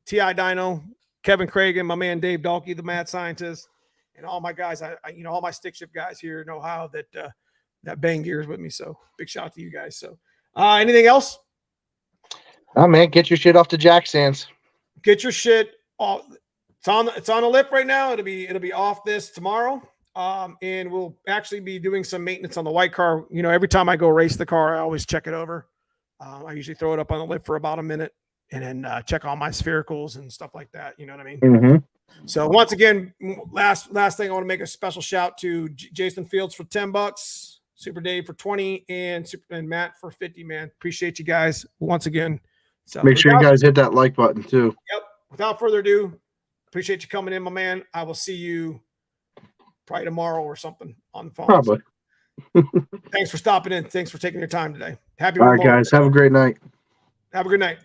T.I. Dino, Kevin Craig, and my man Dave Dalkey, the mad scientist, and all my guys. All my stick shift guys here in Ohio that bang gears with me. So big shout out to you guys. So anything else? Oh man, get your shit off the jack stands. Get your shit off. It's on a lift right now. It'll be off this tomorrow. And we'll actually be doing some maintenance on the white car. Every time I go race the car, I always check it over. I usually throw it up on the lift for about a minute and then check all my sphericals and stuff like that. You know what I mean? Mm-hmm. So once again, last thing, I want to make a special shout to Jason Fields for $10, Super Dave for 20, and Matt for 50. Man, appreciate you guys once again. So make sure you guys hit that like button too. Yep. Without further ado, appreciate you coming in, my man. I will see you probably tomorrow or something on the phone. Probably. Thanks for stopping in. Thanks for taking your time today. All right, guys. Have a great night. Have a good night.